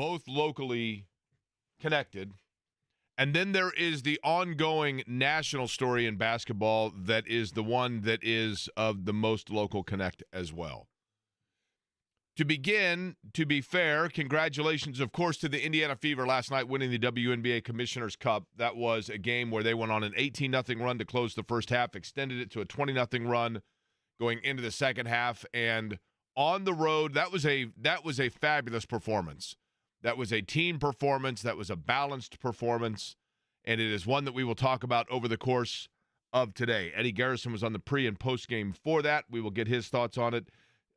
both locally connected. And then there is the ongoing national story in basketball that is the one that is of the most local connect as well. To begin, to be fair, congratulations, of course, to the Indiana Fever last night winning the WNBA Commissioner's Cup. That was a game where they went on an 18-0 run to close the first half, extended it to a 20-0 run going into the second half, and on the road, that was a fabulous performance. That was a team performance. That was a balanced performance, and it is one that we will talk about over the course of today. Eddie Garrison was on the pre- and post-game for that. We will get his thoughts on it.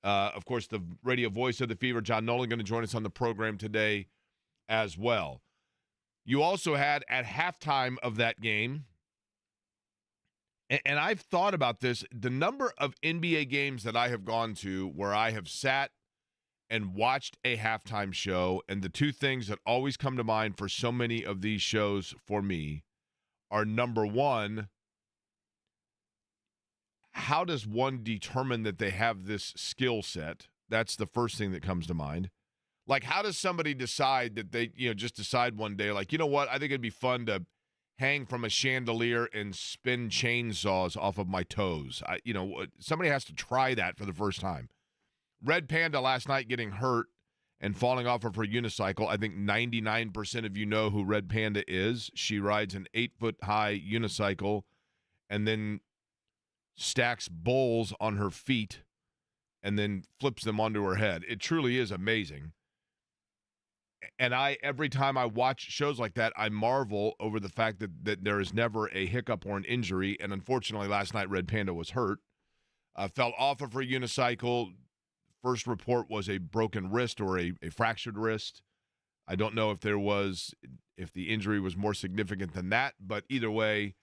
Of course, the radio voice of the Fever, John Nolan, going to join us on the program today as well. You also had at halftime of that game, and I've thought about this, the number of NBA games that I have gone to where I have sat and watched a halftime show, and the two things that always come to mind for so many of these shows for me are, number one, how does one determine that they have this skill set? That's the first thing that comes to mind. Like, how does somebody decide that they, just decide one day, like, you know what, I think it'd be fun to hang from a chandelier and spin chainsaws off of my toes. Somebody has to try that for the first time. Red Panda last night getting hurt and falling off of her unicycle. I think 99% of you know who Red Panda is. She rides an 8-foot-high unicycle and then stacks bowls on her feet and then flips them onto her head. It truly is amazing. And every time I watch shows like that, I marvel over the fact that there is never a hiccup or an injury. And unfortunately, last night, Red Panda was hurt. Fell off of her unicycle. First report was a broken wrist or a fractured wrist. I don't know if the injury was more significant than that, but either way,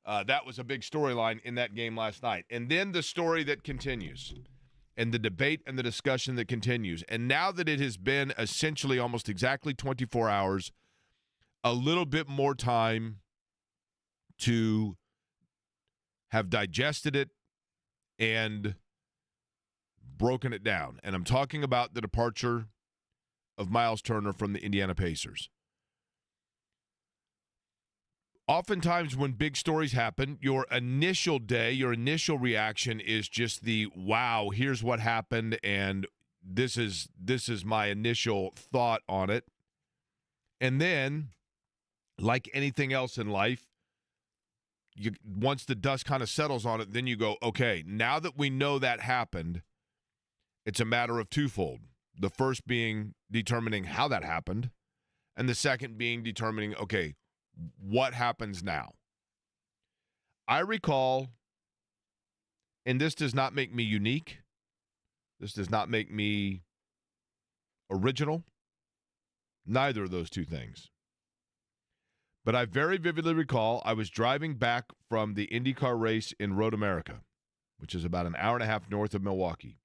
that was a big storyline in that game last night. And then the story that continues, and the debate and the discussion that continues. And now that it has been essentially almost exactly 24 hours, a little bit more time to have digested it and broken it down. And I'm talking about the departure of Myles Turner from the Indiana Pacers. Oftentimes when big stories happen, your initial reaction is just the, wow, here's what happened, and this is my initial thought on it. And then, like anything else in life, once the dust kind of settles on it, then you go, okay, now that we know that happened, it's a matter of twofold. The first being determining how that happened, and the second being determining, okay, what happens now? I recall, and this does not make me unique. This does not make me original. Neither of those two things. But I very vividly recall I was driving back from the IndyCar race in Road America, which is about an hour and a half north of Milwaukee,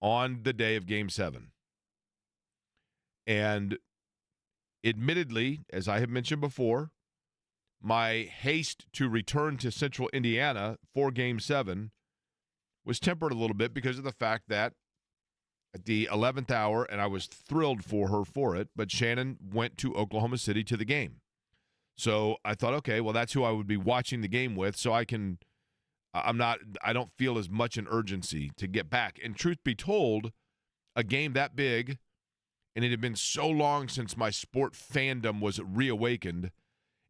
on the day of Game 7. And admittedly, as I have mentioned before, my haste to return to Central Indiana for Game 7 was tempered a little bit because of the fact that at the 11th hour, and I was thrilled for her for it, but Shannon went to Oklahoma City to the game. So I thought, okay, well, that's who I would be watching the game with, so I don't feel as much an urgency to get back. And truth be told, a game that big, and it had been so long since my sport fandom was reawakened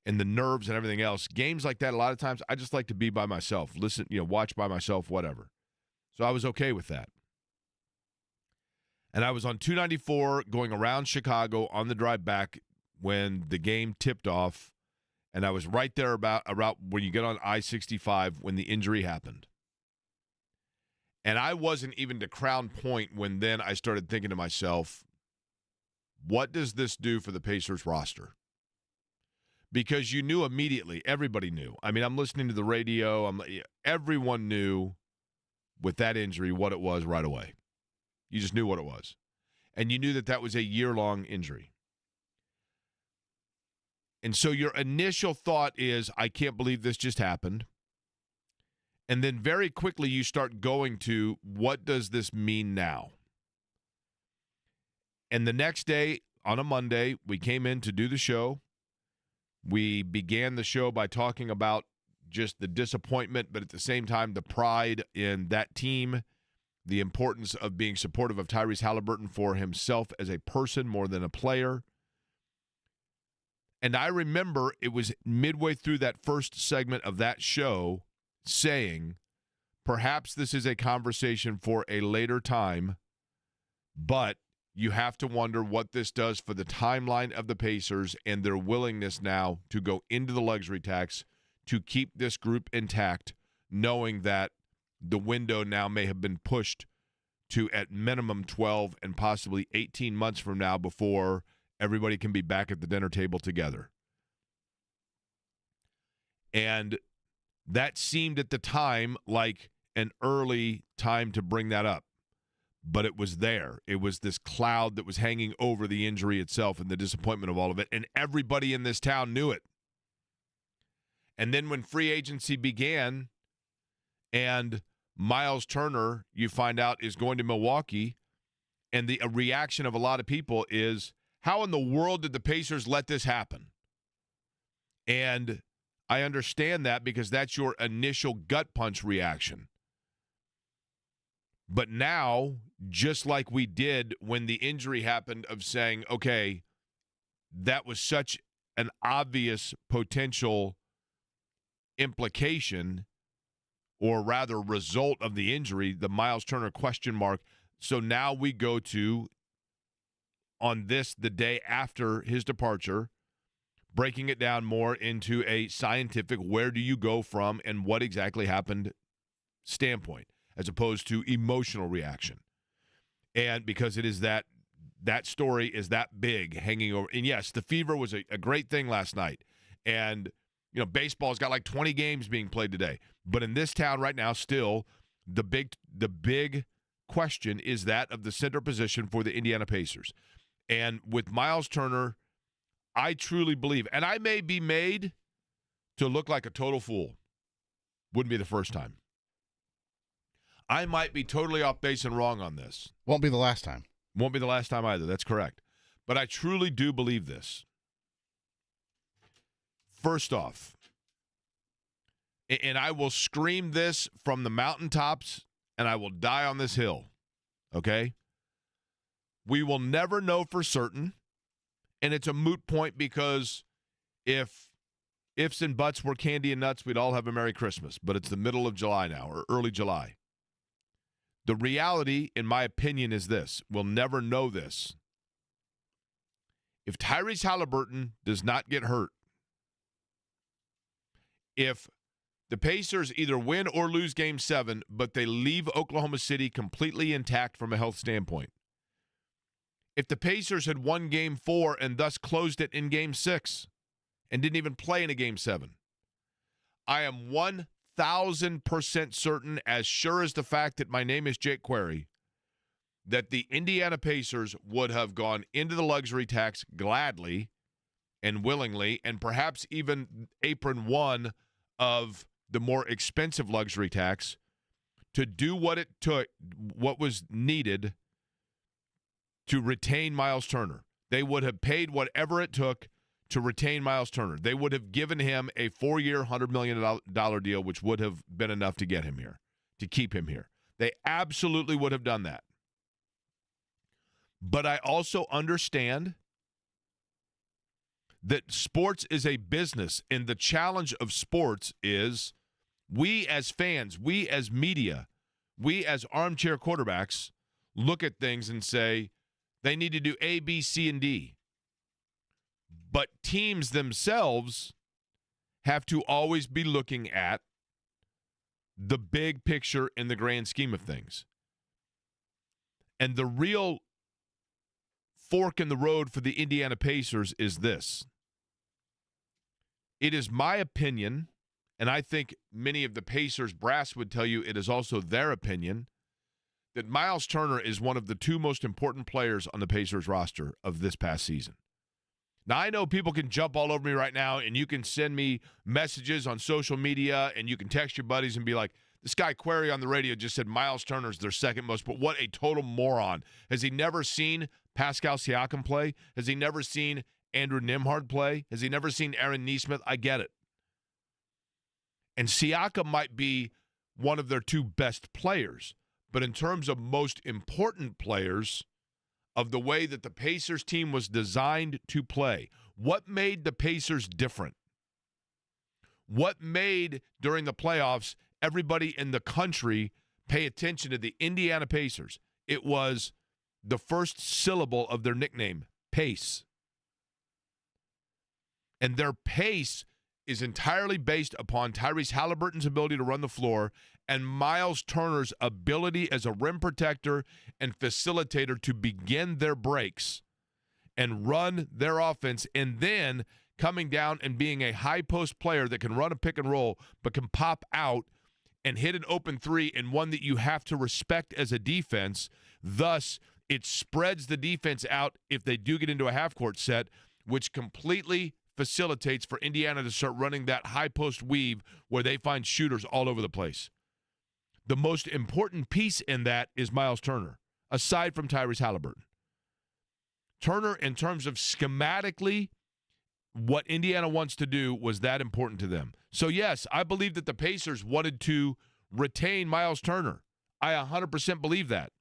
and the nerves and everything else. Games like that, a lot of times, I just like to be by myself, listen, watch by myself, whatever. So I was okay with that. And I was on 294 going around Chicago on the drive back when the game tipped off, and I was right there about when you get on I-65 when the injury happened. And I wasn't even to Crown Point when then I started thinking to myself, what does this do for the Pacers roster? Because you knew immediately, everybody knew. I mean, I'm listening to the radio. Everyone knew with that injury what it was right away. You just knew what it was. And you knew that was a year-long injury. And so your initial thought is, I can't believe this just happened. And then very quickly you start going to, what does this mean now? And the next day, on a Monday, we came in to do the show. We began the show by talking about just the disappointment, but at the same time, the pride in that team, the importance of being supportive of Tyrese Halliburton for himself as a person more than a player. And I remember it was midway through that first segment of that show saying, perhaps this is a conversation for a later time, but you have to wonder what this does for the timeline of the Pacers and their willingness now to go into the luxury tax to keep this group intact, knowing that the window now may have been pushed to at minimum 12 and possibly 18 months from now before everybody can be back at the dinner table together. And that seemed at the time like an early time to bring that up. But it was there. It was this cloud that was hanging over the injury itself and the disappointment of all of it. And everybody in this town knew it. And then when free agency began and Myles Turner, you find out, is going to Milwaukee, and the reaction of a lot of people is, how in the world did the Pacers let this happen? And I understand that because that's your initial gut punch reaction. But now, just like we did when the injury happened, of saying, okay, that was such an obvious potential implication, or rather result of the injury, the Myles Turner question mark. So now we go to, on this, the day after his departure, breaking it down more into a scientific, where do you go from and what exactly happened standpoint, as opposed to emotional reaction. And because it is that story is that big hanging over. And yes, the fever was a great thing last night. And, you know, baseball's got like 20 games being played today. But in this town right now, still, the big question is that of the center position for the Indiana Pacers. And with Myles Turner, I truly believe, and I may be made to look like a total fool. Wouldn't be the first time. I might be totally off base and wrong on this. Won't be the last time. Won't be the last time either. That's correct. But I truly do believe this. First off, and I will scream this from the mountaintops, and I will die on this hill, okay? We will never know for certain, and it's a moot point because if ifs and buts were candy and nuts, we'd all have a Merry Christmas. But it's the middle of July now, or early July. The reality, in my opinion, is this. We'll never know this. If Tyrese Halliburton does not get hurt, if the Pacers either win or lose Game 7, but they leave Oklahoma City completely intact from a health standpoint, if the Pacers had won Game 4 and thus closed it in Game 6 and didn't even play in a Game 7, I am 1,000% certain, as sure as the fact that my name is Jake Query, that the Indiana Pacers would have gone into the luxury tax gladly and willingly, and perhaps even apron one of the more expensive luxury tax to do what it took, what was needed to retain Myles Turner. They would have paid whatever it took to retain Myles Turner. They would have given him a 4-year, $100 million deal, which would have been enough to get him here, to keep him here. They absolutely would have done that. But I also understand that sports is a business, and the challenge of sports is we as fans, we as media, we as armchair quarterbacks look at things and say they need to do A, B, C, and D. But teams themselves have to always be looking at the big picture in the grand scheme of things. And the real fork in the road for the Indiana Pacers is this. It is my opinion, and I think many of the Pacers brass would tell you it is also their opinion, that Myles Turner is one of the two most important players on the Pacers roster of this past season. Now, I know people can jump all over me right now, and you can send me messages on social media, and you can text your buddies and be like, this guy Query on the radio just said Myles Turner's their second most, but what a total moron. Has he never seen Pascal Siakam play? Has he never seen Andrew Nembhard play? Has he never seen Aaron Nesmith? I get it. And Siakam might be one of their two best players. But in terms of most important players, of the way that the Pacers team was designed to play, what made the Pacers different? What made, during the playoffs, everybody in the country pay attention to the Indiana Pacers? It was the first syllable of their nickname, pace. And their pace is entirely based upon Tyrese Halliburton's ability to run the floor and Myles Turner's ability as a rim protector and facilitator to begin their breaks and run their offense, and then coming down and being a high post player that can run a pick and roll but can pop out and hit an open three, and one that you have to respect as a defense. Thus, it spreads the defense out if they do get into a half-court set, which completely facilitates for Indiana to start running that high post weave where they find shooters all over the place. The most important piece in that is Myles Turner, aside from Tyrese Halliburton. Turner, in terms of schematically, what Indiana wants to do was that important to them. So, yes, I believe that the Pacers wanted to retain Myles Turner. I 100% believe that.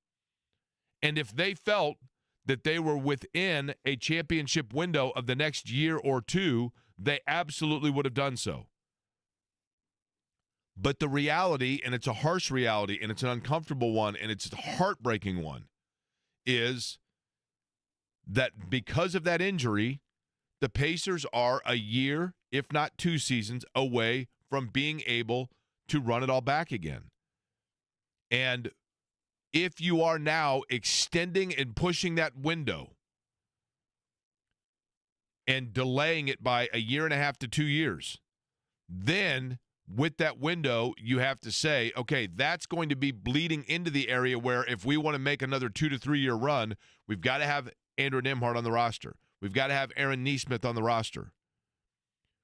And if they felt that they were within a championship window of the next year or two, they absolutely would have done so. But the reality, and it's a harsh reality, and it's an uncomfortable one, and it's a heartbreaking one, is that because of that injury, the Pacers are a year, if not 2 seasons, away from being able to run it all back again. And if you are now extending and pushing that window and delaying it by a year and a half to 2 years, then with that window, you have to say, okay, that's going to be bleeding into the area where if we want to make another 2 to 3 year run, we've got to have Andrew Nembhard on the roster. We've got to have Aaron Nesmith on the roster.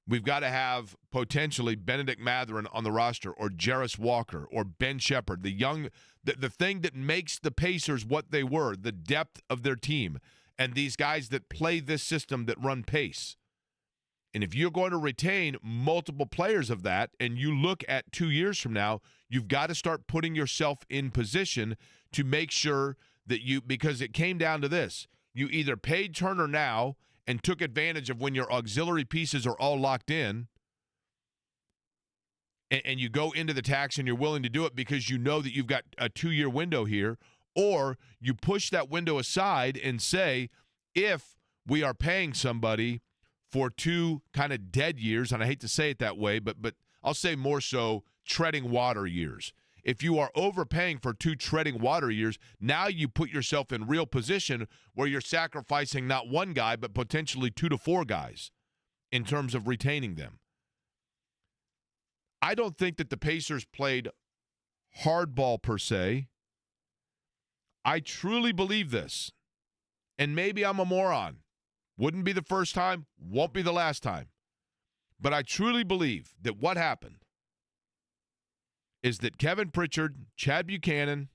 We've got to have potentially Benedict Mathurin on the roster, or Jarris Walker, or Ben Shepherd, the thing that makes the Pacers what they were, the depth of their team, and these guys that play this system that run pace. And if you're going to retain multiple players of that, and you look at 2 years from now, you've got to start putting yourself in position to make sure that because it came down to this, you either paid Turner now and took advantage of when your auxiliary pieces are all locked in, and you go into the tax and you're willing to do it because you know that you've got a 2-year window here, or you push that window aside and say, if we are paying somebody for 2 kind of dead years, and I hate to say it that way, but I'll say more so treading water years. If you are overpaying for 2 treading water years, now you put yourself in real position where you're sacrificing not 1 guy, but potentially 2 to 4 guys in terms of retaining them. I don't think that the Pacers played hardball per se. I truly believe this, and maybe I'm a moron. Wouldn't be the first time, won't be the last time. But I truly believe that what happened is that Kevin Pritchard, Chad Buchanan,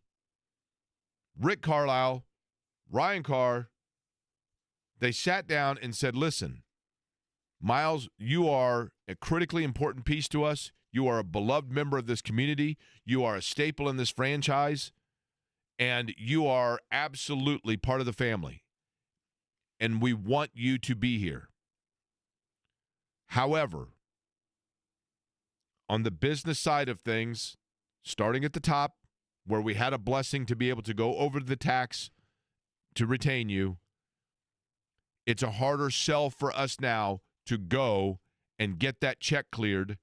Rick Carlisle, Ryan Carr, they sat down and said, listen, Myles, you are a critically important piece to us. You are a beloved member of this community. You are a staple in this franchise. And you are absolutely part of the family. And we want you to be here. However, on the business side of things, starting at the top, where we had a blessing to be able to go over the tax to retain you, it's a harder sell for us now to go and get that check cleared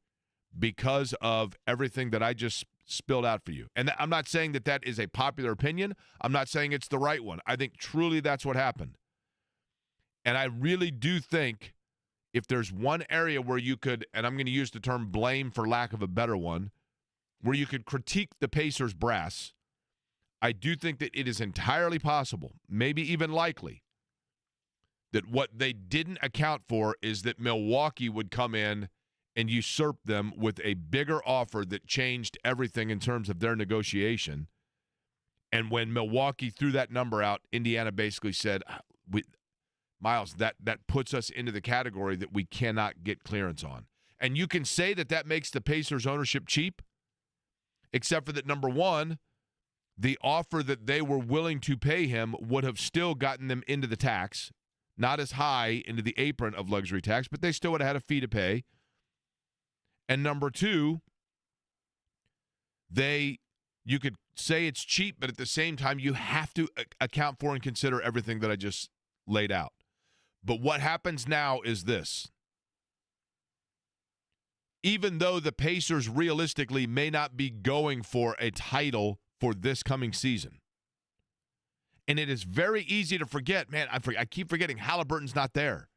because of everything that I just spilled out for you. And I'm not saying that that is a popular opinion. I'm not saying it's the right one. I think truly that's what happened. And I really do think if there's one area where you could, and I'm going to use the term blame for lack of a better one, where you could critique the Pacers brass, I do think that it is entirely possible, maybe even likely, that what they didn't account for is that Milwaukee would come in and usurp them with a bigger offer that changed everything in terms of their negotiation. And when Milwaukee threw that number out, Indiana basically said, Myles, that puts us into the category that we cannot get clearance on. And you can say that makes the Pacers ownership cheap, except for that, number one, the offer that they were willing to pay him would have still gotten them into the tax, not as high into the apron of luxury tax, but they still would have had a fee to pay. And number two, you could say it's cheap, but at the same time, you have to account for and consider everything that I just laid out. But what happens now is this. Even though the Pacers realistically may not be going for a title for this coming season, and it is very easy to forget, man, I keep forgetting Halliburton's not there.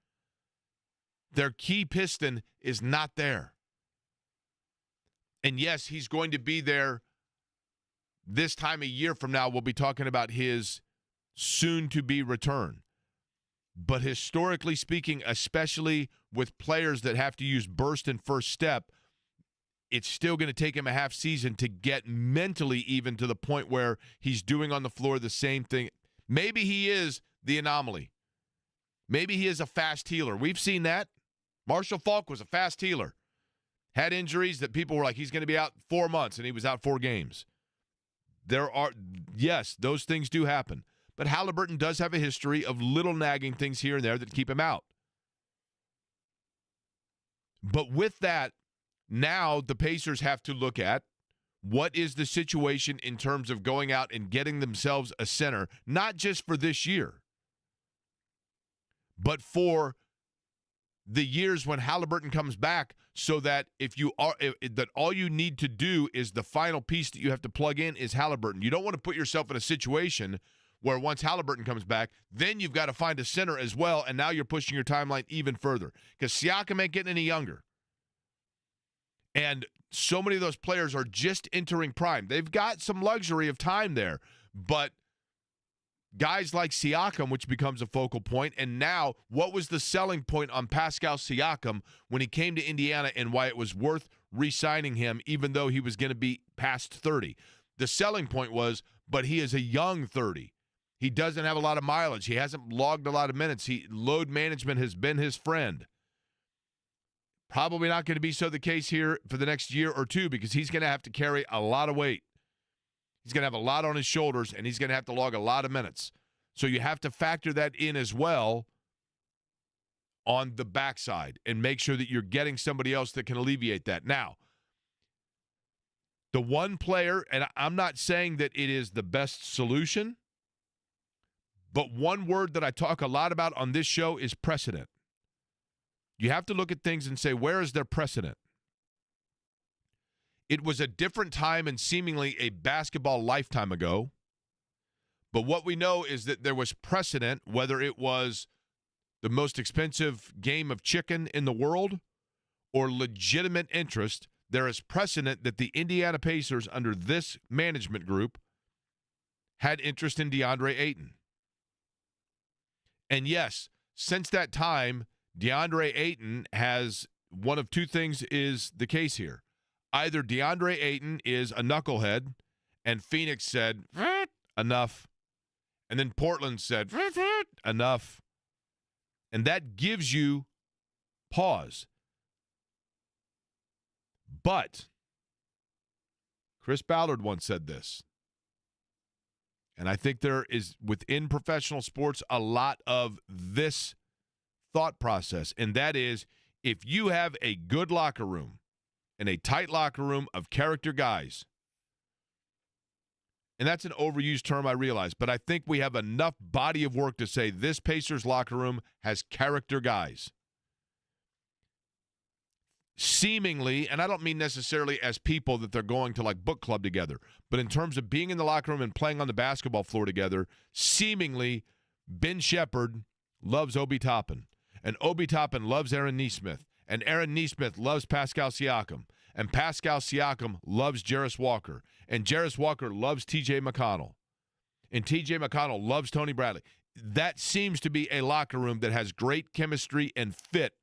Their key piston is not there. And yes, he's going to be there this time a year from now. We'll be talking about his soon-to-be return. But historically speaking, especially with players that have to use burst and first step, it's still going to take him a half season to get mentally even to the point where he's doing on the floor the same thing. Maybe he is the anomaly. Maybe he is a fast healer. We've seen that. Marshall Faulk was a fast healer. Had injuries that people were like, he's going to be out 4 months, and he was out 4 games. Yes, those things do happen. But Halliburton does have a history of little nagging things here and there that keep him out. But with that, now the Pacers have to look at what is the situation in terms of going out and getting themselves a center, not just for this year, but for the years when Halliburton comes back, so that that all you need to do is the final piece that you have to plug in is Halliburton. You don't want to put yourself in a situation where once Halliburton comes back, then you've got to find a center as well, and now you're pushing your timeline even further because Siakam ain't getting any younger. And so many of those players are just entering prime. They've got some luxury of time there, but guys like Siakam, which becomes a focal point, and now what was the selling point on Pascal Siakam when he came to Indiana and why it was worth re-signing him even though he was going to be past 30? The selling point was, but he is a young 30. He doesn't have a lot of mileage. He hasn't logged a lot of minutes. Load management has been his friend. Probably not going to be so the case here for the next year or two because he's going to have to carry a lot of weight. He's going to have a lot on his shoulders, and he's going to have to log a lot of minutes. So you have to factor that in as well on the backside and make sure that you're getting somebody else that can alleviate that. Now, the one player, and I'm not saying that it is the best solution, but one word that I talk a lot about on this show is precedent. You have to look at things and say, where is their precedent? It was a different time and seemingly a basketball lifetime ago. But what we know is that there was precedent, whether it was the most expensive game of chicken in the world or legitimate interest, there is precedent that the Indiana Pacers under this management group had interest in DeAndre Ayton. And yes, since that time, DeAndre Ayton has one of two things is the case here. Either DeAndre Ayton is a knucklehead, and Phoenix said, enough. And then Portland said, enough. And that gives you pause. But Chris Ballard once said this, and I think there is, within professional sports, a lot of this thought process, and that is, if you have a good locker room and a tight locker room of character guys, and that's an overused term, I realize, but I think we have enough body of work to say this Pacers locker room has character guys. Seemingly, and I don't mean necessarily as people that they're going to like book club together, but in terms of being in the locker room and playing on the basketball floor together, seemingly Ben Shepherd loves Obi Toppin, and Obi Toppin loves Aaron Nesmith, and Aaron Nesmith loves Pascal Siakam, and Pascal Siakam loves Jarris Walker, and Jarris Walker loves T.J. McConnell, and T.J. McConnell loves Tony Bradley. That seems to be a locker room that has great chemistry and fit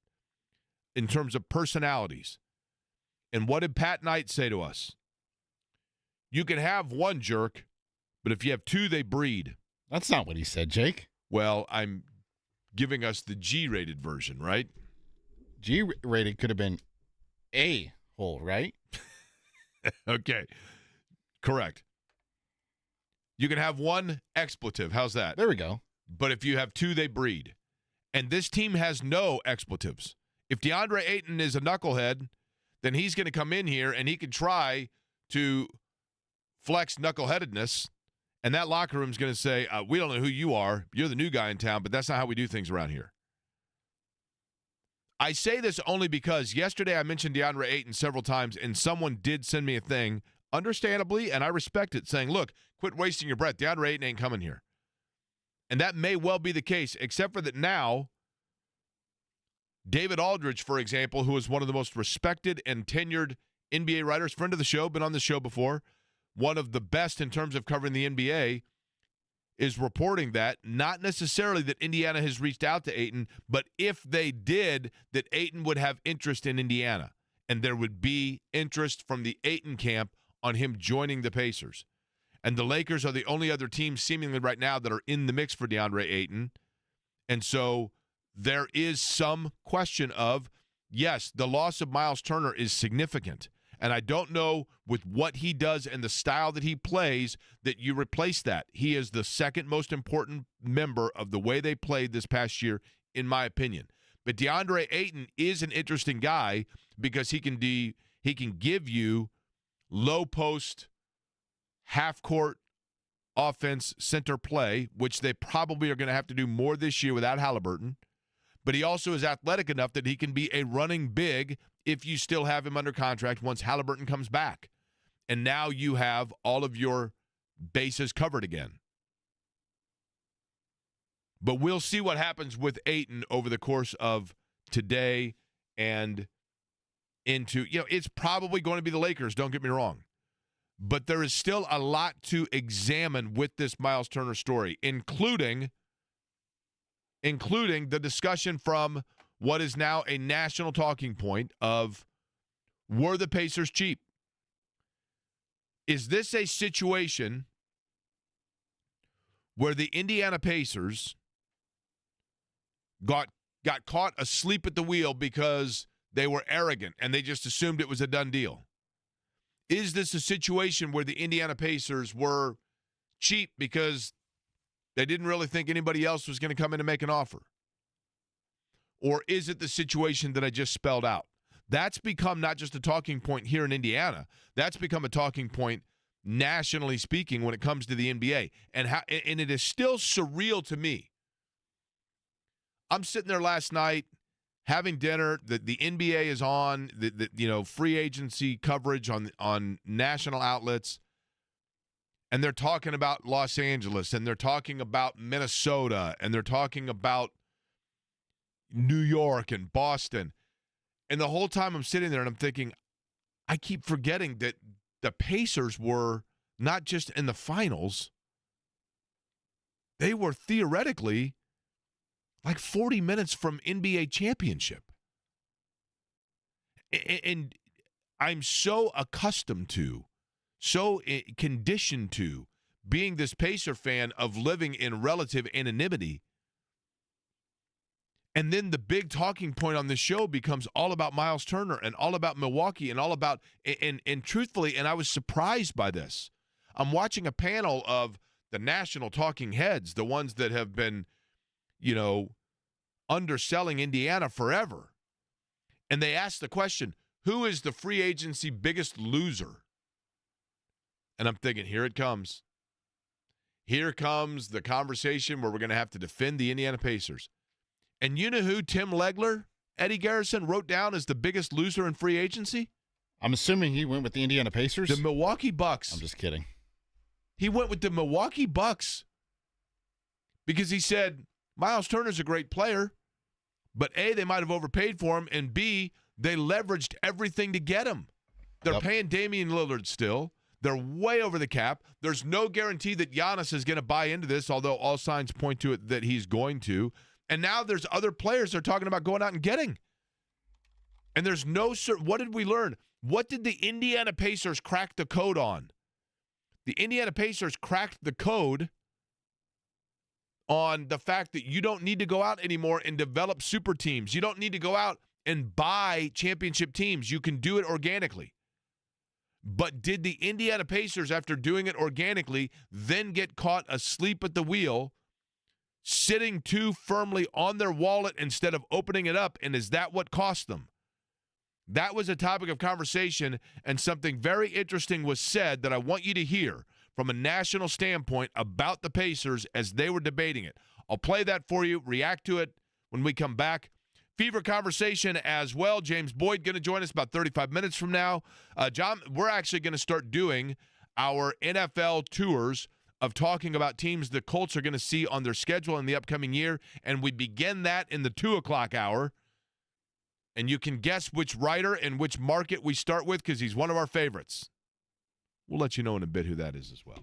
in terms of personalities. And what did Pat Knight say to us? You can have one jerk, But if you have two, they breed. That's not what he said, Jake. Well, I'm giving us the G-rated version, right? G-rated could have been a-hole, right? Okay. Correct. You can have one expletive. How's that? There we go. But if you have two, they breed. And this team has no expletives. If DeAndre Ayton is a knucklehead, then he's going to come in here and he can try to flex knuckleheadedness, and that locker room's going to say, we don't know who you are. You're the new guy in town, but that's not how we do things around here. I say this only because yesterday I mentioned DeAndre Ayton several times, and someone did send me a thing, understandably, and I respect it, saying, look, quit wasting your breath. DeAndre Ayton ain't coming here. And that may well be the case, except for that now, David Aldridge, for example, who is one of the most respected and tenured NBA writers, friend of the show, been on the show before, one of the best in terms of covering the NBA, is reporting that, not necessarily that Indiana has reached out to Ayton, but if they did, that Ayton would have interest in Indiana, and there would be interest from the Ayton camp on him joining the Pacers. And the Lakers are the only other team seemingly right now that are in the mix for DeAndre Ayton. And so there is some question of, yes, the loss of Myles Turner is significant. And I don't know with what he does and the style that he plays that you replace that. He is the second most important member of the way they played this past year, in my opinion. But DeAndre Ayton is an interesting guy because he can give you low post, half-court offense, center play, which they probably are going to have to do more this year without Halliburton. But he also is athletic enough that he can be a running big if you still have him under contract once Halliburton comes back. And now you have all of your bases covered again. But we'll see what happens with Ayton over the course of today and into, it's probably going to be the Lakers, don't get me wrong. But there is still a lot to examine with this Myles Turner story, including the discussion from what is now a national talking point of, were the Pacers cheap? Is this a situation where the Indiana Pacers got caught asleep at the wheel because they were arrogant and they just assumed it was a done deal? Is this a situation where the Indiana Pacers were cheap because they didn't really think anybody else was going to come in and make an offer? Or is it the situation that I just spelled out? That's become not just a talking point here in Indiana. That's become a talking point nationally speaking when it comes to the NBA. And it is still surreal to me. I'm sitting there last night having dinner. The NBA is on, the free agency coverage on national outlets. And they're talking about Los Angeles, and they're talking about Minnesota, and they're talking about New York and Boston. And the whole time I'm sitting there and I'm thinking, I keep forgetting that the Pacers were not just in the finals. They were theoretically like 40 minutes from NBA championship. And I'm so accustomed to, so conditioned to being this Pacer fan of living in relative anonymity. And then the big talking point on this show becomes all about Myles Turner and all about Milwaukee and all about, and truthfully, and I was surprised by this. I'm watching a panel of the national talking heads, the ones that have been, underselling Indiana forever. And they asked the question, who is the free agency biggest loser? And I'm thinking, here it comes. Here comes the conversation where we're going to have to defend the Indiana Pacers. And you know who Tim Legler, Eddie Garrison, wrote down as the biggest loser in free agency? I'm assuming he went with the Indiana Pacers? The Milwaukee Bucks. I'm just kidding. He went with the Milwaukee Bucks because he said, Myles Turner's a great player, but A, they might have overpaid for him, and B, they leveraged everything to get him. They're paying Damian Lillard still. They're way over the cap. There's no guarantee that Giannis is going to buy into this, although all signs point to it that he's going to. And now there's other players they're talking about going out and getting. And there's no – what did we learn? What did the Indiana Pacers crack the code on? The Indiana Pacers cracked the code on the fact that you don't need to go out anymore and develop super teams. You don't need to go out and buy championship teams. You can do it organically. But did the Indiana Pacers, after doing it organically, then get caught asleep at the wheel, sitting too firmly on their wallet instead of opening it up? And is that what cost them? That was a topic of conversation, and something very interesting was said that I want you to hear from a national standpoint about the Pacers as they were debating it. I'll play that for you, react to it when we come back. Fever conversation as well. James Boyd going to join us about 35 minutes from now. John, we're actually going to start doing our NFL tours of talking about teams the Colts are going to see on their schedule in the upcoming year, and we begin that in the 2 o'clock hour. And you can guess which writer and which market we start with because he's one of our favorites. We'll let you know in a bit who that is as well.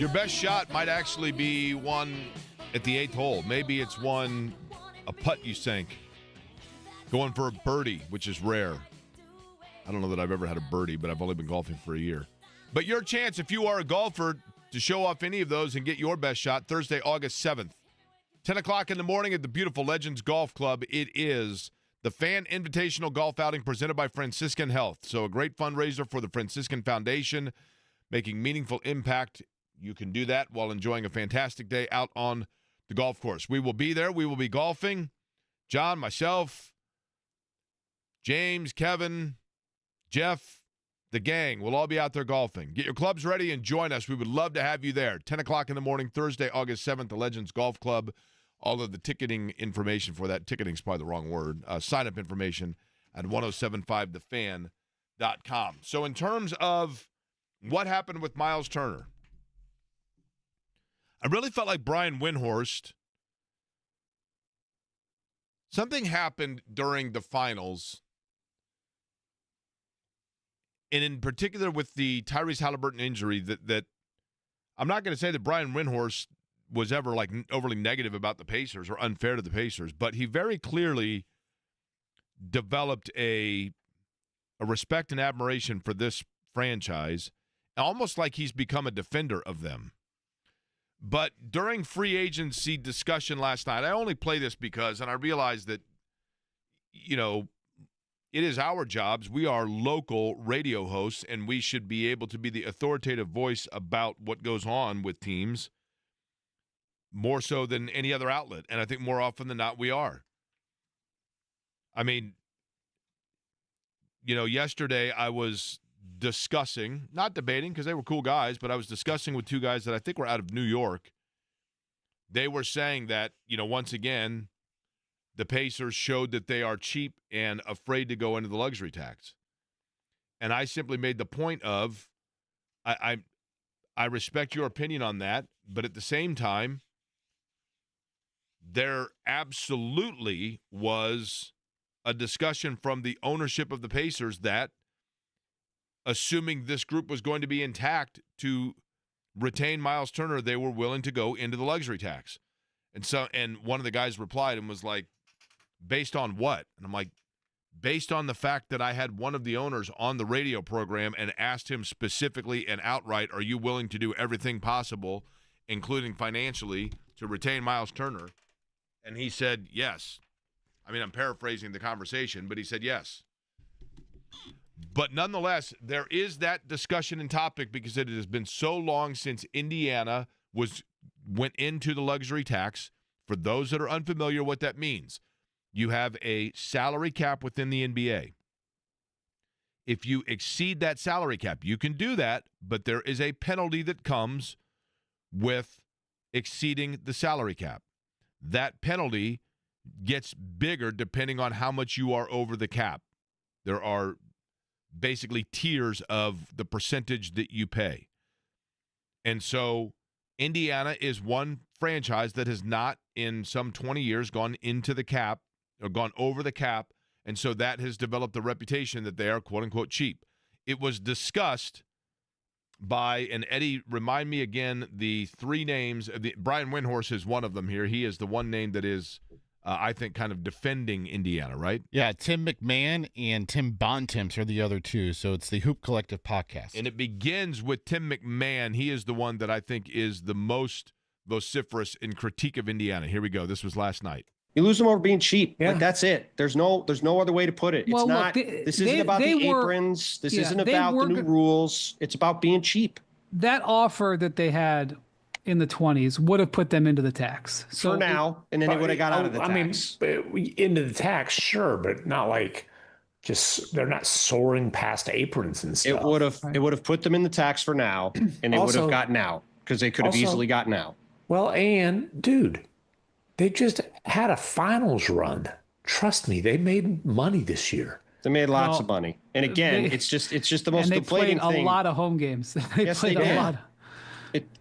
Your best shot might actually be one at the 8th hole. Maybe it's a putt you sank. Going for a birdie, which is rare. I don't know that I've ever had a birdie, but I've only been golfing for a year. But your chance, if you are a golfer, to show off any of those and get your best shot, Thursday, August 7th. 10 o'clock in the morning at the beautiful Legends Golf Club. It is the Fan Invitational Golf Outing presented by Franciscan Health. So a great fundraiser for the Franciscan Foundation, making meaningful impact. You can do that while enjoying a fantastic day out on the golf course. We will be there. We will be golfing. John, myself, James, Kevin, Jeff, the gang will all be out there golfing. Get your clubs ready and join us. We would love to have you there. 10 o'clock in the morning, Thursday, August 7th, the Legends Golf Club. All of the ticketing information for that, ticketing is probably the wrong word, sign-up information at 1075thefan.com. So in terms of what happened with Myles Turner, I really felt like Brian Windhorst, something happened during the finals, and in particular with the Tyrese Halliburton injury, that I'm not going to say that Brian Windhorst was ever like overly negative about the Pacers or unfair to the Pacers, but he very clearly developed a respect and admiration for this franchise, almost like he's become a defender of them. But during free agency discussion last night, I only play this because, and I realize that, you know, it is our jobs. We are local radio hosts, and we should be able to be the authoritative voice about what goes on with teams more so than any other outlet. And I think more often than not, we are. I mean, you know, yesterday I was discussing, not debating because they were cool guys, but I was discussing with two guys that I think were out of New York. They were saying that, you know, once again, the Pacers showed that they are cheap and afraid to go into the luxury tax. And I simply made the point of, I respect your opinion on that, but at the same time, there absolutely was a discussion from the ownership of the Pacers that, assuming this group was going to be intact to retain Myles Turner, they were willing to go into the luxury tax. And one of the guys replied and was like, based on what? And I'm like, based on the fact that I had one of the owners on the radio program and asked him specifically and outright, are you willing to do everything possible, including financially, to retain Myles Turner? And he said, yes. I mean, I'm paraphrasing the conversation, but he said yes. But nonetheless, there is that discussion and topic because it has been so long since Indiana went into the luxury tax. For those that are unfamiliar, what that means, you have a salary cap within the NBA. If you exceed that salary cap, you can do that, but there is a penalty that comes with exceeding the salary cap. That penalty gets bigger depending on how much you are over the cap. There are basically tiers of the percentage that you pay. And so Indiana is one franchise that has not in some 20 years gone into the cap or gone over the cap, and so that has developed the reputation that they are quote-unquote cheap. It was discussed by, and Eddie, remind me again, the three names. Brian Windhorst is one of them here. He is the one name that is, I think, kind of defending Indiana, right? Yeah, Tim McMahon and Tim Bontemps are the other two, so it's the Hoop Collective podcast. And it begins with Tim McMahon. He is the one that I think is the most vociferous in critique of Indiana. Here we go. This was last night. You lose them over being cheap. Yeah. Like, that's it. There's no other way to put it. It's Well, not. look, this isn't about the aprons. This isn't about the new rules. It's about being cheap. That offer that they had in the 20s would have put them into the tax. So for now, and then they would have got out of the tax. I mean, into the tax, sure, but not like just they're not soaring past aprons and stuff. It would have put them in the tax for now, and they would have gotten out because they could have easily gotten out. Well, and dude, they just had a finals run. Trust me, they made money this year. They made lots of money, and again, it's just the most deflating thing. And they played a lot of home games. Yes, they did.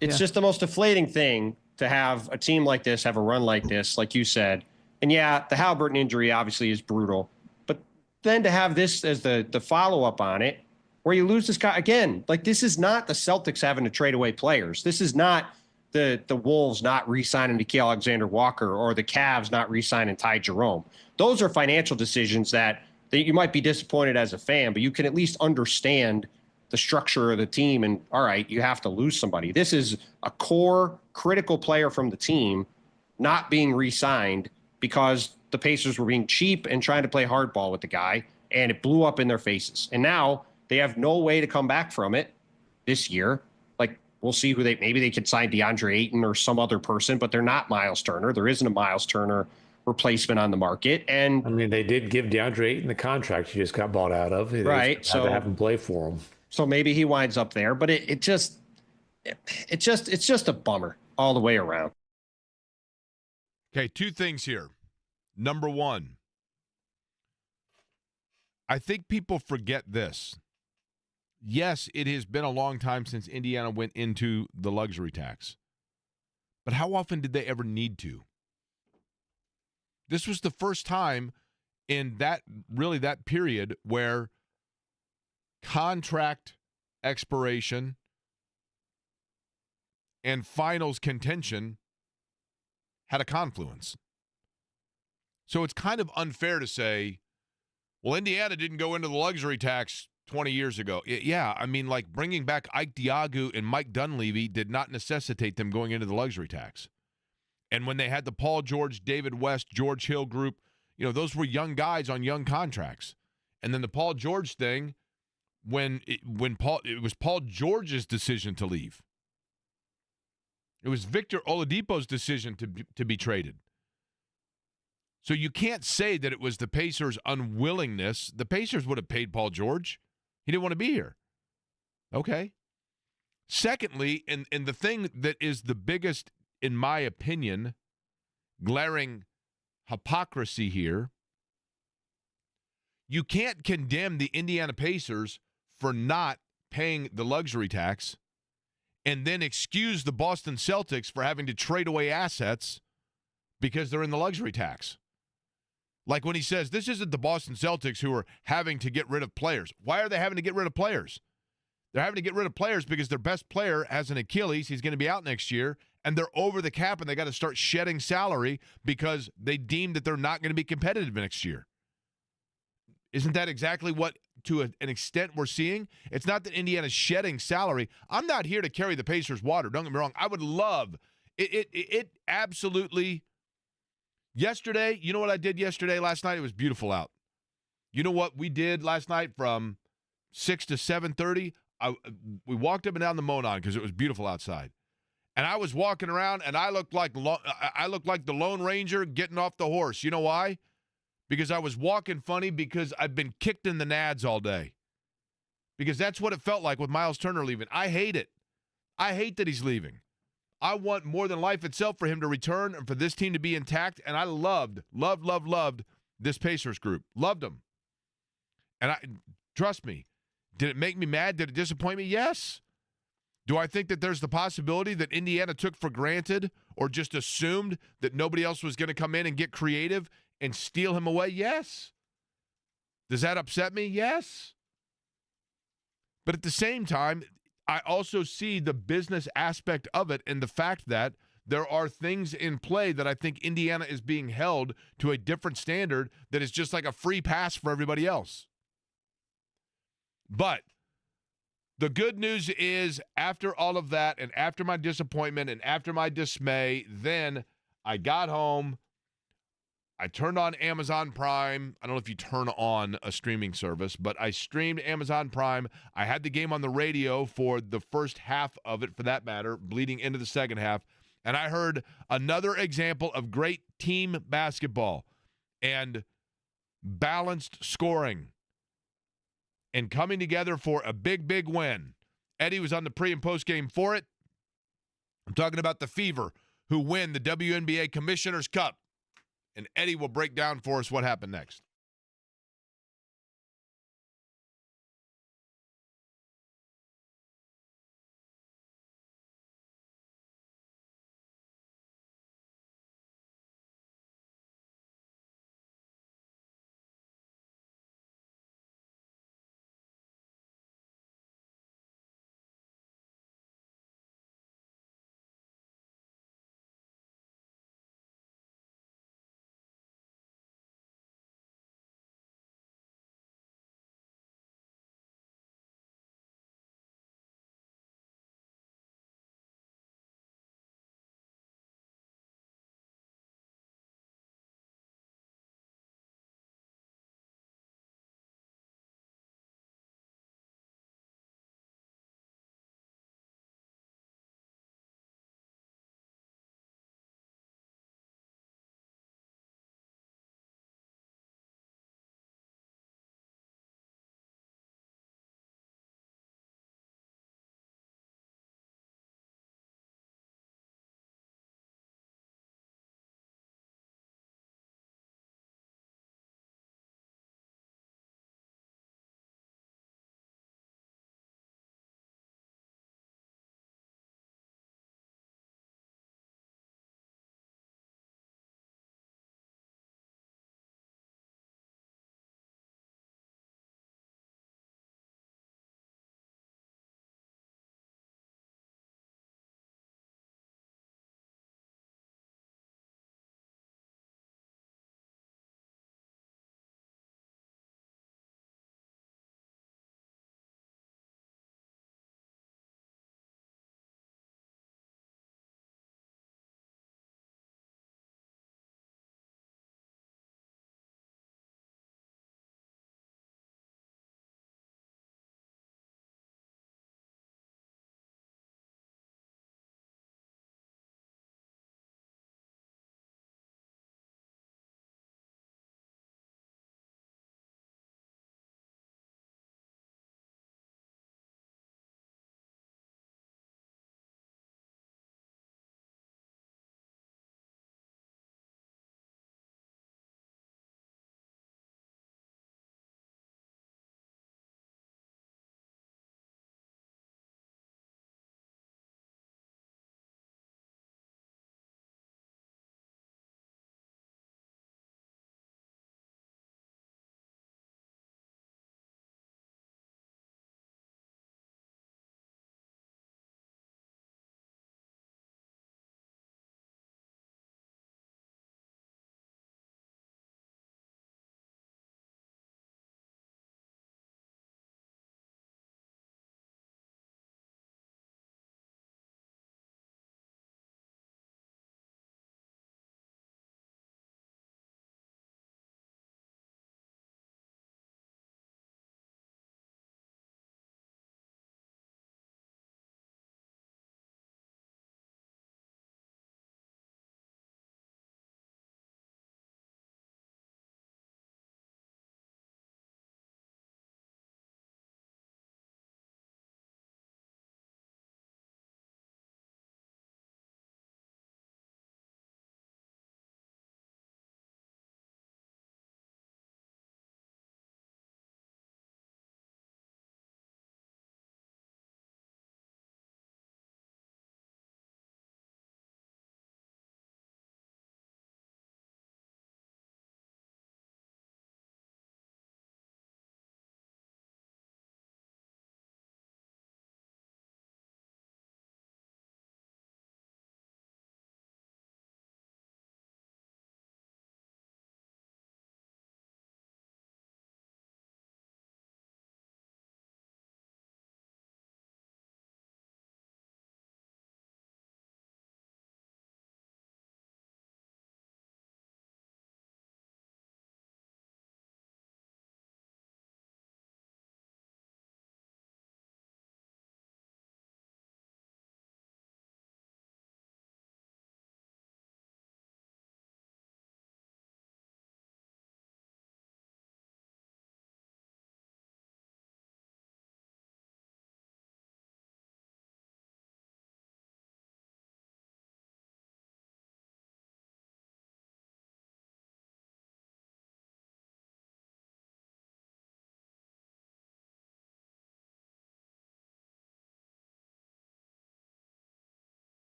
It's just the most deflating thing to have a team like this have a run like this, like you said. And yeah, the Halliburton injury obviously is brutal, but then to have this as the follow up on it, where you lose this guy again. Like, this is not the Celtics having to trade away players. This is not the Wolves not re-signing Nickeil Alexander-Walker or the Cavs not re-signing Ty Jerome. Those are financial decisions that you might be disappointed as a fan, but you can at least understand the structure of the team. And all right, you have to lose somebody. This is a core critical player from the team not being re-signed because the Pacers were being cheap and trying to play hardball with the guy, and it blew up in their faces. And now they have no way to come back from it this year. Like, we'll see who maybe they could sign DeAndre Ayton or some other person, but they're not Myles Turner. There isn't a Myles Turner replacement on the market. And I mean, they did give DeAndre Ayton the contract he just got bought out of. Right. So to have him play for him. So maybe he winds up there, but it's just a bummer all the way around. Okay, two things here. Number one, I think people forget this. Yes, it has been a long time since Indiana went into the luxury tax. But how often did they ever need to? This was the first time in that period where contract expiration and finals contention had a confluence. So it's kind of unfair to say, well, Indiana didn't go into the luxury tax 20 years ago. Yeah, I mean, like, bringing back Ike Diagu and Mike Dunleavy did not necessitate them going into the luxury tax. And when they had the Paul George, David West, George Hill group, those were young guys on young contracts. And then the Paul George thing, it was Paul George's decision to leave. It was Victor Oladipo's decision to be traded. So you can't say that it was the Pacers' unwillingness. The Pacers would have paid Paul George. He didn't want to be here. Okay. Secondly, and the thing that is the biggest, in my opinion, glaring hypocrisy here, you can't condemn the Indiana Pacers for not paying the luxury tax and then excuse the Boston Celtics for having to trade away assets because they're in the luxury tax. Like when he says, this isn't the Boston Celtics who are having to get rid of players. Why are they having to get rid of players? They're having to get rid of players because their best player has an Achilles. He's going to be out next year, and they're over the cap, and they got to start shedding salary because they deem that they're not going to be competitive next year. Isn't that exactly what, to an extent, we're seeing? It's not that Indiana's shedding salary. I'm not here to carry the Pacers' water. Don't get me wrong. I would love it absolutely. Yesterday, you know what I did last night? It was beautiful out. You know what we did last night from 6 to 7:30? We walked up and down the Monon because it was beautiful outside. And I was walking around, and I looked like the Lone Ranger getting off the horse. You know why? Because I was walking funny because I've been kicked in the nads all day. Because that's what it felt like with Myles Turner leaving. I hate it. I hate that he's leaving. I want more than life itself for him to return and for this team to be intact. And I loved this Pacers group. Loved them. And trust me, did it make me mad? Did it disappoint me? Yes. Do I think that there's the possibility that Indiana took for granted or just assumed that nobody else was going to come in and get creative and steal him away? Yes. Does that upset me? Yes. But at the same time, I also see the business aspect of it and the fact that there are things in play that I think Indiana is being held to a different standard that is just like a free pass for everybody else. But the good news is, after all of that and after my disappointment and after my dismay, then I got home. I turned on Amazon Prime. I don't know if you turn on a streaming service, but I streamed Amazon Prime. I had the game on the radio for the first half of it, for that matter, bleeding into the second half. And I heard another example of great team basketball and balanced scoring and coming together for a big, big win. Eddie was on the pre- and post-game for it. I'm talking about the Fever, who win the WNBA Commissioner's Cup. And Eddie will break down for us what happened next.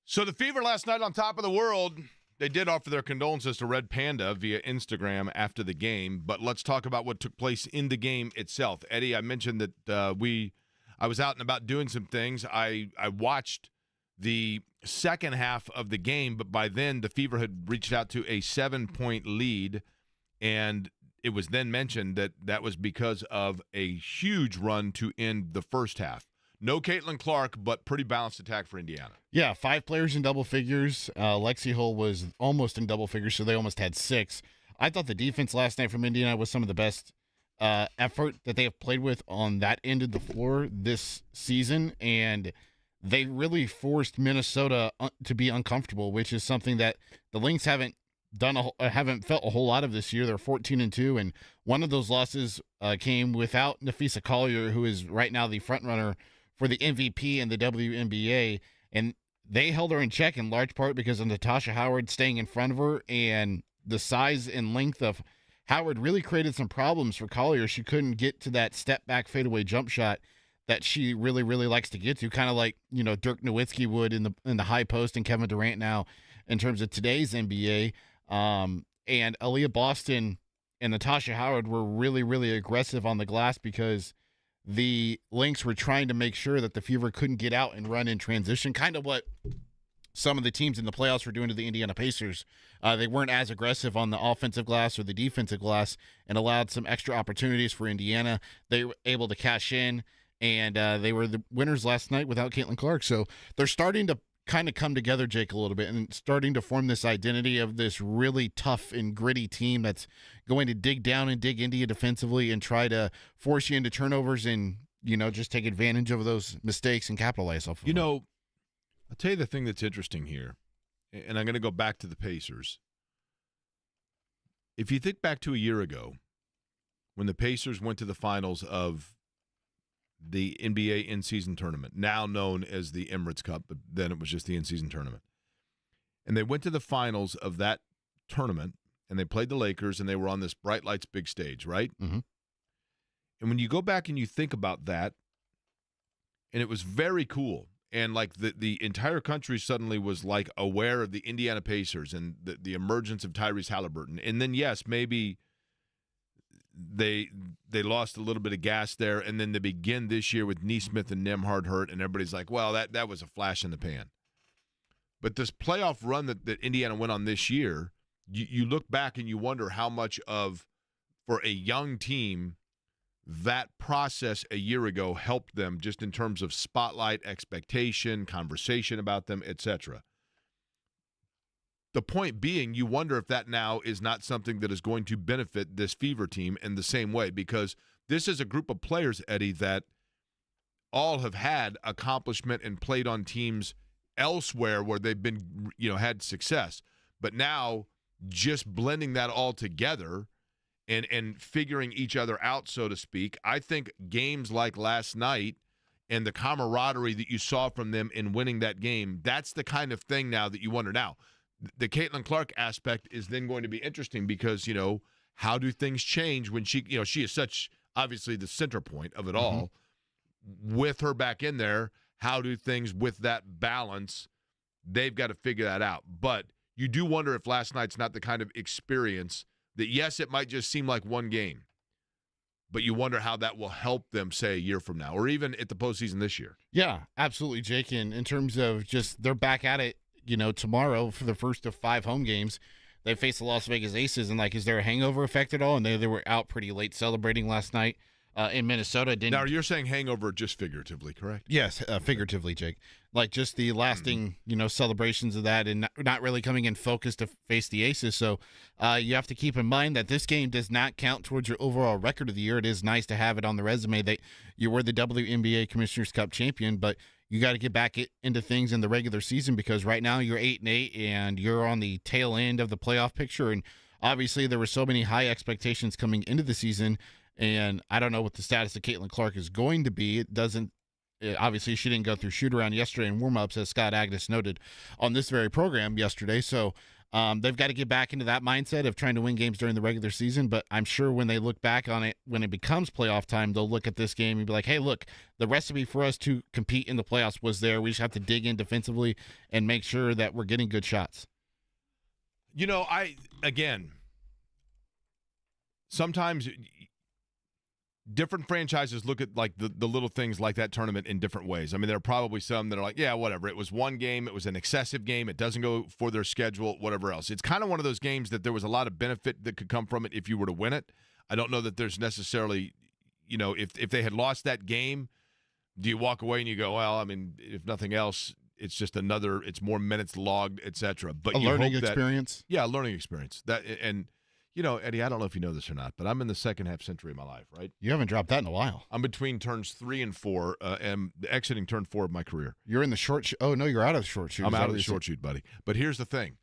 So the Fever last night on top of the world, they did offer their condolences to Red Panda via Instagram after the game. But let's talk about what took place in the game itself. Eddie, I mentioned that I was out and about doing some things. I watched the second half of the game, but by then the Fever had reached out to a 7-point lead, and it was then mentioned that that was because of a huge run to end the first half. No Caitlin Clark, but pretty balanced attack for Indiana. Yeah, 5 players in double figures. Lexi Hull was almost in double figures, so they almost had 6. I thought the defense last night from Indiana was some of the best effort that they have played with on that end of the floor this season, and they really forced Minnesota to be uncomfortable, which is something that the Lynx haven't felt a whole lot of this year. They're 14-2, and one of those losses came without Nafisa Collier, who is right now the front runner for the MVP in the WNBA, and they held her in check in large part because of Natasha Howard staying in front of her, and the size and length of Howard really created some problems for Collier. She couldn't get to that step-back fadeaway jump shot that she really, really likes to get to, kind of like, Dirk Nowitzki would in the high post and Kevin Durant now in terms of today's NBA. And Aaliyah Boston and Natasha Howard were really, really aggressive on the glass because the Lynx were trying to make sure that the Fever couldn't get out and run in transition, kind of what some of the teams in the playoffs were doing to the Indiana Pacers. They weren't as aggressive on the offensive glass or the defensive glass and allowed some extra opportunities for Indiana. They were able to cash in, and they were the winners last night without Caitlin Clark. So they're starting to kind of come together, Jake, a little bit, and starting to form this identity of this really tough and gritty team that's going to dig down and dig into you defensively and try to force you into turnovers and, just take advantage of those mistakes and capitalize off of them. I'll tell you the thing that's interesting here, and I'm going to go back to the Pacers. If you think back to a year ago when the Pacers went to the finals of the NBA in-season tournament, now known as the Emirates Cup, but then it was just the in-season tournament. And they went to the finals of that tournament, and they played the Lakers, and they were on this bright lights big stage, right? Mm-hmm. And when you go back and you think about that, and it was very cool, and like the entire country suddenly was like aware of the Indiana Pacers and the emergence of Tyrese Halliburton. And then, yes, maybe they lost a little bit of gas there, and then they begin this year with Neesmith and Nembhard hurt, and everybody's like, well, that was a flash in the pan. But this playoff run that Indiana went on this year, you look back and you wonder how much of, for a young team, that process a year ago helped them just in terms of spotlight, expectation, conversation about them, etc. The point being, you wonder if that now is not something that is going to benefit this Fever team in the same way, because this is a group of players, Eddie, that all have had accomplishment and played on teams elsewhere where they've been, had success. But now just blending that all together and figuring each other out, so to speak, I think games like last night and the camaraderie that you saw from them in winning that game, that's the kind of thing now that you wonder. Now, the Caitlin Clark aspect is then going to be interesting because, how do things change when she is such, obviously, the center point of it all. With her back in there, how do things with that balance, they've got to figure that out. But you do wonder if last night's not the kind of experience that, yes, it might just seem like one game, but you wonder how that will help them, say, a year from now or even at the postseason this year. Yeah, absolutely, Jake. And in terms of just they're back at it, tomorrow for the first of 5 home games. They face the Las Vegas Aces, and, is there a hangover effect at all? And they were out pretty late celebrating last night in Minnesota. Now, you're saying hangover just figuratively, correct? Yes, figuratively, Jake. Just the lasting, celebrations of that and not really coming in focused to face the Aces. So you have to keep in mind that this game does not count towards your overall record of the year. It is nice to have it on the resume that you were the WNBA Commissioner's Cup champion, but you got to get back into things in the regular season because right now you're 8-8 and you're on the tail end of the playoff picture. And obviously there were so many high expectations coming into the season. And I don't know what the status of Caitlin Clark is going to be. Obviously, she didn't go through shoot-around yesterday in warm-ups, as Scott Agnes noted on this very program yesterday. So They've got to get back into that mindset of trying to win games during the regular season, but I'm sure when they look back on it, when it becomes playoff time, they'll look at this game and be like, hey, look, the recipe for us to compete in the playoffs was there. We just have to dig in defensively and make sure that we're getting good shots. Sometimes different franchises look at like the little things like that tournament in different ways. I mean, there are probably some that are like, yeah, whatever. It was one game. It was an excessive game. It doesn't go for their schedule, whatever else. It's kind of one of those games that there was a lot of benefit that could come from it if you were to win it. I don't know that there's necessarily, if they had lost that game, do you walk away and you go, well, I mean, if nothing else, it's just it's more minutes logged, etc. But a learning experience. Yeah, a learning experience. Eddie, I don't know if you know this or not, but I'm in the second half century of my life, right? You haven't dropped that in a while. I'm between turns 3 and 4, and exiting turn 4 of my career. You're in the short shoot. Oh, no, you're out of the short shoot. I'm out of the short shoot, buddy. But here's the thing.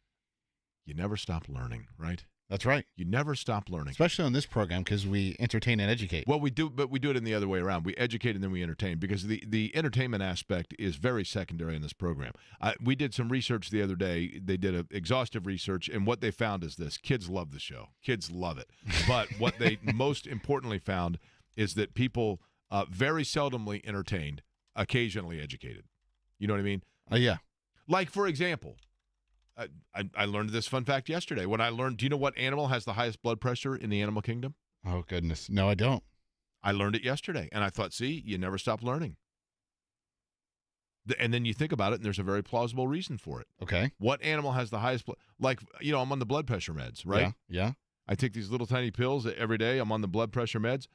You never stop learning, right? That's right. You never stop learning. Especially on this program because we entertain and educate. Well, we do, but we do it in the other way around. We educate and then we entertain because the entertainment aspect is very secondary in this program. We did some research the other day. They did an exhaustive research, and what they found is this. Kids love the show. Kids love it. But what they most importantly found is that people very seldomly entertained, occasionally educated. You know what I mean? Yeah. Like, for example, I learned this fun fact yesterday. When I learned, do you know what animal has the highest blood pressure in the animal kingdom? Oh, goodness. No, I don't. I learned it yesterday, and I thought, see, you never stop learning. And then you think about it, and there's a very plausible reason for it. Okay. What animal has the highest blood? Like, I'm on the blood pressure meds, right? Yeah. I take these little tiny pills every day. I'm on the blood pressure meds.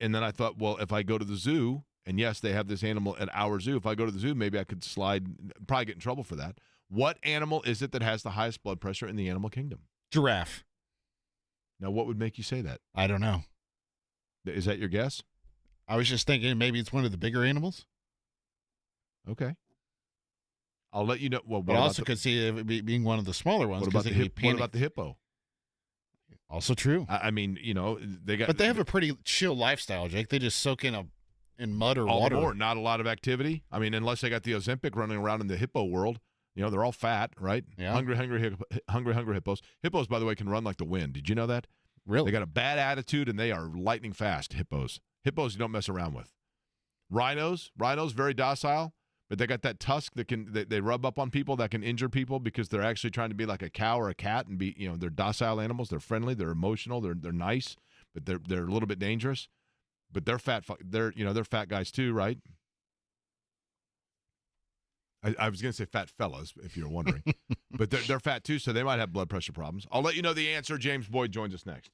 And then I thought, well, if I go to the zoo, and yes, they have this animal at our zoo. If I go to the zoo, maybe I could probably get in trouble for that. What animal is it that has the highest blood pressure in the animal kingdom? Giraffe. Now, what would make you say that? I don't know. Is that your guess? I was just thinking maybe it's one of the bigger animals. Okay. I'll let you know. Well, but I also could see it being one of the smaller ones. What about the hippo? Also true. I mean, they got. But they have a pretty chill lifestyle, Jake. They just soak in mud or water. More, not a lot of activity. I mean, unless they got the Ozempic running around in the hippo world. They're all fat, right? Yeah. Hungry hippos. Hippos, by the way, can run like the wind. Did you know that? Really? They got a bad attitude, and they are lightning fast, hippos. Hippos you don't mess around with. Rhinos, very docile, but they got that tusk that they rub up on people that can injure people because they're actually trying to be like a cow or a cat and be, they're docile animals. They're friendly. They're emotional. They're nice, but they're a little bit dangerous. But they're fat. They're fat guys too, right? I was going to say fat fellas, if you're wondering. But they're fat, too, so they might have blood pressure problems. I'll let you know the answer. James Boyd joins us next.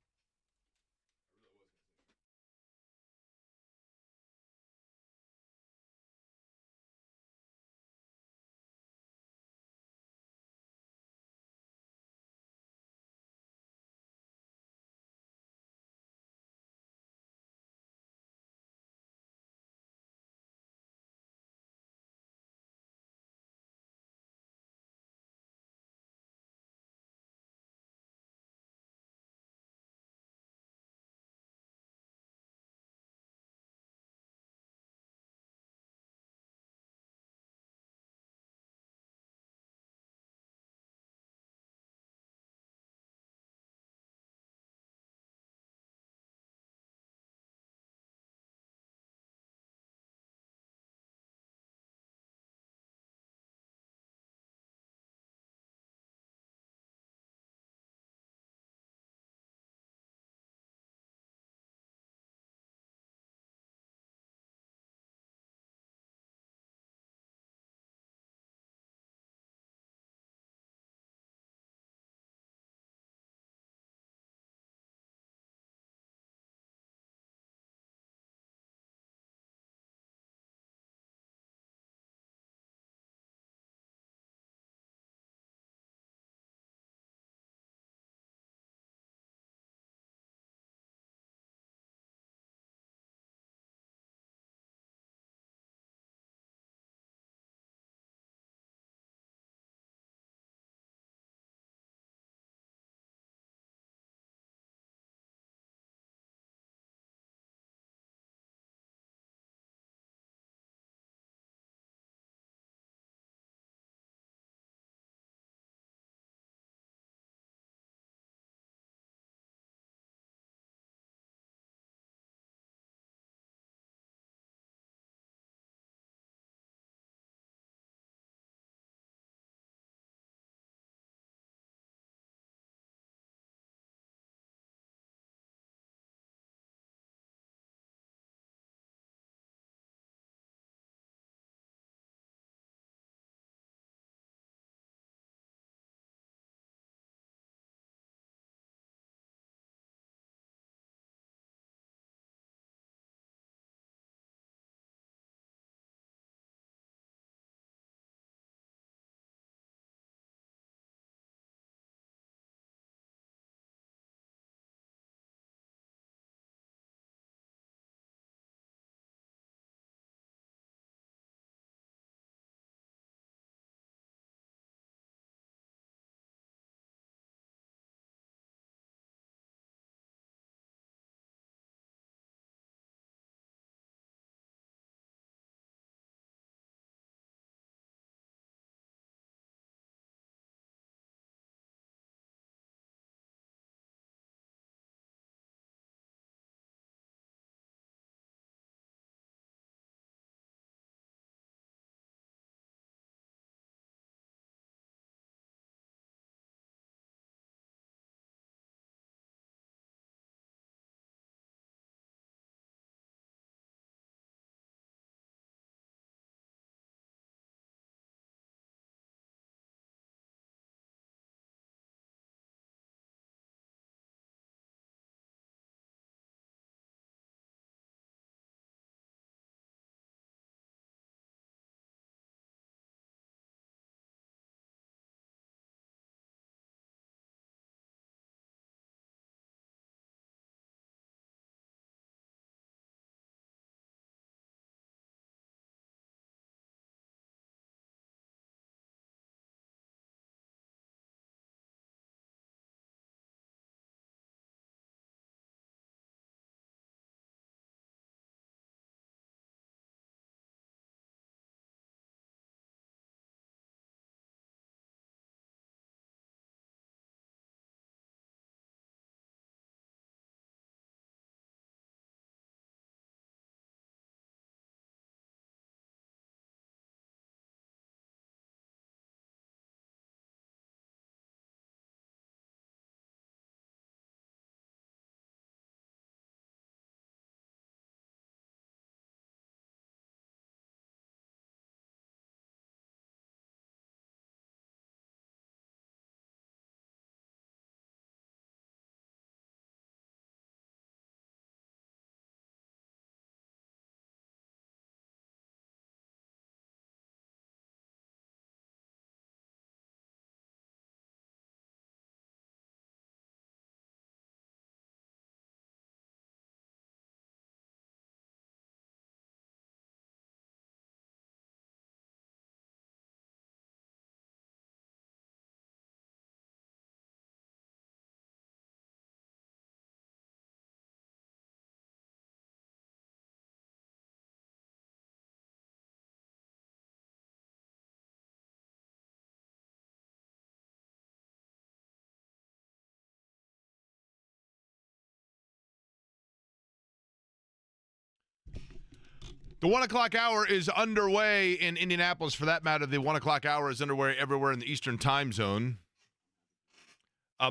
The 1 o'clock hour is underway in Indianapolis. For that matter, the 1 o'clock hour is underway everywhere in the Eastern time zone.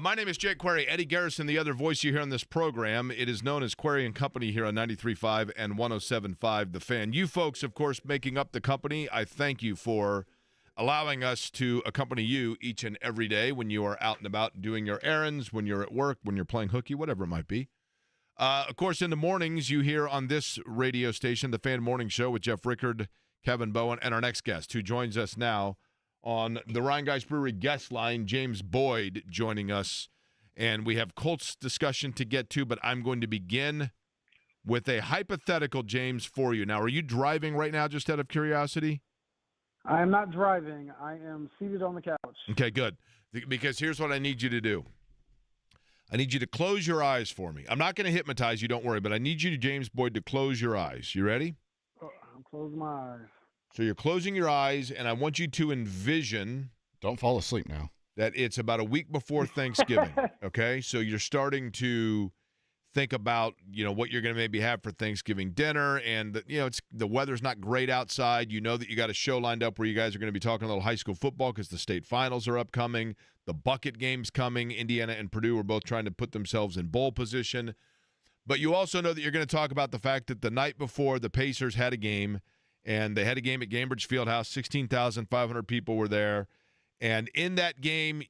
My name is Jake Query. Eddie Garrison, the other voice you hear on this program. It is known as Query and Company here on 93.5 and 107.5 The Fan. You folks, of course, making up the company. I thank you for allowing us to accompany you each and every day when you are out and about doing your errands, when you're at work, when you're playing hooky, whatever it might be. Of course, in the mornings, you hear on this radio station, the Fan Morning Show with Jeff Rickard, Kevin Bowen, and our next guest, who joins us now on the Ryan Guys Brewery guest line, James Boyd, joining us. And we have Colts discussion to get to, but I'm going to begin with a hypothetical, James, for you. Now, are you driving right now, just out of curiosity? I am not driving. I am seated on the couch. Okay, good. Because here's what I need you to do. I need you to close your eyes for me. I'm not going to hypnotize you, don't worry, but I need you, James Boyd, to close your eyes. You ready? I'm closing my eyes. So you're closing your eyes, and I want you to envision. Don't fall asleep now. That it's about a week before Thanksgiving, okay? So you're starting to think about, what you're going to maybe have for Thanksgiving dinner, and, it's the weather's not great outside. You know that you got a show lined up where you guys are going to be talking a little high school football because the state finals are upcoming. The bucket game's coming. Indiana and Purdue are both trying to put themselves in bowl position. But you also know that you're going to talk about the fact that the night before the Pacers had a game, and they had a game at Gainbridge Fieldhouse. 16,500 people were there. And in that game,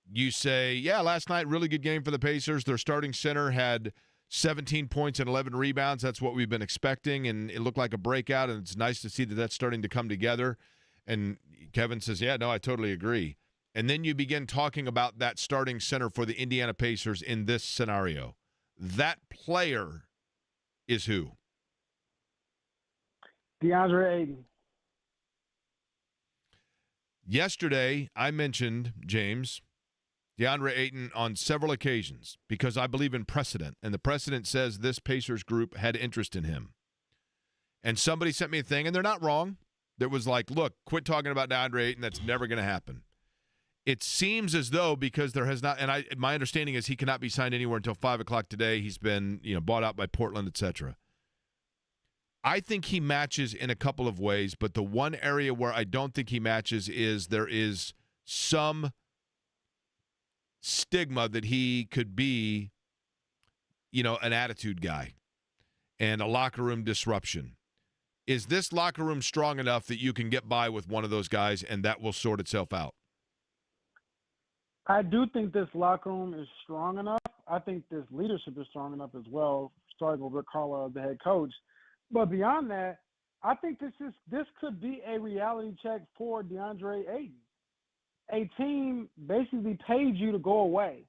you say, yeah, last night, really good game for the Pacers. Their starting center had 17 points and 11 rebounds. That's what we've been expecting, and it looked like a breakout, and it's nice to see that that's starting to come together. And Kevin says, yeah, no, I totally agree. And then you begin talking about that starting center for the Indiana Pacers in this scenario. That player is who? DeAndre Ayton. Yesterday, I mentioned, James, DeAndre Ayton on several occasions because I believe in precedent, and the precedent says this Pacers group had interest in him. And somebody sent me a thing, and they're not wrong, that was like, look, quit talking about DeAndre Ayton. That's never going to happen. It seems as though because there has not, and my understanding is he cannot be signed anywhere until 5 o'clock today. He's been bought out by Portland, etc. I think he matches in a couple of ways, but the one area where I don't think he matches is there is some stigma that he could be, an attitude guy and a locker room disruption. Is this locker room strong enough that you can get by with one of those guys and that will sort itself out? I do think this locker room is strong enough. I think this leadership is strong enough as well, starting with Rick Carlisle, the head coach. But beyond that, I think this could be a reality check for DeAndre Ayton. A team basically paid you to go away.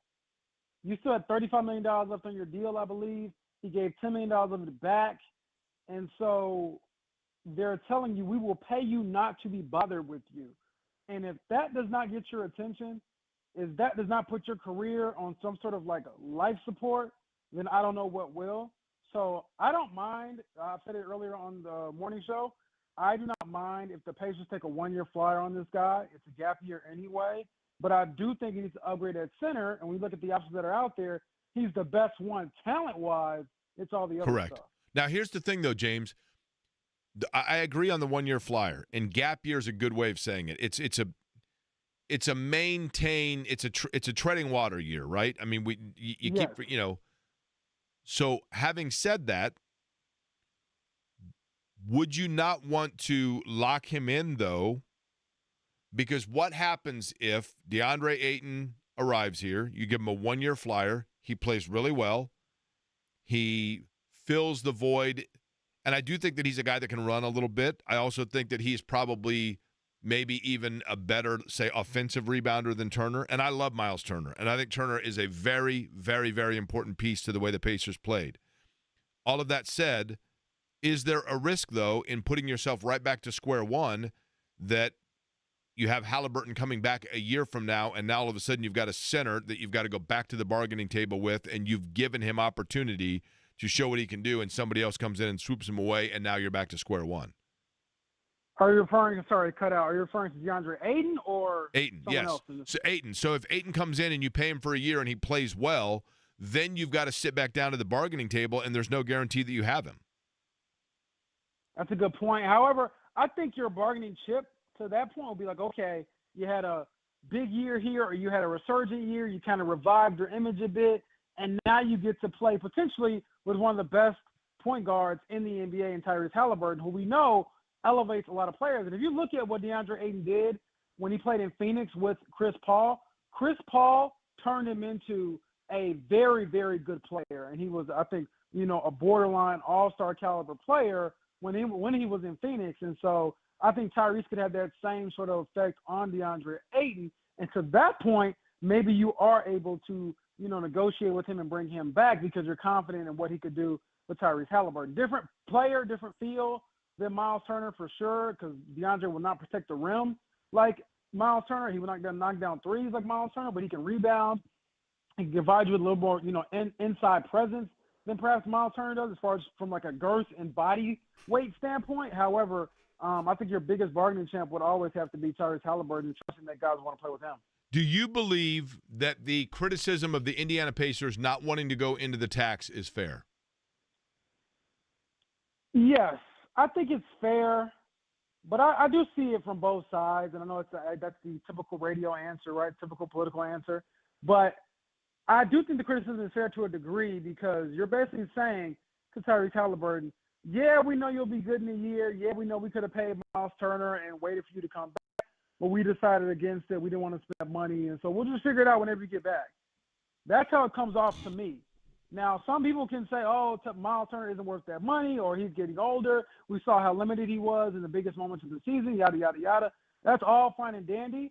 You still had $35 million left on your deal, I believe. He gave $10 million of it back. And so they're telling you, we will pay you not to be bothered with you. And if that does not get your attention, if that does not put your career on some sort of like life support, then I don't know what will. So I don't mind. I said it earlier on the morning show. I do not mind if the Pacers take a one-year flyer on this guy. It's a gap year anyway. But I do think he needs to upgrade at center. And when we look at the options that are out there, he's the best one talent-wise. It's all the other Correct. stuff. Now, here's the thing, though, James. I agree on the one-year flyer, and gap year is a good way of saying it. It's a maintain. It's a treading water year, right? I mean, you Yes. keep. So, having said that, would you not want to lock him in, though? Because what happens if DeAndre Ayton arrives here, you give him a one-year flyer, he plays really well, he fills the void, and I do think that he's a guy that can run a little bit. I also think that he's probably maybe even a better, say, offensive rebounder than Turner. And I love Myles Turner. And I think Turner is a very, very, very important piece to the way the Pacers played. All of that said, is there a risk, though, in putting yourself right back to square one that you have Halliburton coming back a year from now, and now all of a sudden you've got a center that you've got to go back to the bargaining table with, and you've given him opportunity to show what he can do, and somebody else comes in and swoops him away, and now you're back to square one? Are you referring, sorry, cut out, are you referring to DeAndre Ayton or Ayton, someone yes. else? So Ayton. So if Ayton comes in and you pay him for a year and he plays well, then you've got to sit back down to the bargaining table, and there's no guarantee that you have him. That's a good point. However, I think your bargaining chip to that point will be like, okay, you had a big year here or you had a resurgent year. You kind of revived your image a bit, and now you get to play potentially with one of the best point guards in the NBA in Tyrese Halliburton, who we know elevates a lot of players. And if you look at what DeAndre Ayton did when he played in Phoenix with Chris Paul turned him into a very, very good player. And he was, I think, a borderline all-star caliber player when he was in Phoenix. And so I think Tyrese could have that same sort of effect on DeAndre Ayton. And to that point, maybe you are able to, negotiate with him and bring him back because you're confident in what he could do with Tyrese Halliburton. Different player, different feel than Myles Turner for sure, because DeAndre will not protect the rim like Myles Turner. He will not knock down threes like Myles Turner, but he can rebound. He can provide you with a little more, inside presence than perhaps Myles Turner does as far as from like a girth and body weight standpoint. However, I think your biggest bargaining champ would always have to be Tyrese Halliburton, trusting that guys want to play with him. Do you believe that the criticism of the Indiana Pacers not wanting to go into the tax is fair? Yes, I think it's fair, but I do see it from both sides, and I know that's the typical radio answer, right? Typical political answer. But I do think the criticism is fair to a degree because you're basically saying to Tyrese Halliburton, yeah, we know you'll be good in a year. Yeah, we know we could have paid Myles Turner and waited for you to come back, but we decided against it. We didn't want to spend that money, and so we'll just figure it out whenever you get back. That's how it comes off to me. Now, some people can say, Myles Turner isn't worth that money or he's getting older. We saw how limited he was in the biggest moments of the season, yada, yada, yada. That's all fine and dandy,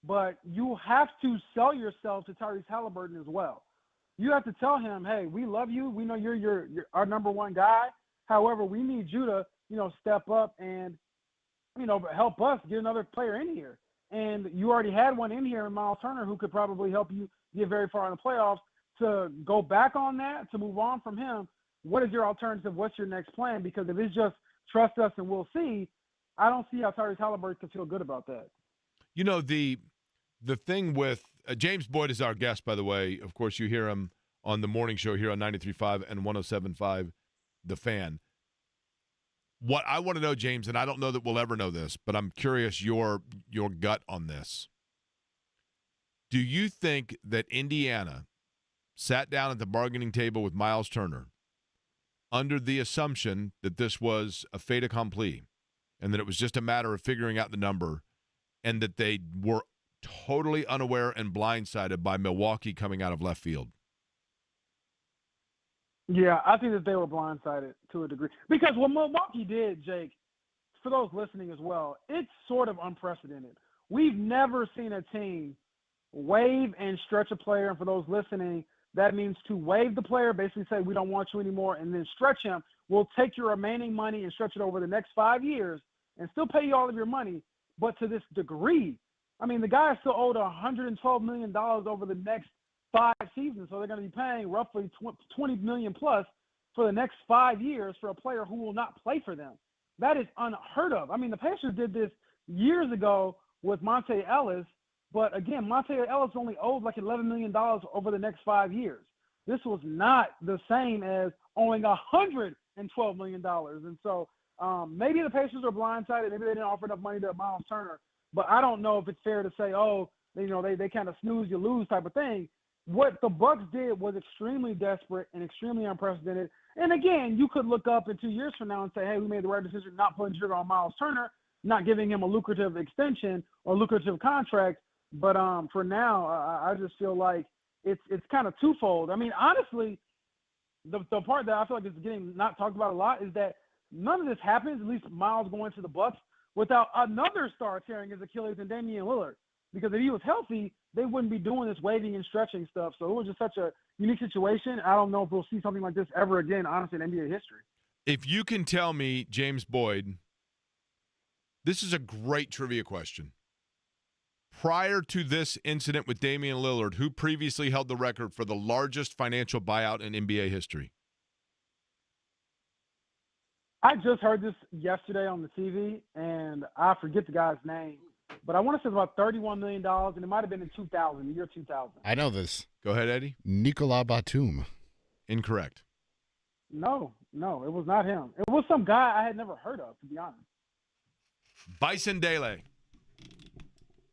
but you have to sell yourself to Tyrese Halliburton as well. You have to tell him, hey, we love you. We know you're our number one guy. However, we need you to, step up and, help us get another player in here. And you already had one in here in Myles Turner who could probably help you get very far in the playoffs. To go back on that, to move on from him, what is your alternative? What's your next plan? Because if it's just trust us and we'll see, I don't see how Tyrese Halliburton can feel good about that. The thing with James Boyd is our guest, by the way. Of course, you hear him on the morning show here on 93.5 and 107.5, The Fan. What I want to know, James, and I don't know that we'll ever know this, but I'm curious your gut on this. Do you think that Indiana sat down at the bargaining table with Myles Turner under the assumption that this was a fait accompli and that it was just a matter of figuring out the number and that they were totally unaware and blindsided by Milwaukee coming out of left field? Yeah, I think that they were blindsided to a degree. Because what Milwaukee did, Jake, for those listening as well, it's sort of unprecedented. We've never seen a team waive and stretch a player, and for those listening, that means to waive the player, basically say we don't want you anymore, and then stretch him. We'll take your remaining money and stretch it over the next 5 years and still pay you all of your money, but to this degree. I mean, the guy is still owed $112 million over the next 5 seasons, so they're going to be paying roughly $20 million plus for the next 5 years for a player who will not play for them. That is unheard of. I mean, the Pacers did this years ago with Monte Ellis, but again, Monte Ellis only owed like $11 million over the next 5 years. This was not the same as owing $112 million. And so maybe the Pacers are blindsided. Maybe they didn't offer enough money to Myles Turner. But I don't know if it's fair to say, they kind of snooze, you lose type of thing. What the Bucks did was extremely desperate and extremely unprecedented. And again, you could look up in 2 years from now and say, hey, we made the right decision not putting sugar on Myles Turner, not giving him a lucrative extension or lucrative contract. But for now, I just feel like it's kind of twofold. I mean, honestly, the part that I feel like is getting not talked about a lot is that none of this happens, at least Myles going to the Bucks, without another star tearing his Achilles and Damian Lillard. Because if he was healthy, they wouldn't be doing this waving and stretching stuff. So it was just such a unique situation. I don't know if we'll see something like this ever again, honestly, in NBA history. If you can tell me, James Boyd, this is a great trivia question. Prior to this incident with Damian Lillard, who previously held the record for the largest financial buyout in NBA history? I just heard this yesterday on the TV, and I forget the guy's name, but I want to say it's about $31 million, and it might have been in 2000, the year 2000. I know this. Go ahead, Eddie. Nicolas Batum. Incorrect. No, No, it was not him. It was some guy I had never heard of, to be honest. Bison Dele.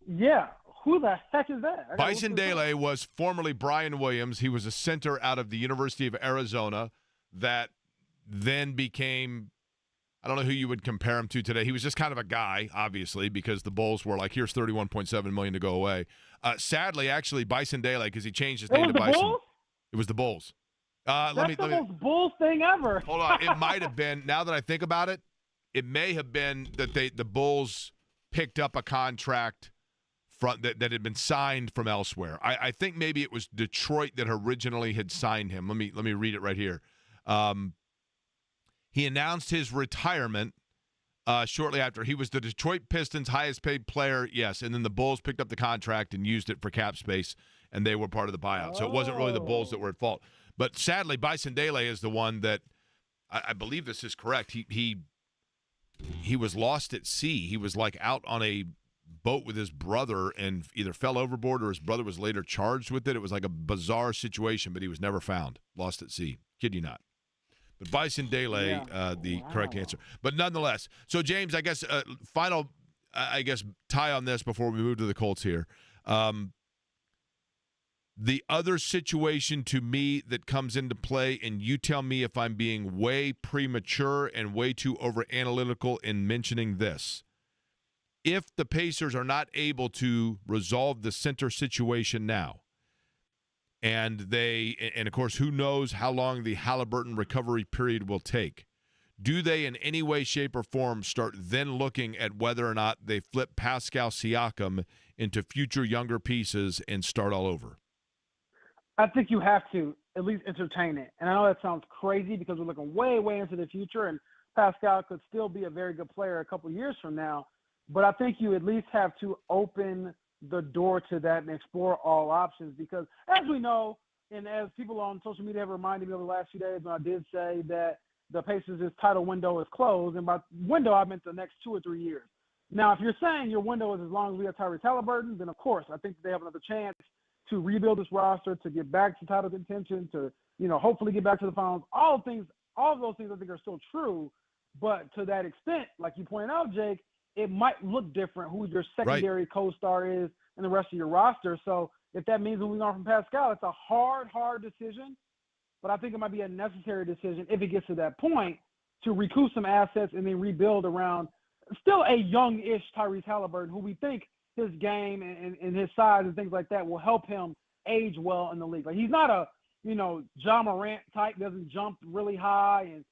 Yeah. Who the heck is that? Bison Dele was formerly Brian Williams. He was a center out of the University of Arizona that then became, I don't know who you would compare him to today. He was just kind of a guy, obviously, because the Bulls were like, here's $31.7 million to go away. Sadly, actually, Bison Dele, because he changed his name to Bison. Bulls? It was the Bulls. That's the most Bulls thing ever. Hold on. It might have been, now that I think about it, it may have been that the Bulls picked up a contract that had been signed from elsewhere. I think maybe it was Detroit that originally had signed him. Let me read it right here. He announced his retirement shortly after. He was the Detroit Pistons' highest paid player, yes, and then the Bulls picked up the contract and used it for cap space, and they were part of the buyout. So it wasn't really the Bulls that were at fault. But sadly, Bison Dele is the one that I believe this is correct. He was lost at sea. He was like out on a boat with his brother and either fell overboard or his brother was later charged with it. It was like a bizarre situation, but he was never found. Lost at sea. Kid you not. But Bison Dele, the correct answer. But nonetheless, so James, I guess final, tie on this before we move to the Colts here. The other situation to me that comes into play, and you tell me if I'm being way premature and way too over-analytical in mentioning this. If the Pacers are not able to resolve the center situation now, and of course, who knows how long the Halliburton recovery period will take, do they in any way, shape, or form start then looking at whether or not they flip Pascal Siakam into future younger pieces and start all over? I think you have to at least entertain it. And I know that sounds crazy because we're looking way, way into the future, and Pascal could still be a very good player a couple years from now. But I think you at least have to open the door to that and explore all options because, as we know, and as people on social media have reminded me over the last few days when I did say that the Pacers' title window is closed, and by window I meant the next 2 or 3 years. Now, if you're saying your window is as long as we have Tyrese Halliburton, then of course I think they have another chance to rebuild this roster, to get back to title contention, to hopefully get back to the finals. All of those things I think are still true, but to that extent, like you pointed out, Jake, it might look different who your secondary co-star is and the rest of your roster. So if that means moving on from Pascal, it's a hard decision, but I think it might be a necessary decision if it gets to that point to recoup some assets and then rebuild around still a young-ish Tyrese Halliburton, who we think his game and his size and things like that will help him age well in the league. Like he's not a, Ja Morant type, doesn't jump really high and,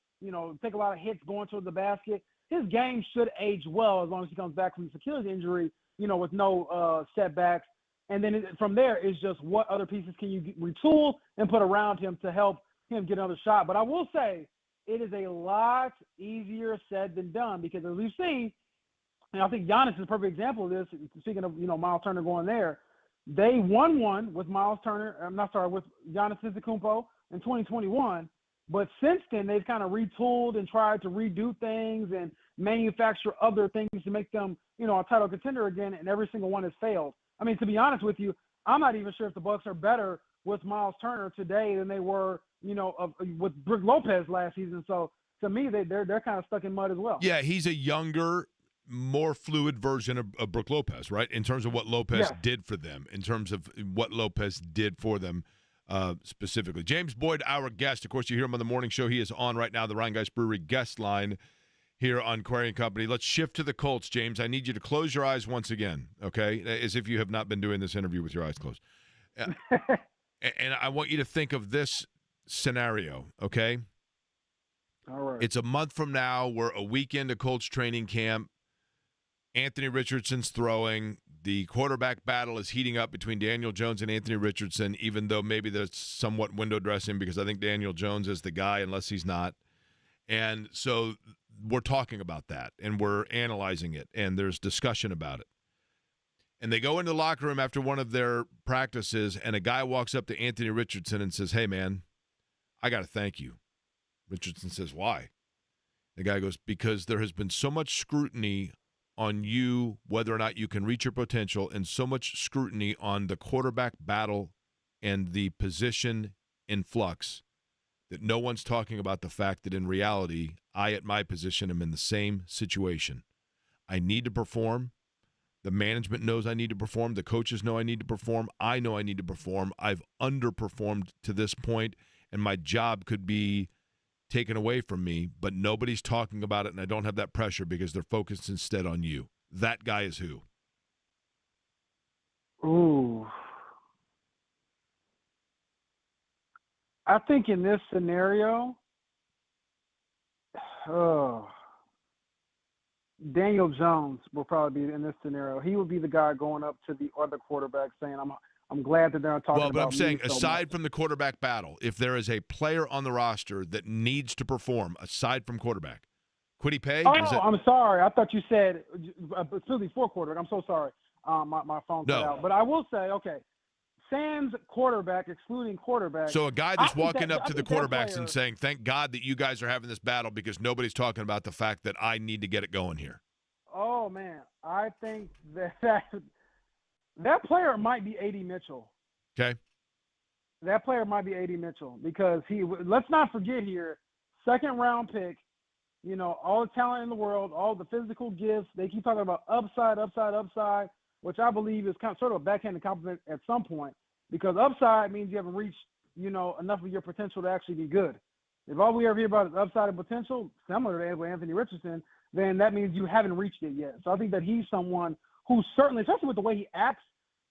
take a lot of hits going toward the basket. His game should age well as long as he comes back from his Achilles injury, with no setbacks. And then from there is just what other pieces can you retool and put around him to help him get another shot. But I will say it is a lot easier said than done because as we've seen, and I think Giannis is a perfect example of this. Speaking of, Myles Turner going there, they won one with Myles Turner. With Giannis Antetokounmpo in 2021. But since then, they've kind of retooled and tried to redo things and manufacture other things to make them, a title contender again. And every single one has failed. I mean, to be honest with you, I'm not even sure if the Bucks are better with Myles Turner today than they were, with Brook Lopez last season. So to me, they're kind of stuck in mud as well. Yeah, he's a younger, more fluid version of Brook Lopez, right? In terms of what Lopez did for them, in terms of what Lopez did for them specifically. James Boyd, our guest. Of course, you hear him on the morning show. He is on right now, the Ryan Geist Brewery guest line here on Query & Company. Let's shift to the Colts, James. I need you to close your eyes once again, okay? As if you have not been doing this interview with your eyes closed. And I want you to think of this scenario, okay? All right. It's a month from now. We're a week into Colts training camp. Anthony Richardson's throwing. The quarterback battle is heating up between Daniel Jones and Anthony Richardson, even though maybe there's somewhat window dressing because I think Daniel Jones is the guy unless he's not. And so we're talking about that, and we're analyzing it, and there's discussion about it. And they go into the locker room after one of their practices, and a guy walks up to Anthony Richardson and says, "Hey, man, I got to thank you." Richardson says, "Why?" The guy goes, "Because there has been so much scrutiny on you, whether or not you can reach your potential, and so much scrutiny on the quarterback battle and the position in flux that no one's talking about the fact that in reality, I at my position am in the same situation. I need to perform. The management knows I need to perform. The coaches know I need to perform. I know I need to perform. I've underperformed to this point, and my job could be taken away from me, but nobody's talking about it, and I don't have that pressure because they're focused instead on you. That guy is who? Ooh. I think in this scenario, Daniel Jones will probably be in this scenario. He would be the guy going up to the other quarterback saying, I'm glad that they're not talking about me. Well, but I'm saying, so aside much. from the quarterback battle, if there is a player on the roster that needs to perform aside from quarterback, Kwity Paye? I'm sorry. I thought you said specifically for quarterback. I'm so sorry. My phone cut out. But I will say, okay, sans quarterback, excluding quarterback. So a guy that's walking up to the quarterbacks and saying, thank God that you guys are having this battle because nobody's talking about the fact that I need to get it going here. Oh, man. I think that player might be A.D. Mitchell. Okay. That player might be A.D. Mitchell because let's not forget here, second-round pick, all the talent in the world, all the physical gifts. They keep talking about upside, which I believe is kind of sort of a backhanded compliment at some point because upside means you haven't reached, enough of your potential to actually be good. If all we ever hear about is upside and potential, similar to Anthony Richardson, then that means you haven't reached it yet. So I think that he's someone who certainly, especially with the way he acts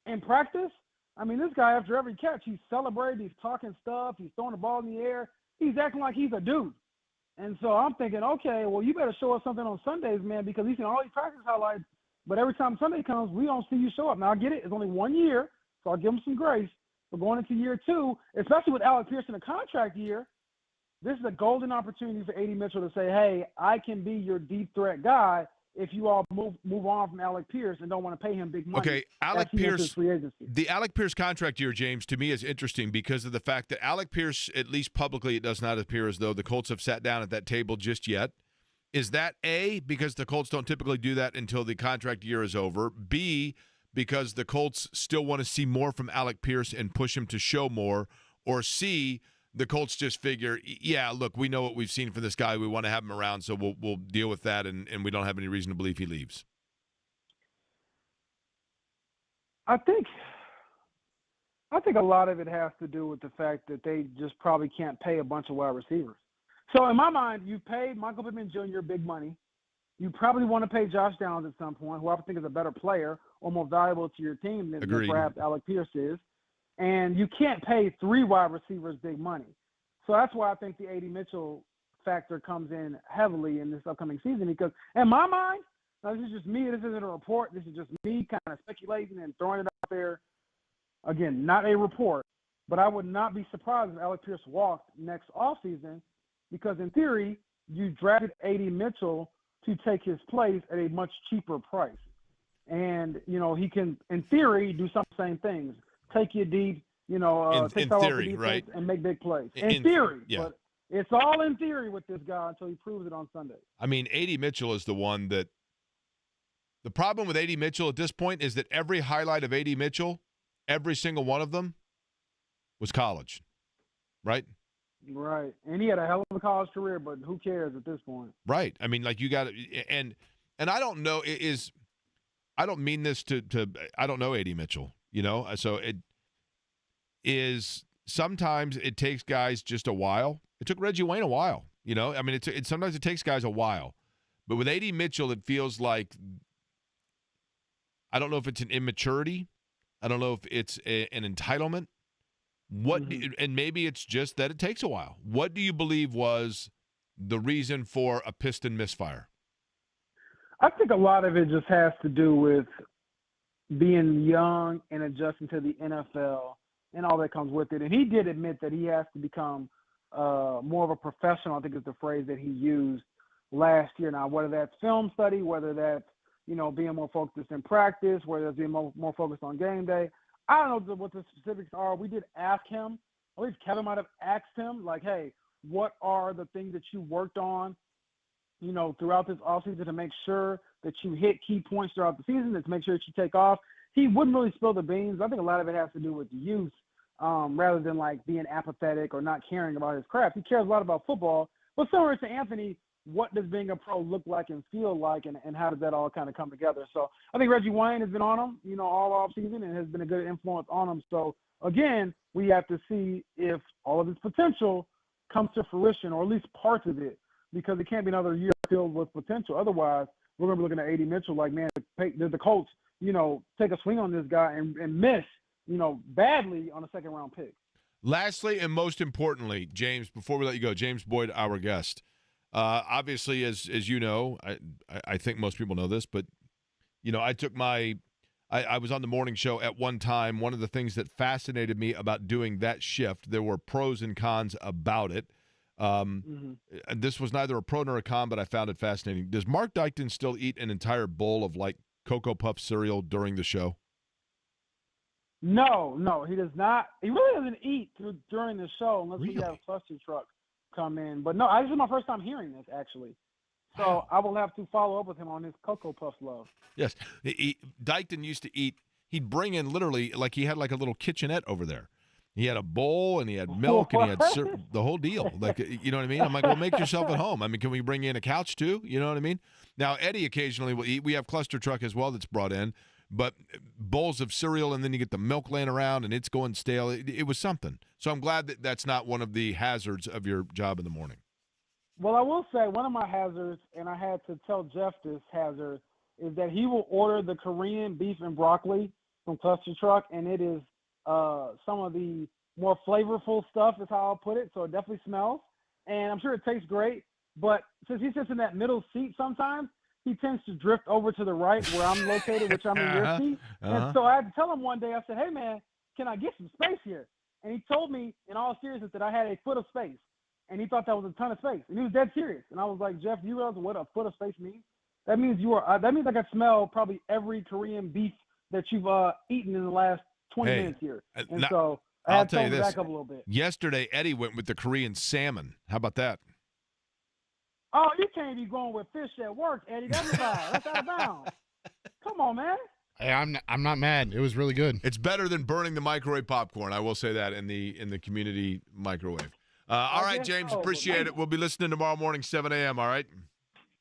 in practice, I mean, this guy, after every catch, he's celebrating, he's talking stuff, he's throwing the ball in the air, he's acting like he's a dude. And so I'm thinking, okay, well, you better show us something on Sundays, man, because he's seen all these practice highlights. But every time Sunday comes, we don't see you show up. Now, I get it. It's only 1 year, so I'll give him some grace. But going into year two, especially with Alec Pierce in a contract year, this is a golden opportunity for A.D. Mitchell to say, hey, I can be your deep threat guy if you all move on from Alec Pierce and don't want to pay him big money. Okay, Alec Pierce, the Alec Pierce contract year, James, to me is interesting because of the fact that Alec Pierce, at least publicly, it does not appear as though the Colts have sat down at that table just yet. Is that A, because the Colts don't typically do that until the contract year is over? B, because the Colts still want to see more from Alec Pierce and push him to show more? Or C, the Colts just figure, yeah, look, we know what we've seen from this guy. We want to have him around, so we'll deal with that, and we don't have any reason to believe he leaves. I think a lot of it has to do with the fact that they just probably can't pay a bunch of wide receivers. So in my mind, you paid Michael Pittman Jr. big money. You probably want to pay Josh Downs at some point, who I think is a better player or more valuable to your team than perhaps Alec Pierce is. And you can't pay 3 wide receivers big money. So that's why I think the A.D. Mitchell factor comes in heavily in this upcoming season because in my mind, now this is just me, this isn't a report, this is just me kind of speculating and throwing it out there. Again, not a report, but I would not be surprised if Alec Pierce walked next offseason because in theory, you drafted A.D. Mitchell to take his place at a much cheaper price. And, he can, in theory, do some same things. Take you deep, take in off theory, the defense right? And make big plays. In theory, yeah. But it's all in theory with this guy until he proves it on Sunday. I mean, A.D. Mitchell is the one that – the problem with A.D. Mitchell at this point is that every highlight of A.D. Mitchell, every single one of them, was college, right? Right. And he had a hell of a college career, but who cares at this point? Right. I mean, like you got to – and I don't know I don't mean this to I don't know A.D. Mitchell, so it is sometimes it takes guys just a while. It took Reggie Wayne a while, I mean, it's sometimes it takes guys a while. But with A.D. Mitchell, it feels like I don't know if it's an immaturity. I don't know if it's an entitlement. And maybe it's just that it takes a while. What do you believe was the reason for a piston misfire? I think a lot of it just has to do with being young and adjusting to the NFL and all that comes with it. And he did admit that he has to become more of a professional, I think is the phrase that he used last year. Now, whether that's film study, whether that's, being more focused in practice, whether it's being more focused on game day, I don't know what the specifics are. We did ask him, at least Kevin might have asked him, like, hey, what are the things that you worked on, throughout this offseason to make sure that you hit key points throughout the season, to make sure that you take off. He wouldn't really spill the beans. I think a lot of it has to do with youth. rather than like being apathetic or not caring about his craft. He cares a lot about football. But similar to Anthony, what does being a pro look like and feel like, and how does that all kind of come together? So I think Reggie Wayne has been on him, all off season and has been a good influence on him. So again, we have to see if all of his potential comes to fruition, or at least parts of it, because it can't be another year filled with potential. Otherwise, we're going to be looking at A.D. Mitchell like, man, did the Colts, take a swing on this guy and miss, badly on a second-round pick. Lastly, and most importantly, James, before we let you go, James Boyd, our guest. Obviously, as you know, I think most people know this, but, I took I was on the morning show at one time. One of the things that fascinated me about doing that shift, there were pros and cons about it. This was neither a pro nor a con, but I found it fascinating. Does Mark Dykton still eat an entire bowl of, like, Cocoa Puff cereal during the show? No, he does not. He really doesn't eat during the show unless Really? we have a cluster truck come in. But no, this is my first time hearing this, actually. So Wow. I will have to follow up with him on his Cocoa Puff love. Yes. Dykton used to eat, he'd bring in literally, like he had like a little kitchenette over there. He had a bowl and he had milk and he had the whole deal. Like, you know what I mean? I'm like, well, make yourself at home. I mean, can we bring in a couch too? You know what I mean? Now, Eddie occasionally will eat. We have cluster truck as well that's brought in. But bowls of cereal, and then you get the milk laying around, and it's going stale. It was something. So I'm glad that that's not one of the hazards of your job in the morning. Well, I will say one of my hazards, and I had to tell Jeff this hazard, is that he will order the Korean beef and broccoli from Cluster Truck, and it is some of the more flavorful stuff is how I'll put it, so it definitely smells. And I'm sure it tastes great, but since he sits in that middle seat sometimes, he tends to drift over to the right where I'm located, which I'm in your seat. And so I had to tell him one day, I said, hey, man, can I get some space here? And he told me in all seriousness that I had a foot of space. And he thought that was a ton of space. And he was dead serious. And I was like, Jeff, do you realize what a foot of space means? That means that means I could smell probably every Korean beef that you've eaten in the last 20 minutes here. And so I had to tell him back up a little bit. Yesterday, Eddie went with the Korean salmon. How about that? Oh, you can't be going with fish at work, Eddie. That's foul. That's out of bounds. Come on, man. Hey, I'm not mad. It was really good. It's better than burning the microwave popcorn. I will say that in the community microwave. All right, James, appreciate it. We'll be listening tomorrow morning, 7 a.m., all right?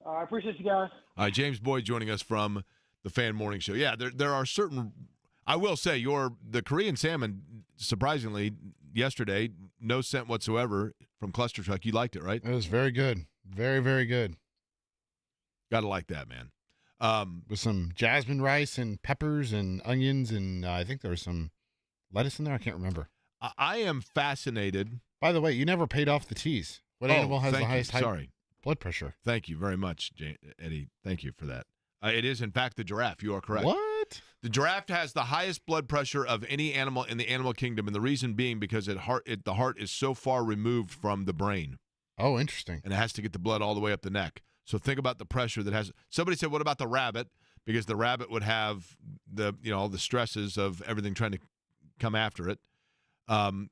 I appreciate you guys. All right, James Boyd joining us from the Fan Morning Show. Yeah, there are certain – I will say the Korean salmon, surprisingly, yesterday, no scent whatsoever from Cluster Truck. You liked it, right? It was very good. Very, very good. Got to like that, man. With some jasmine rice and peppers and onions, and I think there was some lettuce in there. I can't remember. I am fascinated. By the way, you never paid off the teas. What animal has the highest blood pressure? Thank you very much, Eddie. Thank you for that. It is, in fact, the giraffe. You are correct. What? The giraffe has the highest blood pressure of any animal in the animal kingdom, and the reason being because the heart is so far removed from the brain. Oh, interesting. And it has to get the blood all the way up the neck. So think about the pressure that has. Somebody said, what about the rabbit? Because the rabbit would have all the stresses of everything trying to come after it.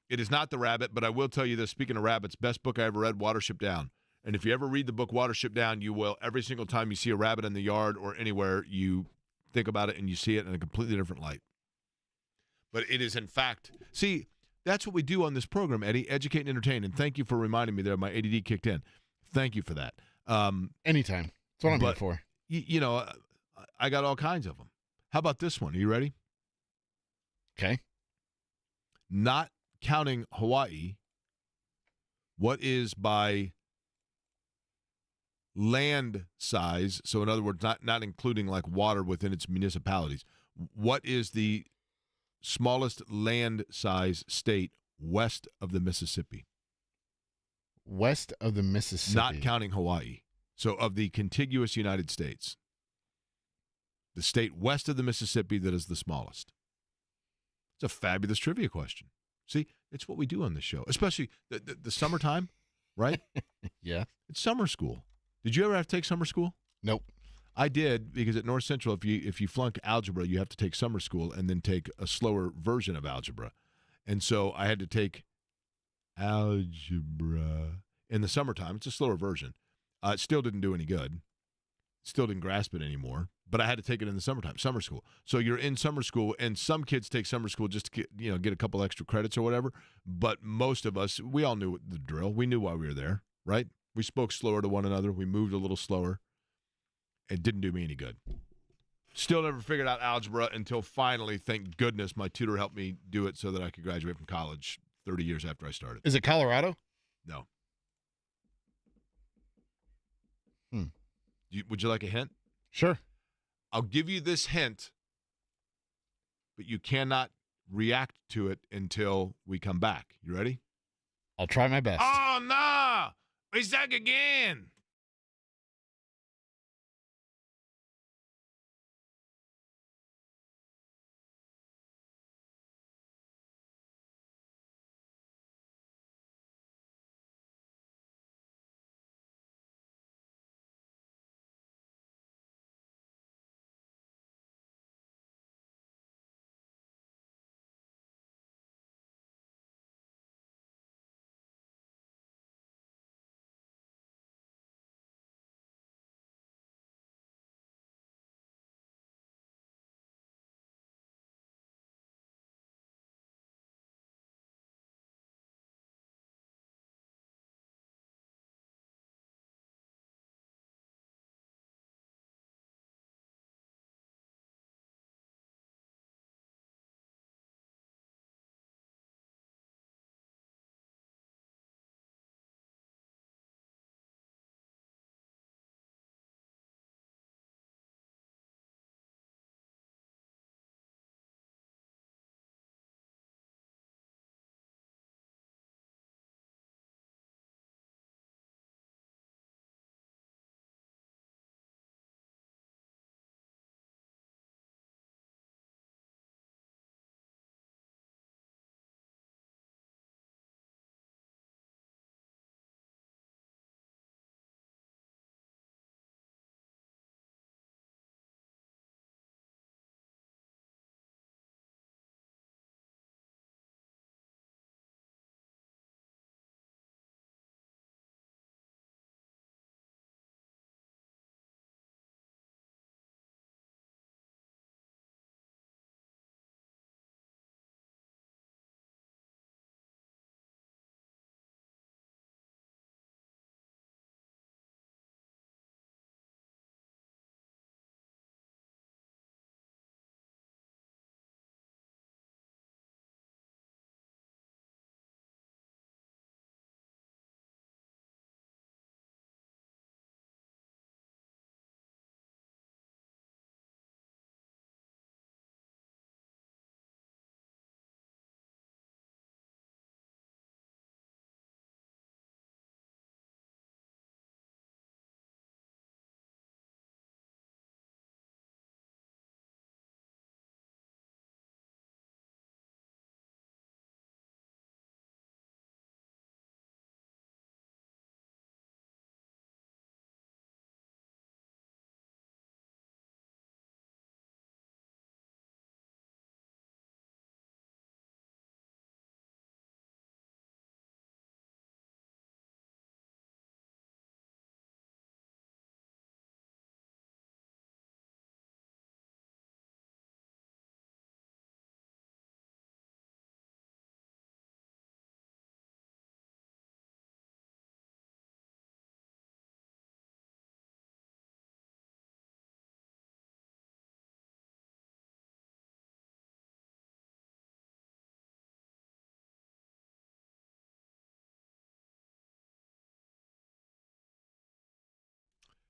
It is not the rabbit, but I will tell you this. Speaking of rabbits, best book I ever read, Watership Down. And if you ever read the book Watership Down, you will, every single time you see a rabbit in the yard or anywhere, you think about it and you see it in a completely different light. But it is, in fact, see, that's what we do on this program, Eddie, educate and entertain. And thank you for reminding me there. My ADD kicked in. Thank you for that. Anytime. That's what I'm here for. I got all kinds of them. How about this one? Are you ready? Okay. Not counting Hawaii, what is by land size, so in other words, not including like water within its municipalities, what is the smallest land size state west of the Mississippi? West of the Mississippi. Not counting Hawaii. So of the contiguous United States, the state west of the Mississippi that is the smallest. It's a fabulous trivia question. See, it's what we do on this show, especially the summertime, right? Yeah. It's summer school. Did you ever have to take summer school? Nope. I did, because at North Central, if you flunk algebra, you have to take summer school and then take a slower version of algebra. And so I had to take algebra in the summertime. It's a slower version. It still didn't do any good. Still didn't grasp it anymore. but I had to take it in the summertime, summer school. So you're in summer school, and some kids take summer school just to get a couple extra credits or whatever. But most of us, we all knew the drill. We knew why we were there, right? We spoke slower to one another. We moved a little slower. It didn't do me any good. Still never figured out algebra until finally, thank goodness, my tutor helped me do it so that I could graduate from college 30 years after I started. Is it Colorado? No. Would you like a hint? Sure. I'll give you this hint, but you cannot react to it until we come back. You ready? I'll try my best. Oh, no. We suck again.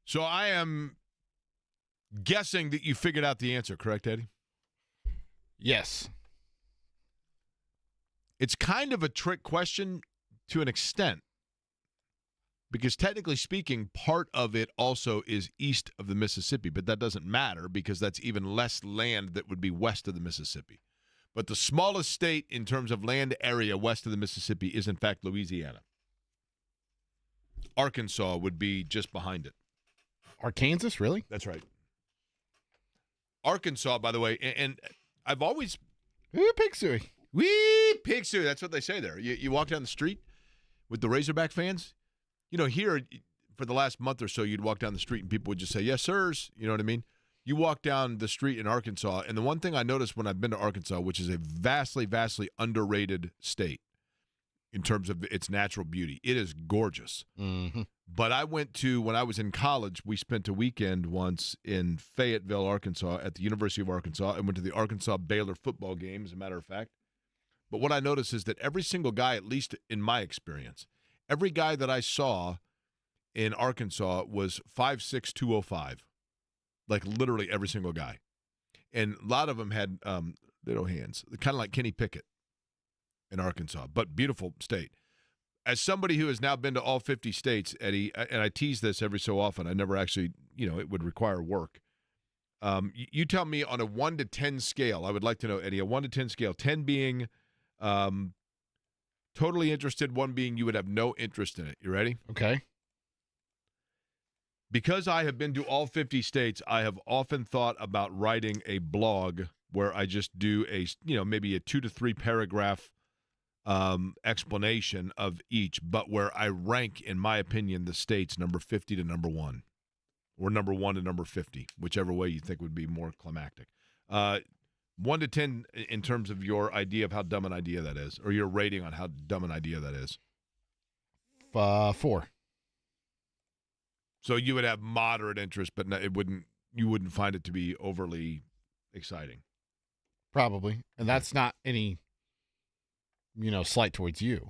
So I am guessing that you figured out the answer, correct, Eddie? Yes. It's kind of a trick question to an extent because technically speaking, part of it also is east of the Mississippi, but that doesn't matter because that's even less land that would be west of the Mississippi. But the smallest state in terms of land area west of the Mississippi is, in fact, Louisiana. Arkansas would be just behind it. Arkansas, really? That's right. Arkansas, by the way, and I've always... Ooh, pig suey. Wee, pig suey. That's what they say there. You walk down the street with the Razorback fans. You know, here, for the last month or so, you'd walk down the street and people would just say, yes, sirs. You know what I mean? you walk down the street in Arkansas, and the one thing I noticed when I've been to Arkansas, which is a vastly, vastly underrated state in terms of its natural beauty, it is gorgeous. Mm-hmm. But I went to, when I was in college, we spent a weekend once in Fayetteville, Arkansas, at the University of Arkansas, and went to the Arkansas-Baylor football game, as a matter of fact. But what I noticed is that every single guy, at least in my experience, every guy that I saw in Arkansas was 5'6", 205. Like literally every single guy. And a lot of them had little hands, kind of like Kenny Pickett in Arkansas, but beautiful state. As somebody who has now been to all 50 states, Eddie, and I tease this every so often, I never actually, it would require work. You tell me on a 1 to 10 scale, I would like to know, Eddie, a 1 to 10 scale, 10 being totally interested, 1 being you would have no interest in it. You ready? Okay. Because I have been to all 50 states, I have often thought about writing a blog where I just do maybe a 2 to 3 paragraph explanation of each, but where I rank, in my opinion, the states number 50 to number 1, or number 1 to number 50, whichever way you think would be more climactic. 1 to 10 in terms of your idea of how dumb an idea that is, or your rating on how dumb an idea that is. 4. So you would have moderate interest, but you wouldn't find it to be overly exciting. Probably. And that's not any, slight towards you.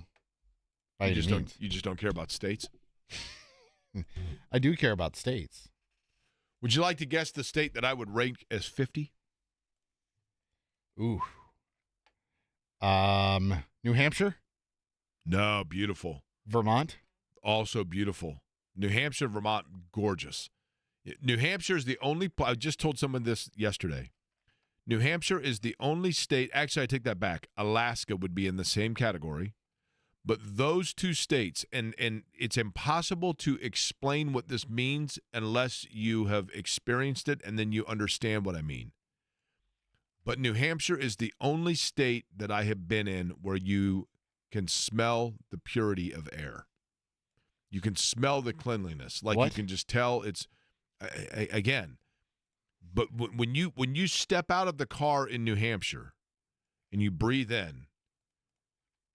You just don't care about states? I do care about states. Would you like to guess the state that I would rank as 50? Ooh. New Hampshire? No, beautiful. Vermont? Also beautiful. New Hampshire, Vermont, gorgeous. New Hampshire is the only – I just told someone this yesterday. New Hampshire is the only state – actually, I take that back. Alaska would be in the same category. But those two states, and it's impossible to explain what this means unless you have experienced it and then you understand what I mean. But New Hampshire is the only state that I have been in where you can smell the purity of air. You can smell the cleanliness. Like what? You can just tell it's again. But when you step out of the car in New Hampshire and you breathe in,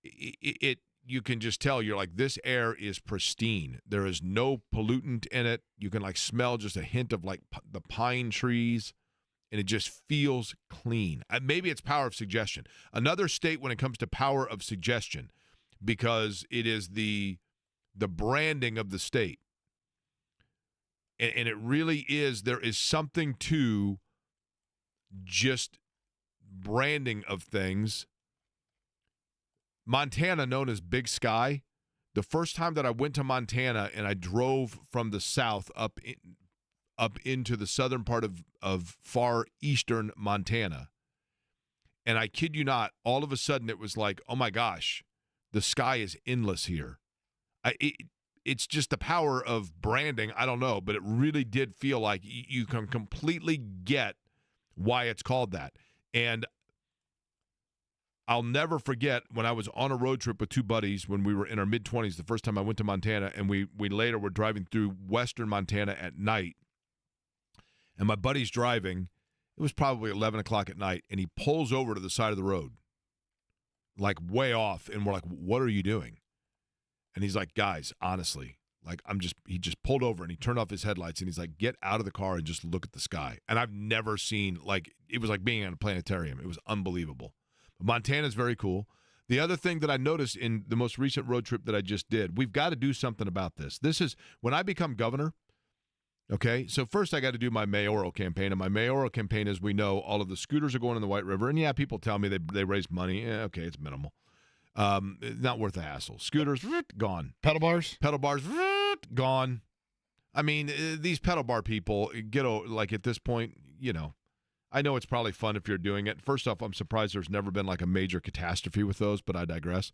you can just tell you're like, this air is pristine. There is no pollutant in it. You can like smell just a hint of like the pine trees, and it just feels clean. Maybe it's power of suggestion. Another state when it comes to power of suggestion, because it is the branding of the state. And it really is, there is something to just branding of things. Montana, known as Big Sky, the first time that I went to Montana and I drove from the south up into the southern part of far eastern Montana, and I kid you not, all of a sudden it was like, oh my gosh, the sky is endless here. It's just the power of branding. I don't know, but it really did feel like you can completely get why it's called that. And I'll never forget when I was on a road trip with two buddies when we were in our mid-20s, the first time I went to Montana, and we later were driving through western Montana at night. And my buddy's driving. It was probably 11 o'clock at night, and he pulls over to the side of the road, like way off, and we're like, what are you doing? And he's like, guys, honestly, like he just pulled over and he turned off his headlights and he's like, get out of the car and just look at the sky. And I've never seen, like, it was like being in a planetarium. It was unbelievable. But Montana's very cool. The other thing that I noticed in the most recent road trip that I just did, we've got to do something about this. This is when I become governor. Okay, so first I got to do my mayoral campaign, and my mayoral campaign, as we know, all of the scooters are going in the White River, and yeah, people tell me they raise money. Yeah, okay, it's minimal. Not worth the hassle. Scooters, gone. Pedal bars, gone. I mean, these pedal bar people like at this point, I know it's probably fun if you're doing it. First off, I'm surprised there's never been like a major catastrophe with those, but I digress.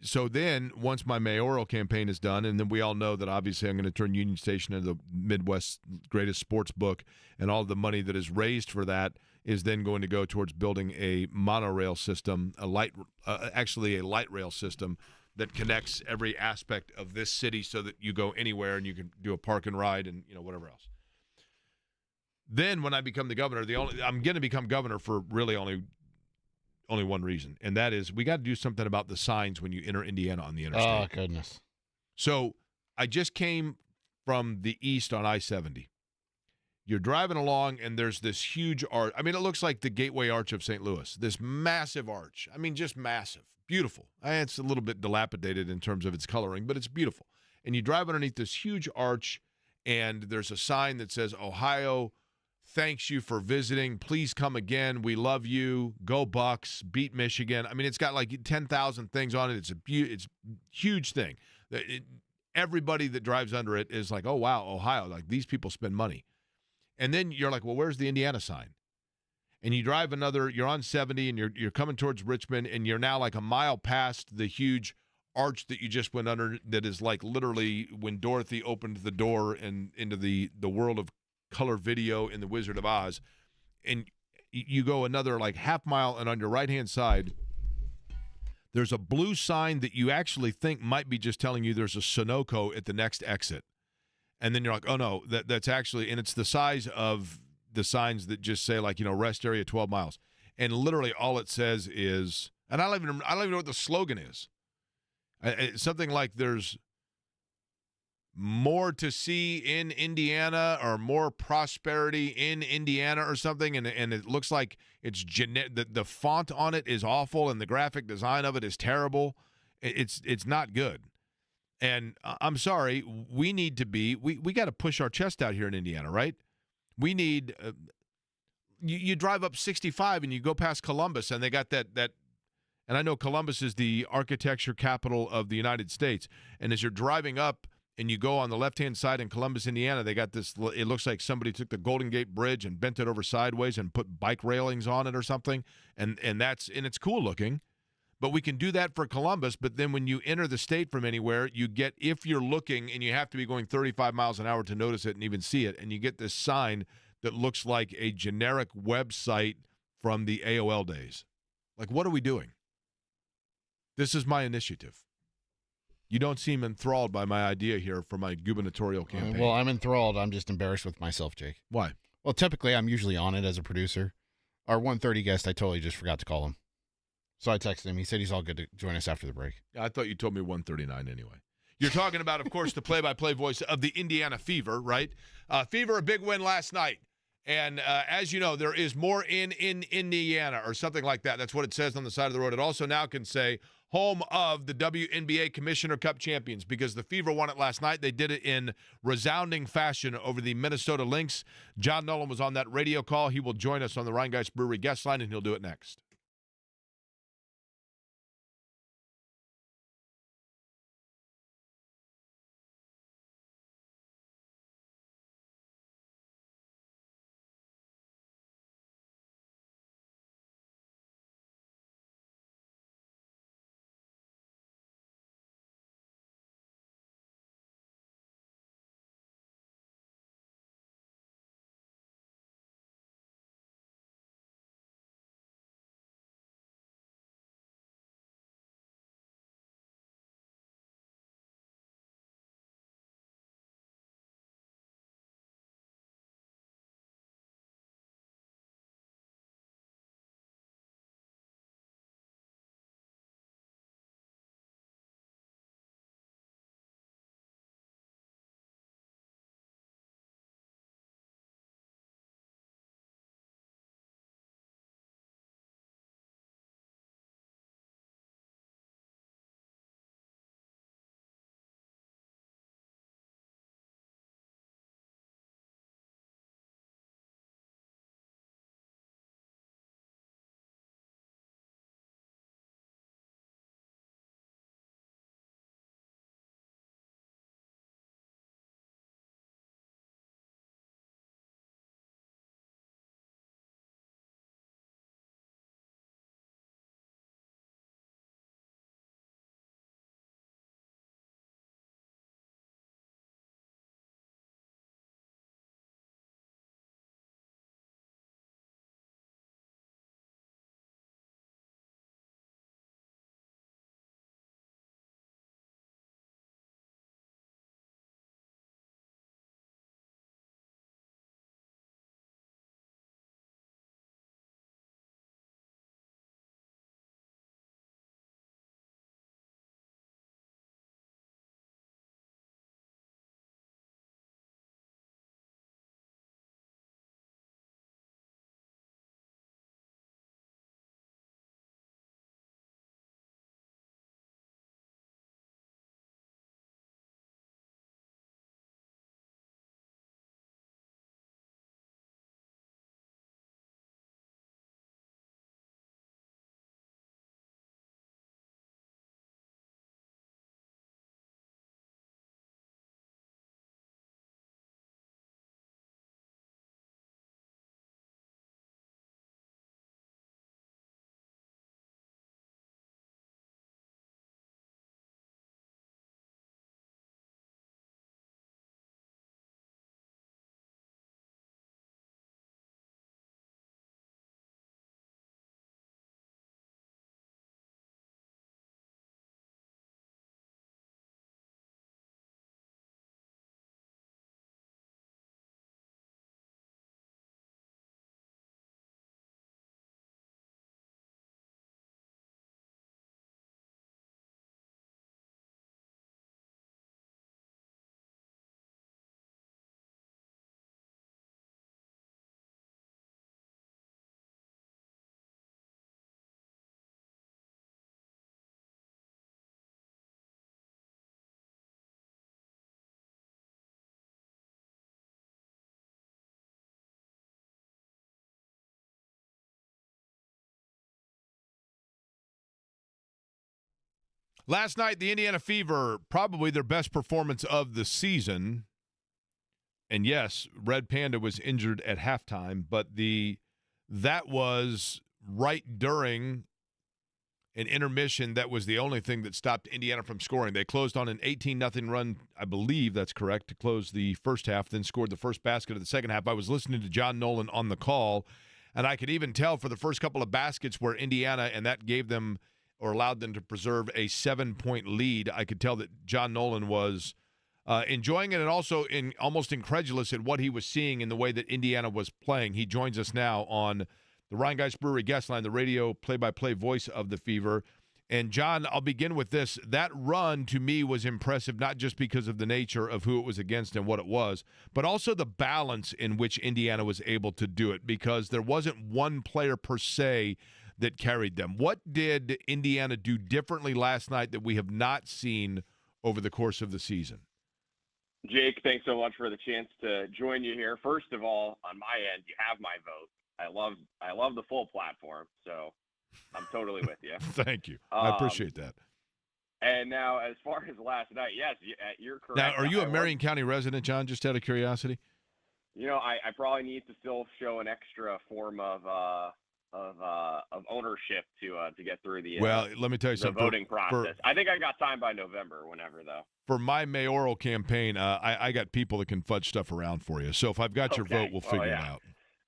So then once my mayoral campaign is done, and then we all know that obviously I'm going to turn Union Station into the Midwest's greatest sports book, and all the money that is raised for that is then going to go towards building a monorail system, actually a light rail system that connects every aspect of this city so that you go anywhere and you can do a park and ride and whatever else. Then when I become the governor, I'm going to become governor for really only one reason, and that is we got to do something about the signs when you enter Indiana on the interstate. Oh, goodness. So I just came from the east on I-70. You're driving along, and there's this huge arch. I mean, it looks like the Gateway Arch of St. Louis, this massive arch. I mean, just massive. Beautiful. It's a little bit dilapidated in terms of its coloring, but it's beautiful. And you drive underneath this huge arch, and there's a sign that says, Ohio thanks you for visiting. Please come again. We love you. Go Bucks. Beat Michigan. I mean, it's got like 10,000 things on it. It's a huge thing. Everybody that drives under it is like, oh, wow, Ohio. Like, these people spend money. And then you're like, well, where's the Indiana sign? And you drive you're on 70, and you're coming towards Richmond, and you're now like a mile past the huge arch that you just went under that is like literally when Dorothy opened the door and into the world of color video in The Wizard of Oz. And you go another like half mile, and on your right-hand side, there's a blue sign that you actually think might be just telling you there's a Sunoco at the next exit. And then you're like, oh, no, that's actually – and it's the size of the signs that just say, like, rest area 12 miles. And literally all it says is – and I don't even know what the slogan is. It's something like there's more to see in Indiana or more prosperity in Indiana or something. And it looks like it's the font on it is awful, and the graphic design of it is terrible. It's not good. And I'm sorry, we need to be we got to push our chest out here in Indiana, right? We need you drive up 65 and you go past Columbus, and they got that and I know Columbus is the architecture capital of the United States, and as you're driving up and you go on the left-hand side in Columbus, Indiana, they got this, it looks like somebody took the Golden Gate Bridge and bent it over sideways and put bike railings on it or something, and it's cool looking. But we can do that for Columbus, but then when you enter the state from anywhere, you get, if you're looking, and you have to be going 35 miles an hour to notice it and even see it, and you get this sign that looks like a generic website from the AOL days. Like, what are we doing? This is my initiative. You don't seem enthralled by my idea here for my gubernatorial campaign. Well, I'm enthralled. I'm just embarrassed with myself, Jake. Why? Well, typically, I'm usually on it as a producer. Our 1:30 guest, I totally just forgot to call him. So I texted him. He said he's all good to join us after the break. I thought you told me 1:39 anyway. You're talking about, of course, the play-by-play voice of the Indiana Fever, right? Fever, a big win last night. And as you know, there is more in Indiana or something like that. That's what it says on the side of the road. It also now can say home of the WNBA Commissioner Cup champions, because the Fever won it last night. They did it in resounding fashion over the Minnesota Lynx. John Nolan was on that radio call. He will join us on the Rhinegeist Brewery guest line, and he'll do it next. Last night, the Indiana Fever, probably their best performance of the season. And yes, Red Panda was injured at halftime, but that was right during an intermission. That was the only thing that stopped Indiana from scoring. They closed on an 18-0 run, I believe that's correct, to close the first half, then scored the first basket of the second half. I was listening to John Nolan on the call, and I could even tell for the first couple of baskets where Indiana, and that gave them or allowed them to preserve a 7-point lead, I could tell that John Nolan was enjoying it and also almost incredulous at what he was seeing in the way that Indiana was playing. He joins us now on the Ryan Geist Brewery guest line, the radio play-by-play voice of the Fever. And, John, I'll begin with this. That run, to me, was impressive, not just because of the nature of who it was against and what it was, but also the balance in which Indiana was able to do it, because there wasn't one player per se that carried them. What did Indiana do differently last night that we have not seen over the course of the season? Jake, thanks so much for the chance to join you here. First of all, on my end, you have my vote. I love the full platform, so I'm totally with you. Thank you. I appreciate that. And now, as far as last night, yes, you're correct. Now, are you a Marion County resident, John, just out of curiosity? You know, I probably need to still show an extra form of ownership to get through the let me tell you something. Voting process. I think I got time by November, whenever, though. For my mayoral campaign, I got people that can fudge stuff around for you. So if I've got your vote, we'll figure it out.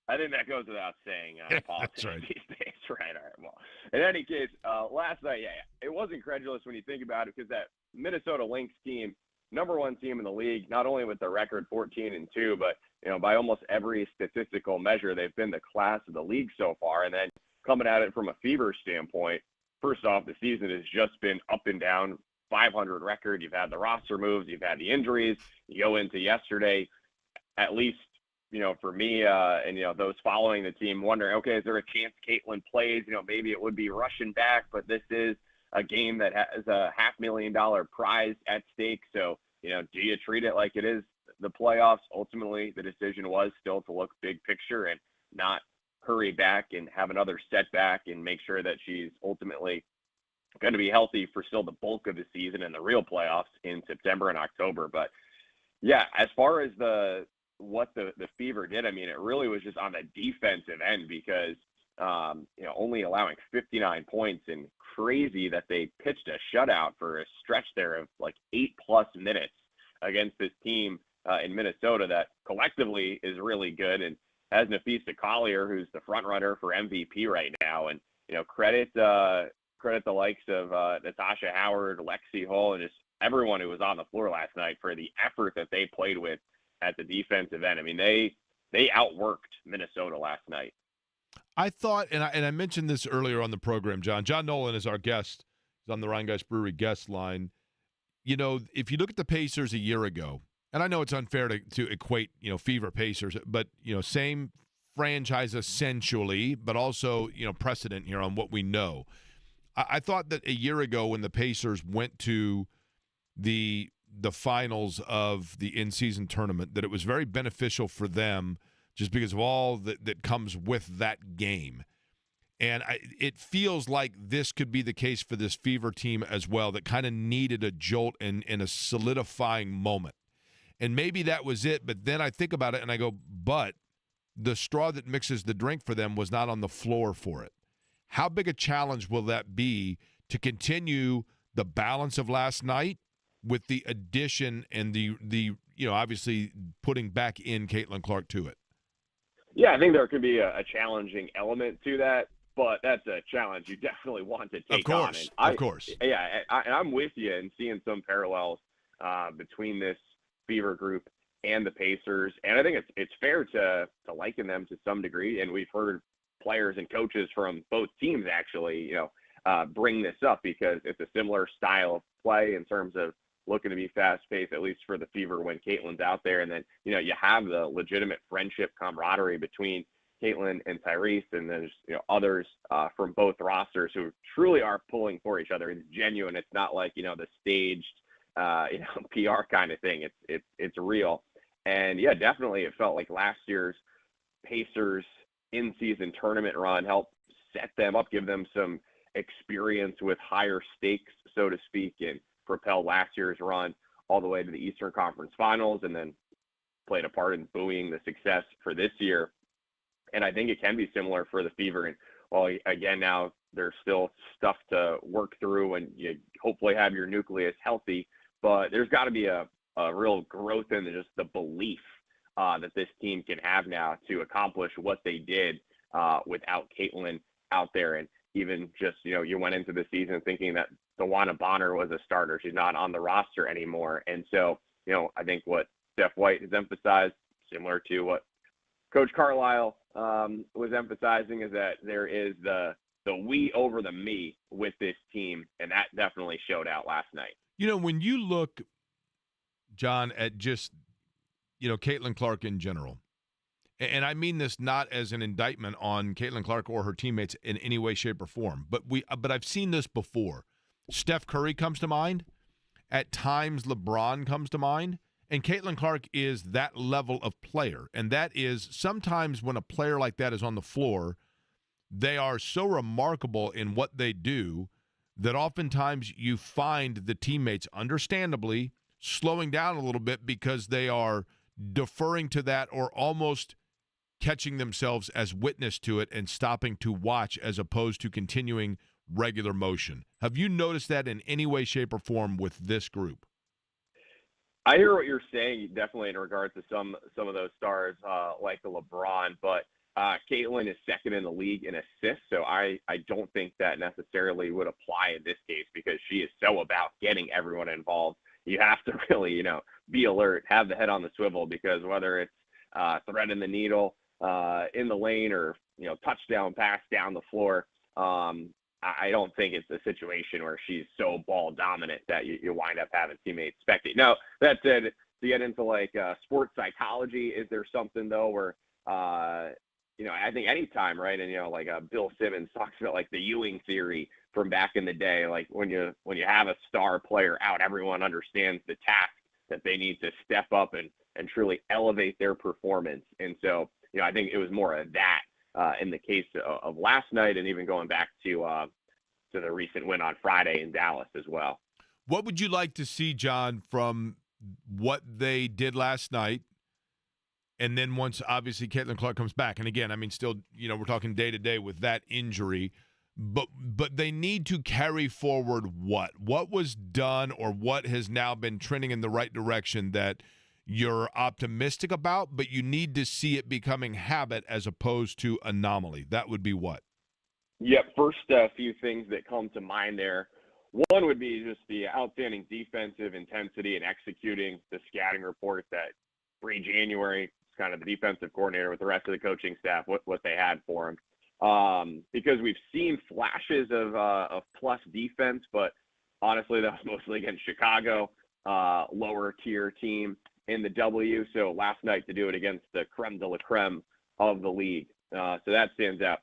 I think that goes without saying. Politics That's right. These days, right? All right. Well, in any case, last night, it was incredulous when you think about it, because that Minnesota Lynx team, number one team in the league, not only with their record 14-2, but by almost every statistical measure, they've been the class of the league so far. And then coming at it from a Fever standpoint, first off, the season has just been up and down. 500 record. You've had the roster moves. You've had the injuries. You go into yesterday, at least, for me and, those following the team wondering, okay, is there a chance Caitlin plays? Maybe it would be rushing back, but this is a game that has a $500,000 prize at stake. So, do you treat it like it is the playoffs? Ultimately, the decision was still to look big picture and not hurry back and have another setback and make sure that she's ultimately going to be healthy for still the bulk of the season and the real playoffs in September and October. But yeah, as far as what the Fever did, I mean, it really was just on the defensive end, because only allowing 59 points, and crazy that they pitched a shutout for a stretch there of like 8+ minutes against this team in Minnesota that collectively is really good and has Nafisa Collier, who's the front runner for MVP right now. And credit the likes of Natasha Howard, Lexi Hull, and just everyone who was on the floor last night for the effort that they played with at the defensive end. I mean, they outworked Minnesota last night. I thought, and I mentioned this earlier on the program, John. John Nolan is our guest. He's on the Ryan Geist Brewery guest line. If you look at the Pacers a year ago, and I know it's unfair to equate, Fever Pacers, but, same franchise essentially, but also, precedent here on what we know. I thought that a year ago when the Pacers went to the finals of the in-season tournament, that it was very beneficial for them just because of all that comes with that game. And it feels like this could be the case for this Fever team as well, that kind of needed a jolt and a solidifying moment. And maybe that was it, but then I think about it and I go, but the straw that mixes the drink for them was not on the floor for it. How big a challenge will that be to continue the balance of last night with the addition and the obviously putting back in Caitlin Clark to it? Yeah, I think there could be a challenging element to that, but that's a challenge you definitely want to take on. Of course. Yeah, and I'm with you and seeing some parallels between this Fever group and the Pacers, and I think it's fair to liken them to some degree, and we've heard players and coaches from both teams actually, bring this up, because it's a similar style of play in terms of looking to be fast-paced, at least for the Fever when Caitlin's out there. And then, you have the legitimate friendship camaraderie between Caitlin and Tyrese, and then there's, others from both rosters who truly are pulling for each other. It's genuine. It's not like, the staged, PR kind of thing. It's real. And yeah, definitely it felt like last year's Pacers in-season tournament run helped set them up, give them some experience with higher stakes, so to speak, and propelled last year's run all the way to the Eastern Conference Finals, and then played a part in buoying the success for this year. And I think it can be similar for the Fever. And while, again, now there's still stuff to work through, and you hopefully have your nucleus healthy, but there's got to be a real growth in just the belief that this team can have now to accomplish what they did without Caitlin out there. And even just, you went into the season thinking that DeWanna Bonner was a starter. She's not on the roster anymore. And so, I think what Steph White has emphasized, similar to what Coach Carlisle was emphasizing, is that there is the we over the me with this team, and that definitely showed out last night. When you look, John, at just, Caitlin Clark in general, and I mean this not as an indictment on Caitlin Clark or her teammates in any way, shape, or form, but I've seen this before. Steph Curry comes to mind. At times, LeBron comes to mind. And Caitlin Clark is that level of player. And that is sometimes when a player like that is on the floor, they are so remarkable in what they do that oftentimes you find the teammates, understandably, slowing down a little bit because they are deferring to that or almost catching themselves as witness to it and stopping to watch as opposed to continuing regular motion. Have you noticed that in any way, shape, or form with this group? I hear what you're saying, definitely in regards to some of those stars like the LeBron, but Caitlin is second in the league in assists, so I don't think that necessarily would apply in this case because she is so about getting everyone involved. You have to really, be alert, have the head on the swivel, because whether it's threading the needle in the lane or, touchdown pass down the floor, I don't think it's a situation where she's so ball dominant that you wind up having teammates spectate. Now, that said, to get into sports psychology, is there something though where, I think anytime, right? And, Bill Simmons talks about the Ewing theory from back in the day, when you have a star player out, everyone understands the task that they need to step up and truly elevate their performance. And so, I think it was more of that. In the case of last night, and even going back to the recent win on Friday in Dallas as well. What would you like to see, John, from what they did last night? And then once, obviously, Caitlin Clark comes back. And again, still, we're talking day to day with that injury. But they need to carry forward what? What was done or what has now been trending in the right direction that you're optimistic about, but you need to see it becoming habit as opposed to anomaly? That would be what? Yep. First, few things that come to mind there. One would be just the outstanding defensive intensity and executing the scouting report that Bree January, kind of the defensive coordinator with the rest of the coaching staff, what they had for him. Because we've seen flashes of plus defense, but honestly, that was mostly against Chicago, lower tier team in the W. So last night to do it against the creme de la creme of the league. So that stands out.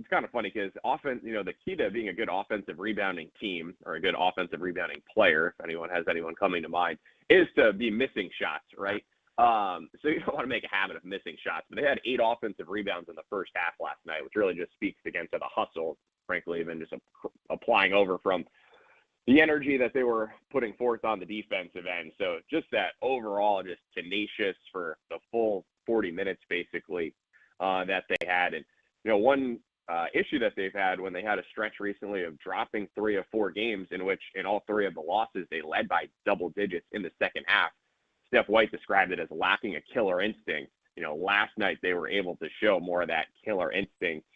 It's kind of funny because often, the key to being a good offensive rebounding team or a good offensive rebounding player, if anyone has anyone coming to mind, is to be missing shots, right? So you don't want to make a habit of missing shots. But they had 8 offensive rebounds in the first half last night, which really just speaks again to the hustle, frankly, even just applying over from the energy that they were putting forth on the defensive end. So just that overall just tenacious for the full 40 minutes, basically, that they had. And, one issue that they've had when they had a stretch recently of dropping 3 of 4 games in which in all 3 of the losses, they led by double digits in the second half. Steph White described it as lacking a killer instinct. Last night they were able to show more of that killer instinct,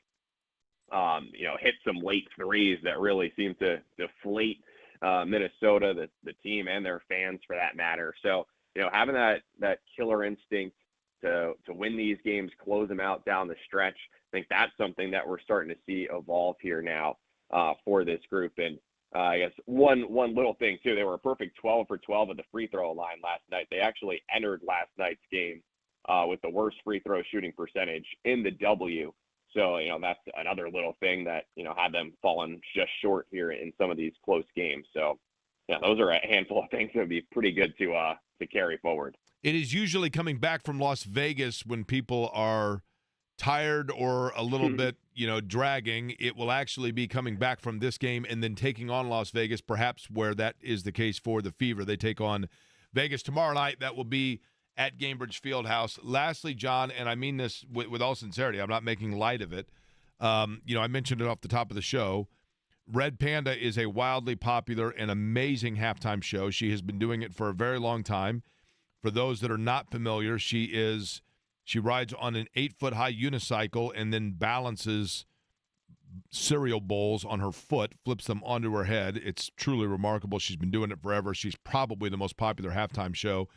hit some late threes that really seemed to deflate Minnesota, the team, and their fans for that matter. So, having that killer instinct to win these games, close them out down the stretch, I think that's something that we're starting to see evolve here now for this group. And I guess one little thing too, they were a perfect 12 for 12 at the free throw line last night. They actually entered last night's game with the worst free throw shooting percentage in the W. So, that's another little thing that, had them falling just short here in some of these close games. So, yeah, those are a handful of things that would be pretty good to carry forward. It is usually coming back from Las Vegas when people are tired or a little bit, dragging, it will actually be coming back from this game and then taking on Las Vegas, perhaps where that is the case for the Fever. They take on Vegas tomorrow night. That will be at Gainbridge Fieldhouse. Lastly, John, and I mean this with all sincerity, I'm not making light of it. I mentioned it off the top of the show. Red Panda is a wildly popular and amazing halftime show. She has been doing it for a very long time. For those that are not familiar, she rides on an 8-foot-high unicycle and then balances cereal bowls on her foot, flips them onto her head. It's truly remarkable. She's been doing it forever. She's probably the most popular halftime show.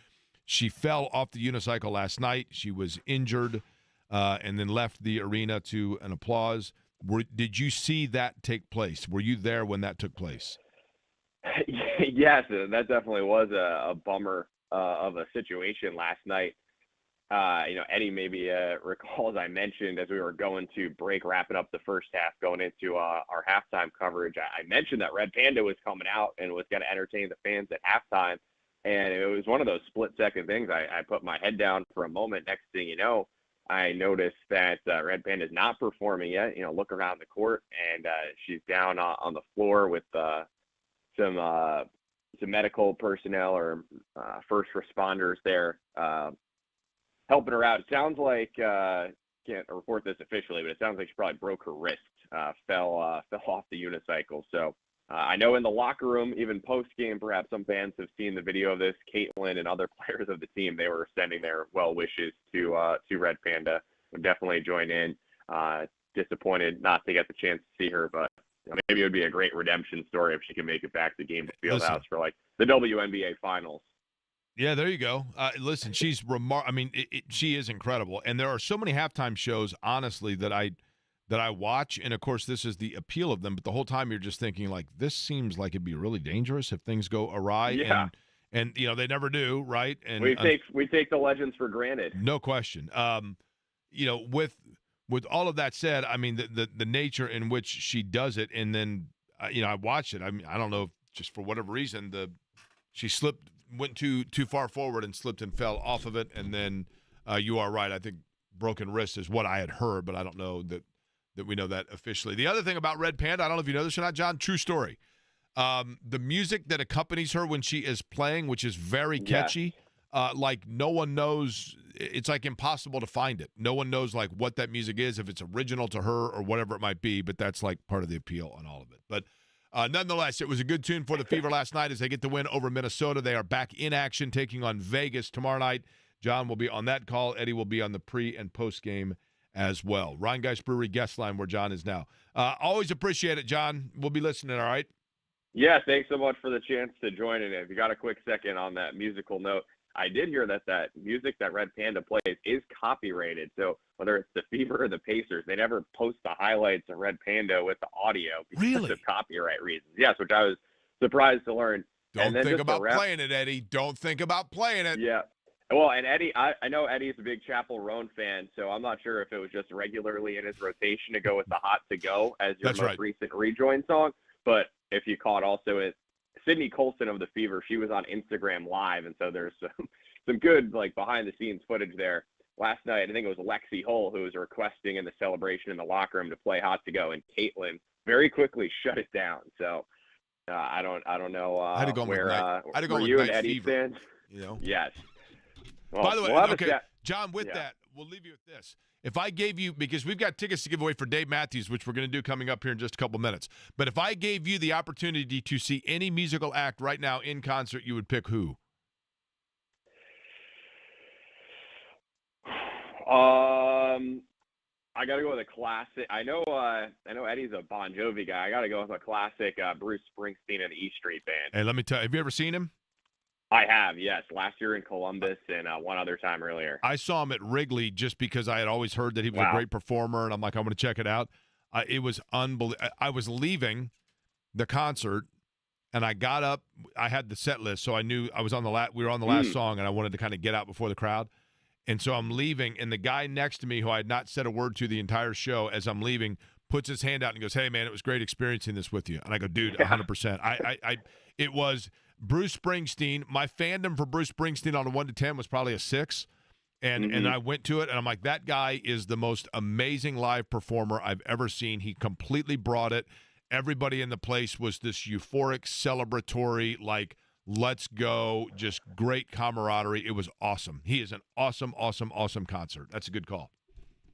She fell off the unicycle last night. She was injured and then left the arena to an applause. Did you see that take place? Were you there when that took place? Yes, that definitely was a bummer of a situation last night. Eddie maybe recalls I mentioned as we were going to break, wrapping up the first half, going into our halftime coverage, I mentioned that Red Panda was coming out and was going to entertain the fans at halftime. And it was one of those split-second things. I put my head down for a moment. Next thing you know, I noticed that Red Panda is not performing yet. Look around the court, and she's down on the floor with some medical personnel or first responders there helping her out. It sounds like, can't report this officially, but it sounds like she probably broke her wrist, fell off the unicycle. So I know in the locker room, even post-game, perhaps some fans have seen the video of this. Caitlin and other players of the team, they were sending their well wishes to Red Panda. Would definitely join in. Disappointed not to get the chance to see her, but maybe it would be a great redemption story if she can make it back to Gainbridge Fieldhouse for like the WNBA finals. Yeah, there you go. Listen, she's she is incredible, and there are so many halftime shows, honestly, that I watch, and of course, this is the appeal of them. But the whole time, you're just thinking like, this seems like it'd be really danwith if things go awry, and they never do, right? And we take the legends for granted, no question. With all of that said, I mean, the nature in which she does it, and then I watched it. I mean, I don't know if just for whatever reason she slipped. Went too far forward and slipped and fell off of it, and then you are right. I think broken wrist is what I had heard, but I don't know that we know that officially. The other thing about Red Panda, I don't know if you know this or not, John, true story. The music that accompanies her when she is playing, which is very catchy, like no one knows. It's like impossible to find it. No one knows like what that music is, if it's original to her or whatever it might be, but that's like part of the appeal on all of it. But nonetheless, it was a good tune for the Fever last night as they get the win over Minnesota. They are back in action, taking on Vegas tomorrow night. John will be on that call. Eddie will be on the pre- and post-game as well. Rhinegeist Brewery guest line where John is now. Always appreciate it, John. We'll be listening, all right? Yeah, thanks so much for the chance to join in. If you got a quick second on that musical note, I did hear that music that Red Panda plays is copyrighted. So whether it's the Fever or the Pacers, they never post the highlights of Red Panda with the audio because of copyright reasons. Yes, which I was surprised to learn. Don't think about playing it, Eddie. Don't think about playing it. Yeah. Well, and Eddie, I know Eddie's a big Chapel Roan fan, so I'm not sure if it was just regularly in his rotation to go with the Hot to Go as your most recent rejoin song. But if you caught also Sydney Colson of the Fever, she was on Instagram Live, and so there's some good like behind the scenes footage there. Last night, I think it was Lexi Hull who was requesting in the celebration in the locker room to play Hot to Go, and Caitlin very quickly shut it down. So I don't know where you and Eddie stand. Yes. Well, by the way, okay, John, with that, we'll leave you with this. If I gave you, because we've got tickets to give away for Dave Matthews, which we're going to do coming up here in just a couple minutes, but if I gave you the opportunity to see any musical act right now in concert, you would pick who? I got to go with a classic. I know Eddie's a Bon Jovi guy. I got to go with a classic Bruce Springsteen and the E Street Band. Hey, let me tell you, have you ever seen him? I have, yes. Last year in Columbus and one other time earlier. I saw him at Wrigley just because I had always heard that he was a great performer, and I'm like, I'm going to check it out. It was unbelievable. I was leaving the concert, and I got up. I had the set list, so I knew I was on we were on the last song, and I wanted to kind of get out before the crowd. And so I'm leaving, and the guy next to me, who I had not said a word to the entire show, as I'm leaving, puts his hand out and goes, "Hey, man, it was great experiencing this with you." And I go, "Dude, 100%." It was Bruce Springsteen. My fandom for Bruce Springsteen on a 1 to 10 was probably a 6. And I went to it, and I'm like, that guy is the most amazing live performer I've ever seen. He completely brought it. Everybody in the place was this euphoric, celebratory, like, let's go, just great camaraderie. It was awesome. He is an awesome, awesome, awesome concert. That's a good call.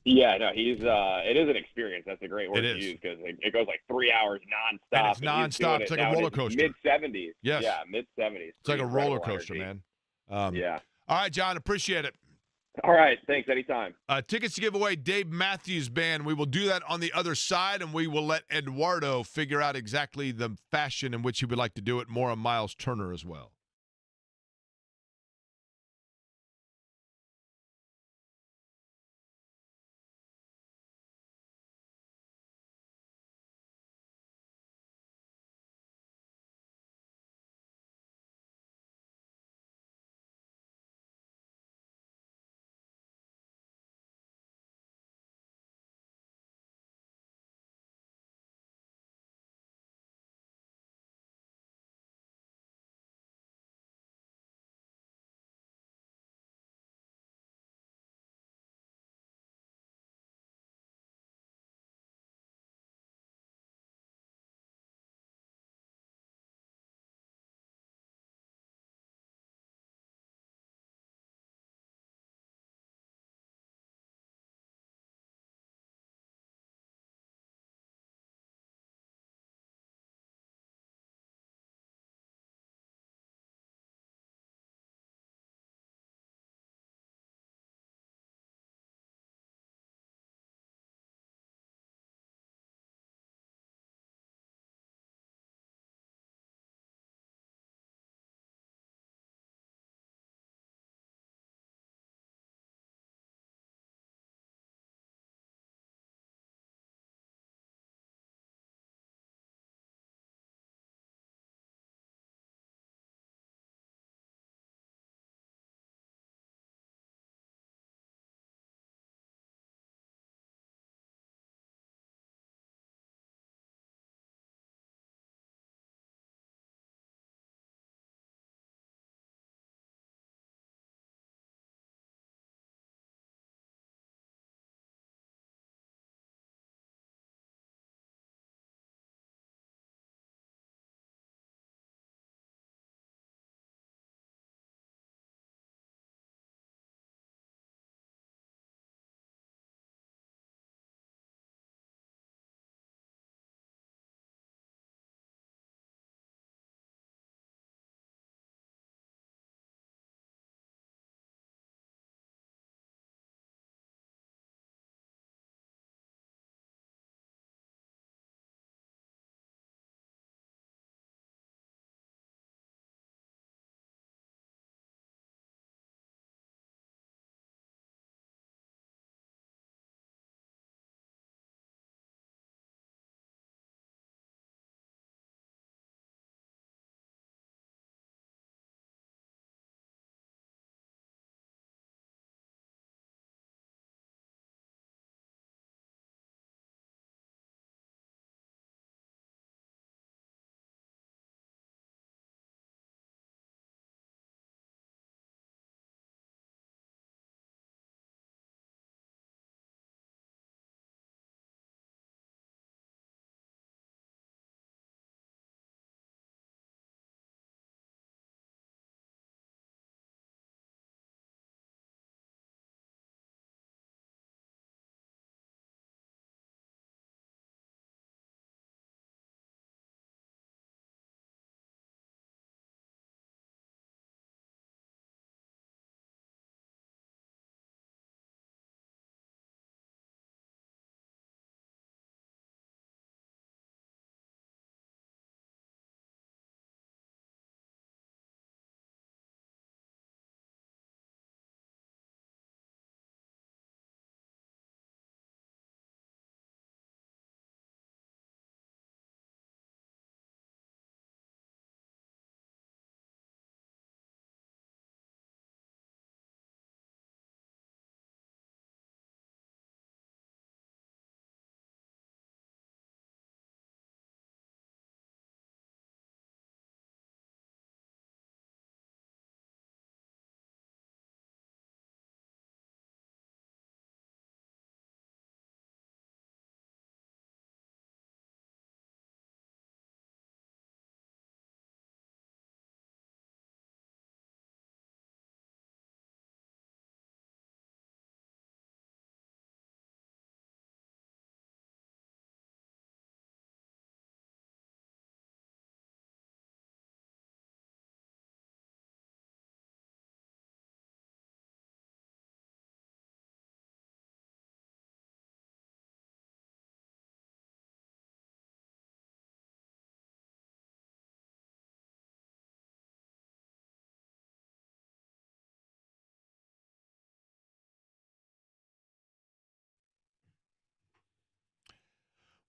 Yeah, no, it is an experience. That's a great word It to is. use because it goes like 3 hours nonstop. And it's nonstop. It's like a roller coaster. Mid-70s. Yes. Yeah, mid-70s. It's like a roller coaster, man. Yeah. All right, John, appreciate it. All right, thanks. Anytime. Tickets to give away, Dave Matthews Band. We will do that on the other side, and we will let Eduardo figure out exactly the fashion in which he would like to do it. More on Myles Turner as well.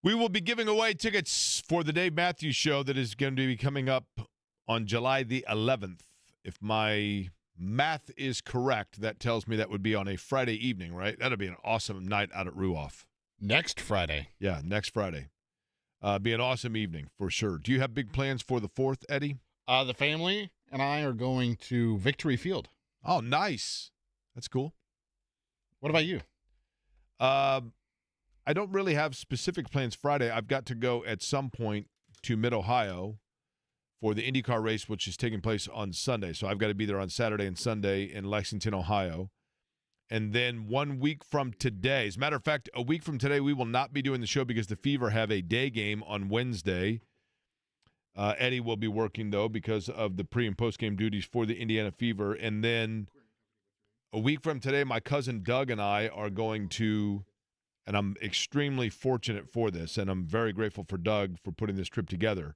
We will be giving away tickets for the Dave Matthews Show that is going to be coming up on July the 11th. If my math is correct, that tells me that would be on a Friday evening, right? That'll be an awesome night out at Ruoff. Next Friday. Yeah, next Friday. Be an awesome evening for sure. Do you have big plans for the 4th, Eddie? The family and I are going to Victory Field. Oh, nice. That's cool. What about you? I don't really have specific plans Friday. I've got to go at some point to Mid-Ohio for the IndyCar race, which is taking place on Sunday. So I've got to be there on Saturday and Sunday in Lexington, Ohio. And then 1 week from today, as a matter of fact, a week from today, we will not be doing the show because the Fever have a day game on Wednesday. Eddie will be working, though, because of the pre- and post-game duties for the Indiana Fever. And then a week from today, my cousin Doug and I are going to, and I'm extremely fortunate for this, and I'm very grateful for Doug for putting this trip together.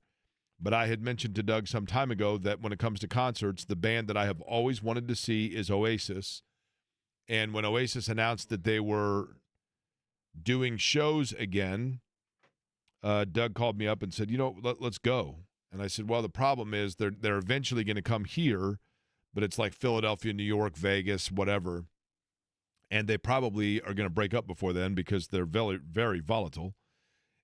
But I had mentioned to Doug some time ago that when it comes to concerts, the band that I have always wanted to see is Oasis. And when Oasis announced that they were doing shows again, Doug called me up and said, let's go. And I said, well, the problem is they're eventually going to come here, but it's like Philadelphia, New York, Vegas, whatever. And they probably are going to break up before then because they're very, very volatile.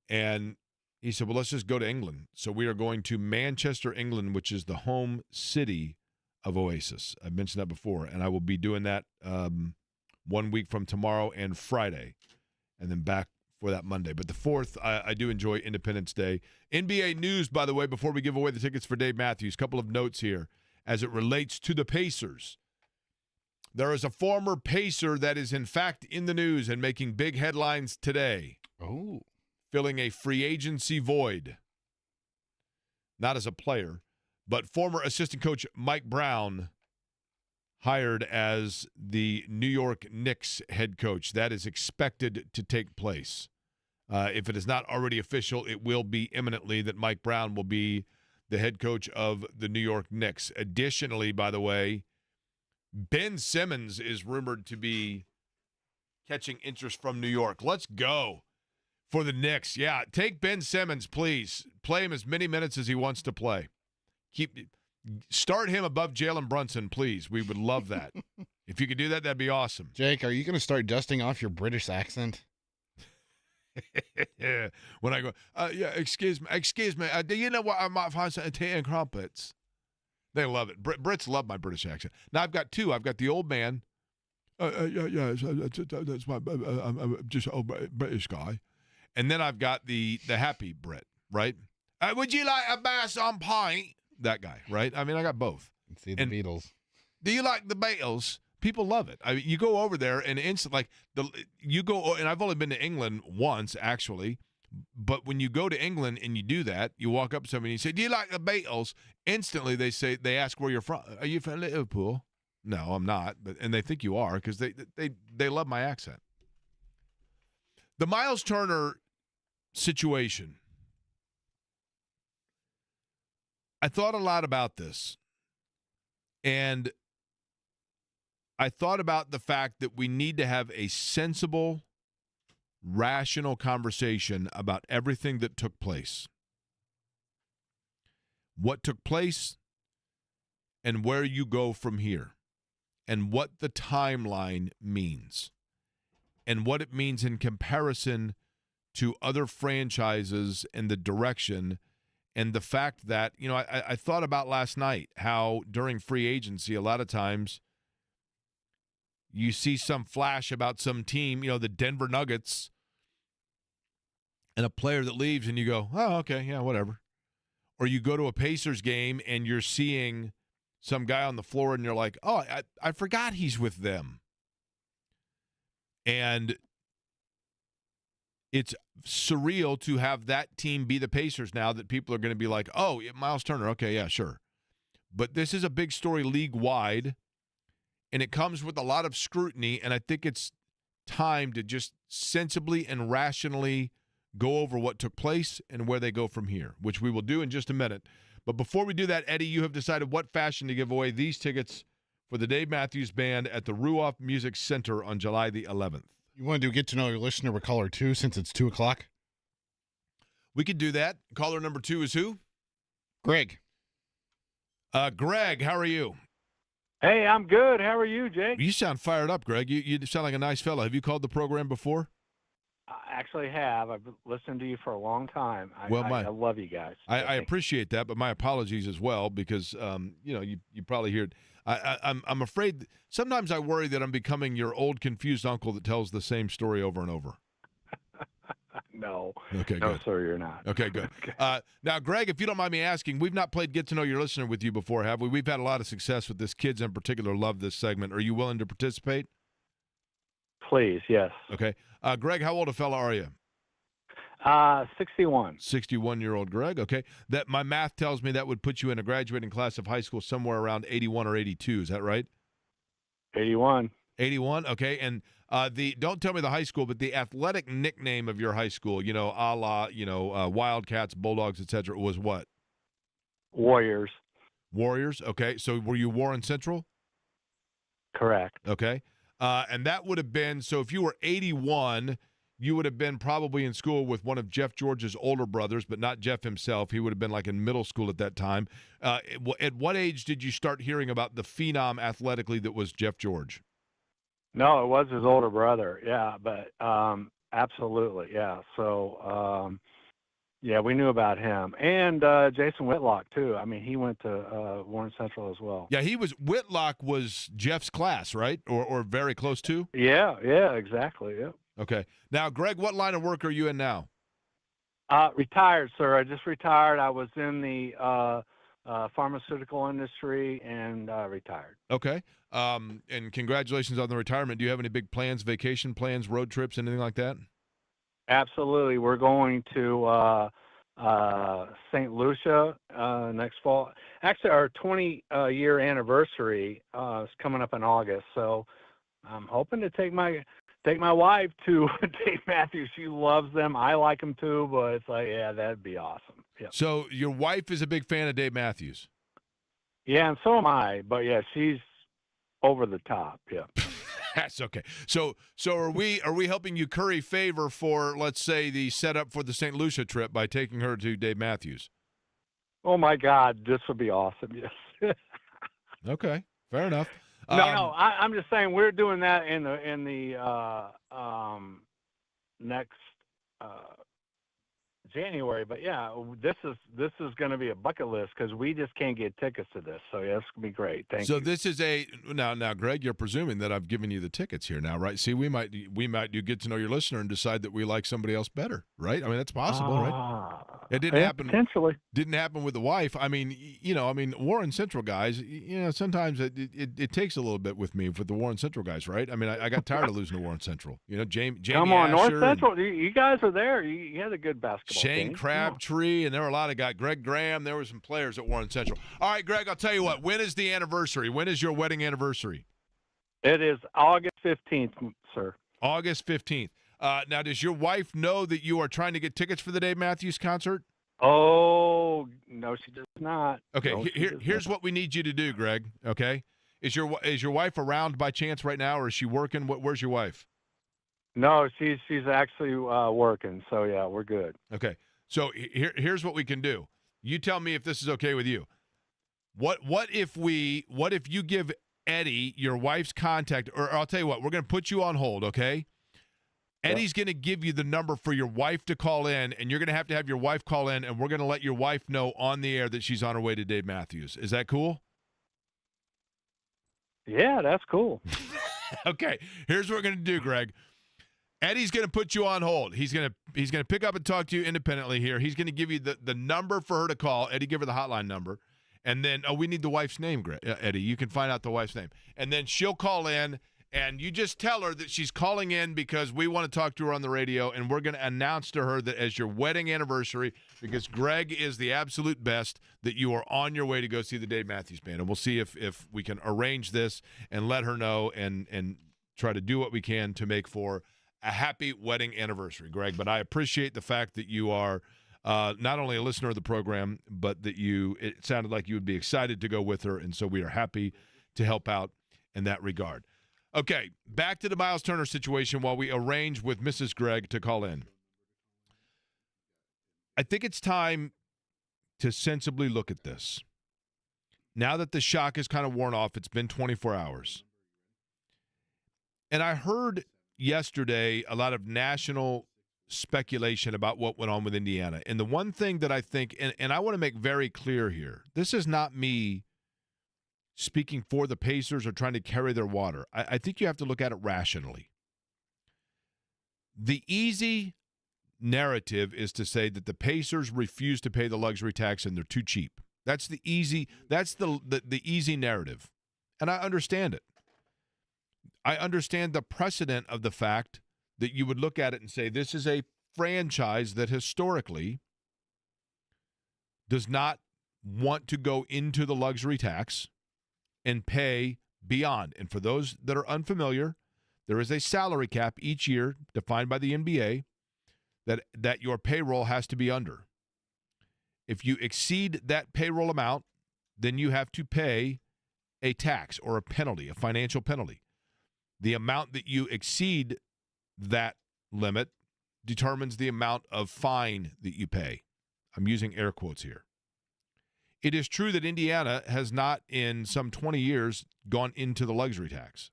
And he said, well, let's just go to England. So we are going to Manchester, England, which is the home city of Oasis. I've mentioned that before. And I will be doing that 1 week from tomorrow and Friday, and then back for that Monday. But the 4th, I do enjoy Independence Day. NBA news, by the way, before we give away the tickets for Dave Matthews, couple of notes here as it relates to the Pacers. There is a former Pacer that is, in fact, in the news and making big headlines today. Oh. Filling a free agency void. Not as a player, but former assistant coach Mike Brown hired as the New York Knicks head coach. That is expected to take place. If it is not already official, it will be imminently that Mike Brown will be the head coach of the New York Knicks. Additionally, by the way, Ben Simmons is rumored to be catching interest from New York. Let's go for the Knicks. Yeah, take Ben Simmons, please. Play him as many minutes as he wants to play. Start him above Jalen Brunson, please. We would love that. If you could do that, that'd be awesome. Jake, are you going to start dusting off your British accent? When I go, excuse me, do you know what I might find some tea and crumpets? They love it. Brits love my British accent. Now I've got two. I've got the old man. That's my I'm just old British guy, and then I've got the happy Brit, right? Would you like a bass on pint? That guy, right? I mean, I got both. See the Beatles. Do you like the Beatles? People love it. I mean, you go over there and and I've only been to England once actually, but when you go to England and you do that, you walk up to somebody and you say, "Do you like the Beatles?" Instantly they ask where you're from. Are you from Liverpool? No, I'm not, and they think you are because they love my accent. The Myles Turner situation. I thought a lot about this, and I thought about the fact that we need to have a sensible, rational conversation about everything that took place. What took place and where you go from here, and what the timeline means, and what it means in comparison to other franchises and the direction. And the fact that, I thought about last night how during free agency, a lot of times you see some flash about some team, the Denver Nuggets, and a player that leaves and you go, oh, okay, yeah, whatever. Or you go to a Pacers game and you're seeing some guy on the floor and you're like, oh, I forgot he's with them. And it's surreal to have that team be the Pacers now that people are going to be like, oh, Myles Turner, okay, yeah, sure. But this is a big story league-wide, and it comes with a lot of scrutiny, and I think it's time to just sensibly and rationally go over what took place and where they go from here, which we will do in just a minute. But before we do that, Eddie, you have decided what fashion to give away these tickets for the Dave Matthews Band at the Ruoff Music Center on July the 11th. You want to do get to know your listener with caller 2 since it's 2 o'clock? We could do that. Caller number 2 is who? Greg. Greg, how are you? Hey, I'm good. How are you, Jake? You sound fired up, Greg. You sound like a nice fellow. Have you called the program before? I actually have. I've listened to you for a long time. I love you guys. I appreciate that, but my apologies as well because you probably hear it. I'm afraid sometimes I worry that I'm becoming your old confused uncle that tells the same story over and over. No. Okay, no, good. sir, you're not. Okay, good. Okay. Now, Greg, if you don't mind me asking, we've not played Get to Know Your Listener with you before, have we? We've had a lot of success with this. Kids in particular love this segment. Are you willing to participate? Please, yes. Okay. Greg, how old a fella are you? 61. 61-year-old Greg. Okay. That my math tells me that would put you in a graduating class of high school somewhere around 81 or 82. Is that right? 81. 81. Okay. And don't tell me the high school, but the athletic nickname of your high school, a la, Wildcats, Bulldogs, etc., was what? Warriors. Warriors. Okay. So were you Warren Central? Correct. Okay. And that would have been, so if you were 81, you would have been probably in school with one of Jeff George's older brothers, but not Jeff himself. He would have been like in middle school at that time. At what age did you start hearing about the phenom athletically that was Jeff George? No, it was his older brother. Yeah, but absolutely. Yeah. So, we knew about him. And Jason Whitlock, too. I mean, he went to Warren Central as well. Yeah, Whitlock was Jeff's class, right? Or very close to? Yeah, exactly. Yeah. Okay. Now, Greg, what line of work are you in now? Retired, sir. I just retired. I was in the pharmaceutical industry and retired. Okay. And congratulations on the retirement. Do you have any big plans, vacation plans, road trips, anything like that? Absolutely. We're going to St. Lucia next fall. Actually, our 20-year anniversary is coming up in August, so I'm hoping to take my wife to Dave Matthews. She loves them. I like them too, but it's like, yeah, that'd be awesome. Yeah. So your wife is a big fan of Dave Matthews. Yeah, and so am I. But yeah, she's over the top. Yeah. That's okay. So are we helping you curry favor for, let's say, the setup for the St. Lucia trip by taking her to Dave Matthews? Oh my God, this would be awesome. Yes. Okay, fair enough. No, I'm just saying we're doing that in the next January. But yeah, this is going to be a bucket list because we just can't get tickets to this. So yeah, it's going to be great. Thank you. So this is now, Greg, you're presuming that I've given you the tickets here now, right? See, we might do Get to Know Your Listener and decide that we like somebody else better, right? I mean, that's possible, right? It didn't happen. Potentially. Didn't happen with the wife. I mean, Warren Central guys, sometimes it takes a little bit with me for the Warren Central guys, right? I mean, I got tired of losing to Warren Central. Jamie Come on, Asher North Central. You guys are there. You had a good basketball Shane team. Crabtree, and there were a lot of guys. Greg Graham, there were some players at Warren Central. All right, Greg, I'll tell you what. When is the anniversary? When is your wedding anniversary? It is August 15th, sir. August 15th. Now, does your wife know that you are trying to get tickets for the Dave Matthews concert? Oh, no, she does not. Okay, no, here's what we need you to do, Greg, okay? Is your wife around by chance right now, or is she working? Where's your wife? No, she's actually working, so yeah, we're good. Okay. So here's what we can do. You tell me if this is okay with you. What if you give Eddie your wife's contact, or I'll tell you what, we're going to put you on hold, okay? Eddie's going to give you the number for your wife to call in, and you're going to have your wife call in, and we're going to let your wife know on the air that she's on her way to Dave Matthews. Is that cool? Yeah, that's cool. Okay. Here's what we're going to do, Greg. Eddie's going to put you on hold. He's going to pick up and talk to you independently here. He's going to give you the number for her to call. Eddie, give her the hotline number. And then, we need the wife's name, Eddie. You can find out the wife's name. And then she'll call in, and you just tell her that she's calling in because we want to talk to her on the radio, and we're going to announce to her that as your wedding anniversary, because Greg is the absolute best, that you are on your way to go see the Dave Matthews Band. And we'll see if we can arrange this and let her know and try to do what we can to make for a happy wedding anniversary, Greg. But I appreciate the fact that you are not only a listener of the program, but that it sounded like you would be excited to go with her, and so we are happy to help out in that regard. Okay, back to the Myles Turner situation while we arrange with Mrs. Gregg to call in. I think it's time to sensibly look at this. Now that the shock is kind of worn off, it's been 24 hours. And I heard yesterday a lot of national speculation about what went on with Indiana. And the one thing that I think, and I want to make very clear here, this is not me speaking for the Pacers or trying to carry their water. I think you have to look at it rationally. The easy narrative is to say that the Pacers refuse to pay the luxury tax and they're too cheap. That's the easy easy narrative. And I understand it. I understand the precedent of the fact that you would look at it and say this is a franchise that historically does not want to go into the luxury tax and pay beyond. And for those that are unfamiliar, there is a salary cap each year defined by the NBA that your payroll has to be under. If you exceed that payroll amount, then you have to pay a tax or a penalty, a financial penalty. The amount that you exceed that limit determines the amount of fine that you pay. I'm using air quotes here. It is true that Indiana has not in some 20 years gone into the luxury tax.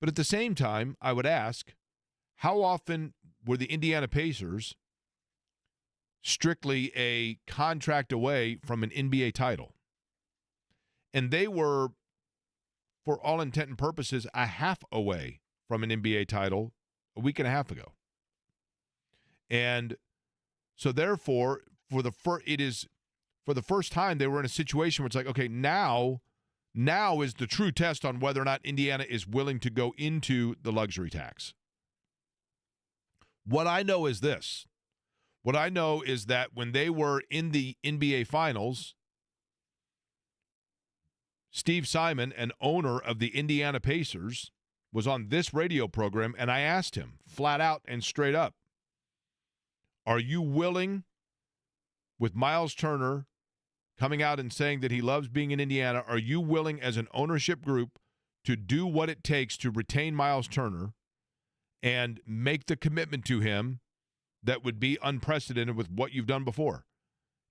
But at the same time, I would ask, how often were the Indiana Pacers strictly a contract away from an NBA title? And they were, for all intent and purposes, a half away from an NBA title a week and a half ago. And so therefore, for the first time, they were in a situation where it's like, okay, now is the true test on whether or not Indiana is willing to go into the luxury tax. What I know is this. What I know is that when they were in the NBA Finals, Steve Simon, an owner of the Indiana Pacers, was on this radio program, and I asked him flat out and straight up, are you willing, with Myles Turner coming out and saying that he loves being in Indiana, are you willing as an ownership group to do what it takes to retain Myles Turner and make the commitment to him that would be unprecedented with what you've done before?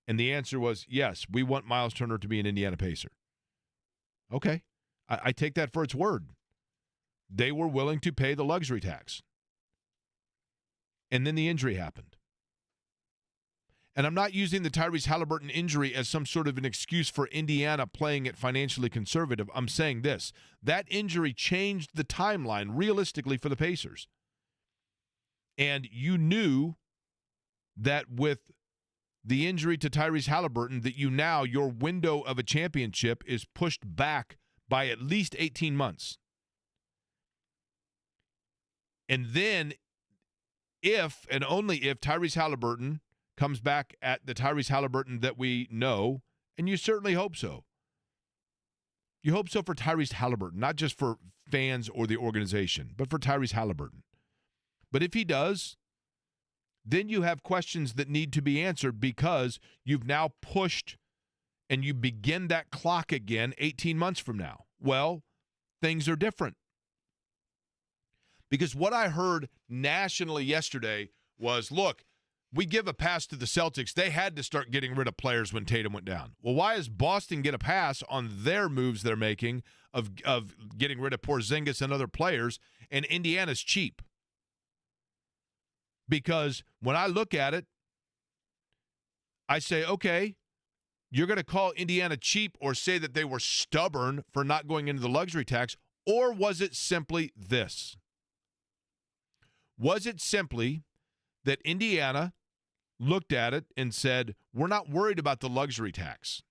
And the answer was, yes, we want Myles Turner to be an Indiana Pacer. Okay, I take that for its word. They were willing to pay the luxury tax. And then the injury happened. And I'm not using the Tyrese Halliburton injury as some sort of an excuse for Indiana playing it financially conservative. I'm saying this. That injury changed the timeline realistically for the Pacers. And you knew that with the injury to Tyrese Halliburton, that your window of a championship is pushed back by at least 18 months. And then if and only if Tyrese Halliburton comes back at the Tyrese Halliburton that we know, and you certainly hope so. You hope so for Tyrese Halliburton, not just for fans or the organization, but for Tyrese Halliburton. But if he does, then you have questions that need to be answered because you've now pushed and you begin that clock again 18 months from now. Well, things are different. Because what I heard nationally yesterday was, look, we give a pass to the Celtics. They had to start getting rid of players when Tatum went down. Well, why does Boston get a pass on their moves they're making of getting rid of Porzingis and other players, and Indiana's cheap? Because when I look at it, I say, okay, you're going to call Indiana cheap or say that they were stubborn for not going into the luxury tax, or was it simply this? Was it simply that Indiana looked at it and said, we're not worried about the luxury tax.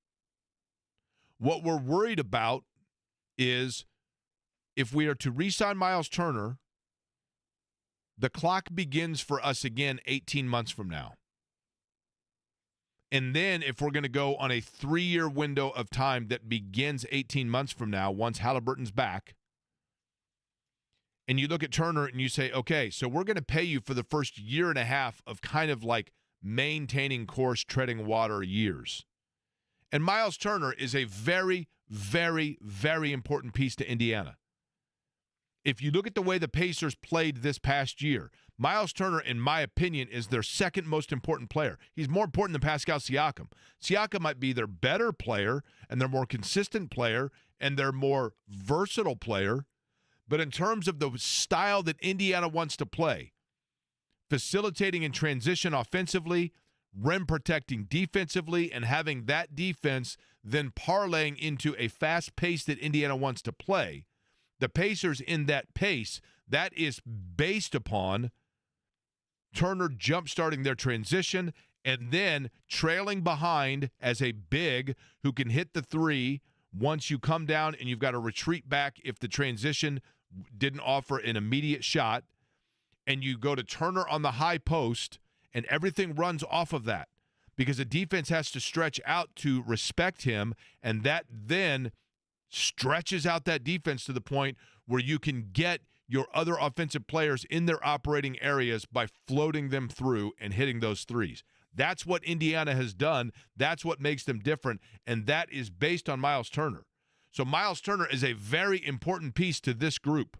What we're worried about is if we are to re-sign Myles Turner, the clock begins for us again 18 months from now. And then if we're going to go on a 3-year window of time that begins 18 months from now, once Halliburton's back, and you look at Turner and you say, okay, so we're going to pay you for the first year and a half of kind of like maintaining course, treading water years. And Myles Turner is a very, very, very important piece to Indiana. If you look at the way the Pacers played this past year, Myles Turner, in my opinion, is their second most important player. He's more important than Pascal Siakam. Siakam might be their better player and their more consistent player and their more versatile player. But in terms of the style that Indiana wants to play, facilitating in transition offensively, rim protecting defensively, and having that defense then parlaying into a fast pace that Indiana wants to play, the Pacers in that pace, that is based upon Turner jump-starting their transition and then trailing behind as a big who can hit the three once you come down and you've got to retreat back if the transition didn't offer an immediate shot, and you go to Turner on the high post, and everything runs off of that because the defense has to stretch out to respect him, and that then stretches out that defense to the point where you can get your other offensive players in their operating areas by floating them through and hitting those threes. That's what Indiana has done. That's what makes them different, and that is based on Myles Turner. So Myles Turner is a very important piece to this group.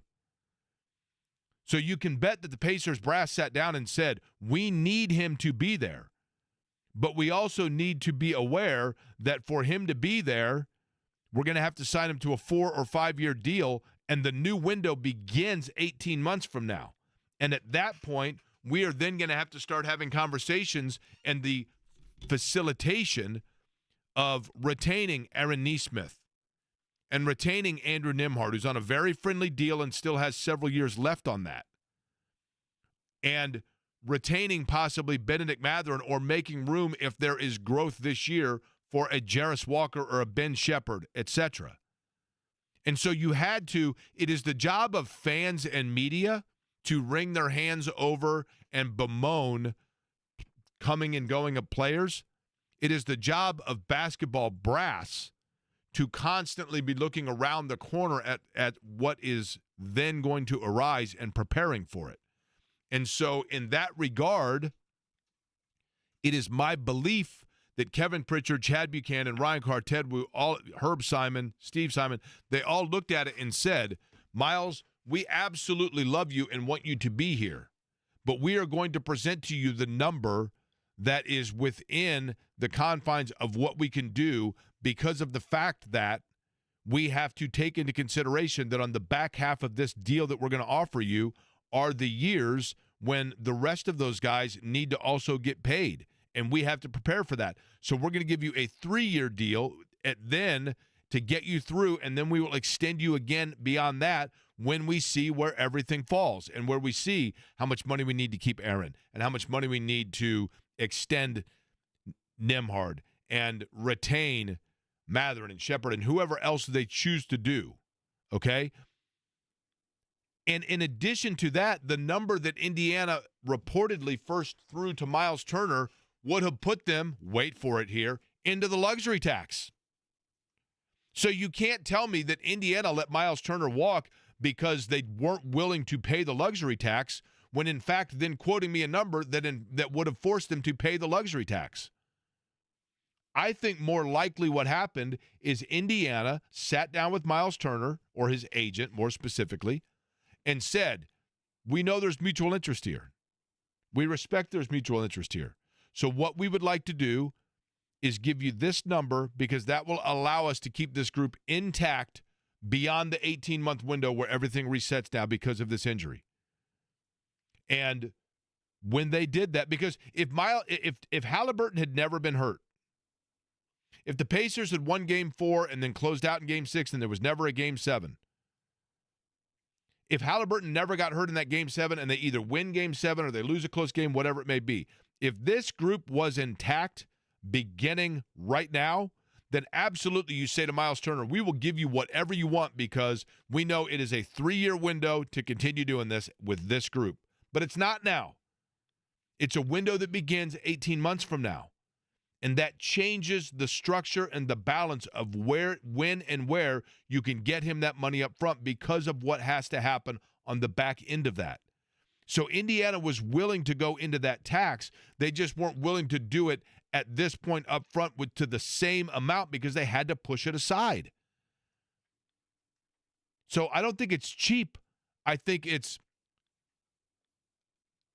So you can bet that the Pacers brass sat down and said, we need him to be there, but we also need to be aware that for him to be there, we're going to have to sign him to a 4 or 5 year deal, and the new window begins 18 months from now. And at that point, we are then going to have to start having conversations and the facilitation of retaining Aaron Nesmith and retaining Andrew Nembhard, who's on a very friendly deal and still has several years left on that, and retaining possibly Benedict Mathurin or making room if there is growth this year for a Jarris Walker or a Ben Shepherd, etc. And so you had to, it is the job of fans and media to wring their hands over and bemoan coming and going of players. It is the job of basketball brass to constantly be looking around the corner at what is then going to arise and preparing for it. And so in that regard, it is my belief that Kevin Pritchard, Chad Buchanan, Ryan Carted, Herb Simon, Steve Simon, they all looked at it and said, Myles, we absolutely love you and want you to be here, but we are going to present to you the number that is within the confines of what we can do because of the fact that we have to take into consideration that on the back half of this deal that we're going to offer you are the years when the rest of those guys need to also get paid, and we have to prepare for that. So we're going to give you a 3-year deal then to get you through, and then we will extend you again beyond that when we see where everything falls and where we see how much money we need to keep Aaron and how much money we need to extend Nembhard and retain Mathurin and Shepherd and whoever else they choose to do, okay? And in addition to that, the number that Indiana reportedly first threw to Myles Turner would have put them, wait for it here, into the luxury tax. So you can't tell me that Indiana let Myles Turner walk because they weren't willing to pay the luxury tax, when in fact then quoting me a number that would have forced them to pay the luxury tax. I think more likely what happened is Indiana sat down with Myles Turner, or his agent more specifically, and said, we know there's mutual interest here. We respect there's mutual interest here. So what we would like to do is give you this number because that will allow us to keep this group intact beyond the 18-month window where everything resets now because of this injury. And when they did that, because if Halliburton had never been hurt, if the Pacers had won Game 4 and then closed out in Game 6 and there was never a Game 7, if Halliburton never got hurt in that Game 7 and they either win Game 7 or they lose a close game, whatever it may be, if this group was intact beginning right now, then absolutely you say to Myles Turner, we will give you whatever you want because we know it is a 3-year window to continue doing this with this group. But it's not now. It's a window that begins 18 months from now. And that changes the structure and the balance of where, when, and where you can get him that money up front because of what has to happen on the back end of that. So Indiana was willing to go into that tax. They just weren't willing to do it at this point up front to the same amount because they had to push it aside. So I don't think it's cheap. I think it's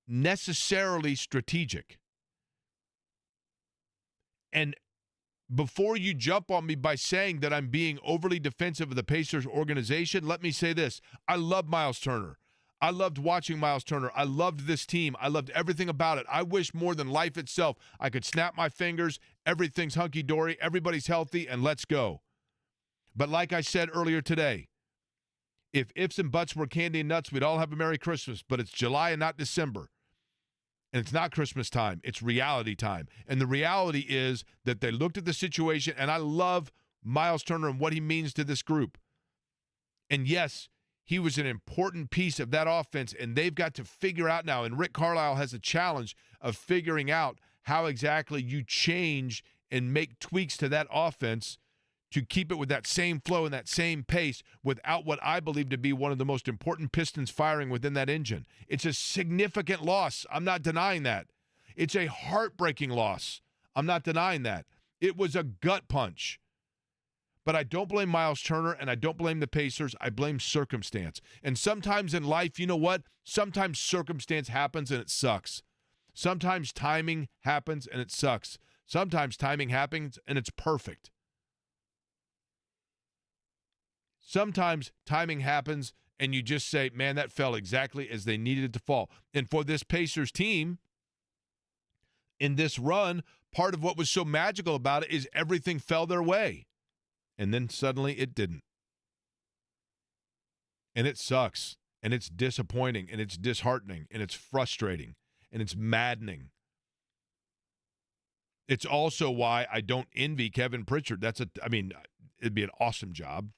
necessarily strategic. And before you jump on me by saying that I'm being overly defensive of the Pacers organization, let me say this. I love Myles Turner. I loved watching Myles Turner. I loved this team. I loved everything about it. I wish more than life itself, I could snap my fingers, everything's hunky-dory, everybody's healthy, and let's go. But like I said earlier today, if ifs and buts were candy and nuts, we'd all have a Merry Christmas, but it's July and not December. And it's not Christmas time. It's reality time. And the reality is that they looked at the situation, and I love Myles Turner and what he means to this group. And yes, he was an important piece of that offense, and they've got to figure out now, and Rick Carlisle has a challenge of figuring out how exactly you change and make tweaks to that offense to keep it with that same flow and that same pace without what I believe to be one of the most important pistons firing within that engine. It's a significant loss. I'm not denying that. It's a heartbreaking loss. I'm not denying that. It was a gut punch. But I don't blame Myles Turner, and I don't blame the Pacers. I blame circumstance. And sometimes in life, you know what? Sometimes circumstance happens and it sucks. Sometimes timing happens and it sucks. Sometimes timing happens and it's perfect. Sometimes timing happens and you just say, man, that fell exactly as they needed it to fall. And for this Pacers team, in this run, part of what was so magical about it is everything fell their way. And then suddenly it didn't. And it sucks. And it's disappointing. And it's disheartening. And it's frustrating. And it's maddening. It's also why I don't envy Kevin Pritchard. It'd be an awesome job.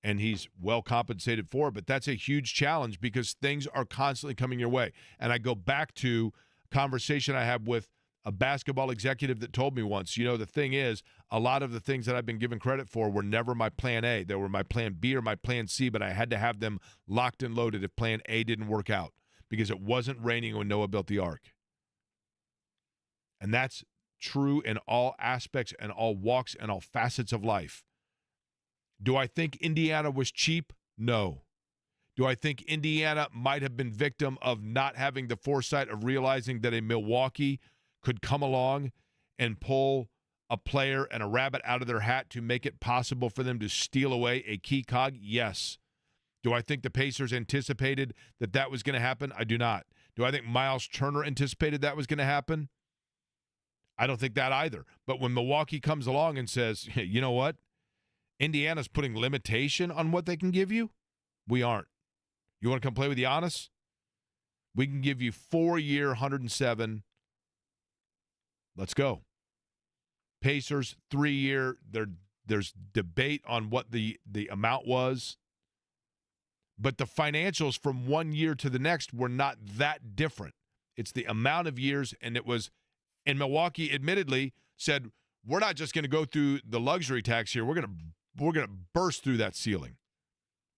And he's well compensated for it. But that's a huge challenge because things are constantly coming your way. And I go back to a conversation I had with a basketball executive that told me once, the thing is, a lot of the things that I've been given credit for were never my plan A. They were my plan B or my plan C, but I had to have them locked and loaded if plan A didn't work out because it wasn't raining when Noah built the ark. And that's true in all aspects and all walks and all facets of life. Do I think Indiana was cheap? No. Do I think Indiana might have been victim of not having the foresight of realizing that a Milwaukee could come along and pull a player and a rabbit out of their hat to make it possible for them to steal away a key cog? Yes. Do I think the Pacers anticipated that that was going to happen? I do not. Do I think Myles Turner anticipated that was going to happen? I don't think that either. But when Milwaukee comes along and says, hey, you know what? Indiana's putting limitation on what they can give you, we aren't. You want to come play with Giannis? We can give you 4-year, 107. Let's go. Pacers, 3-year. There's debate on what the amount was. But the financials from 1 year to the next were not that different. It's the amount of years, and it was, and Milwaukee admittedly said, we're not just going to go through the luxury tax here. We're going to burst through that ceiling.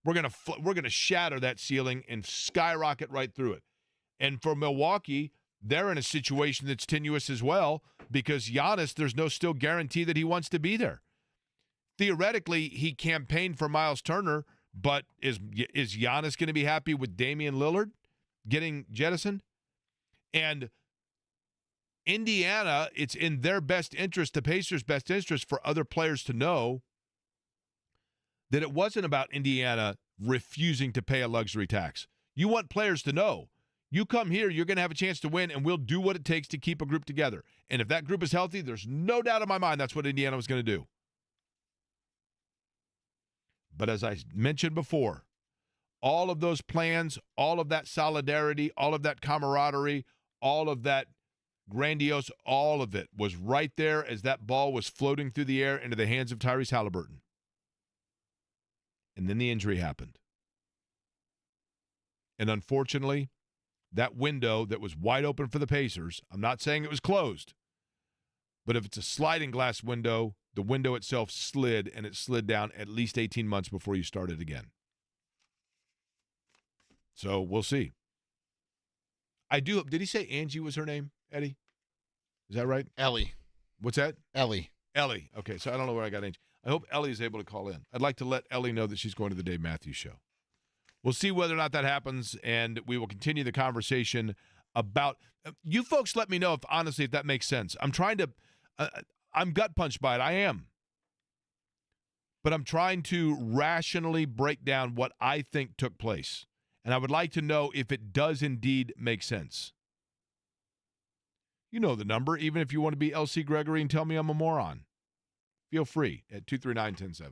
We're going to shatter that ceiling and skyrocket right through it. And for Milwaukee, they're in a situation that's tenuous as well because Giannis, there's no still guarantee that he wants to be there. Theoretically, he campaigned for Myles Turner, but is Giannis going to be happy with Damian Lillard getting jettisoned? And Indiana, it's in their best interest, the Pacers' best interest, for other players to know that it wasn't about Indiana refusing to pay a luxury tax. You want players to know, you come here, you're going to have a chance to win, and we'll do what it takes to keep a group together. And if that group is healthy, there's no doubt in my mind that's what Indiana was going to do. But as I mentioned before, all of those plans, all of that solidarity, all of that camaraderie, all of that grandiose, all of it was right there as that ball was floating through the air into the hands of Tyrese Halliburton. And then the injury happened. And unfortunately, that window that was wide open for the Pacers, I'm not saying it was closed, but if it's a sliding glass window, the window itself slid, and it slid down at least 18 months before you started again. So we'll see. Did he say Angie was her name, Eddie? Is that right? Ellie. What's that? Ellie. Ellie. Okay, so I don't know where I got Angie. I hope Ellie is able to call in. I'd like to let Ellie know that she's going to the Dave Matthews Show. We'll see whether or not that happens, and we will continue the conversation about you folks. Let me know if honestly if that makes sense. I'm trying to. I'm gut punched by it. I am. But I'm trying to rationally break down what I think took place. And I would like to know if it does indeed make sense. You know the number, even if you want to be LC Gregory and tell me I'm a moron. Feel free at 239-1070.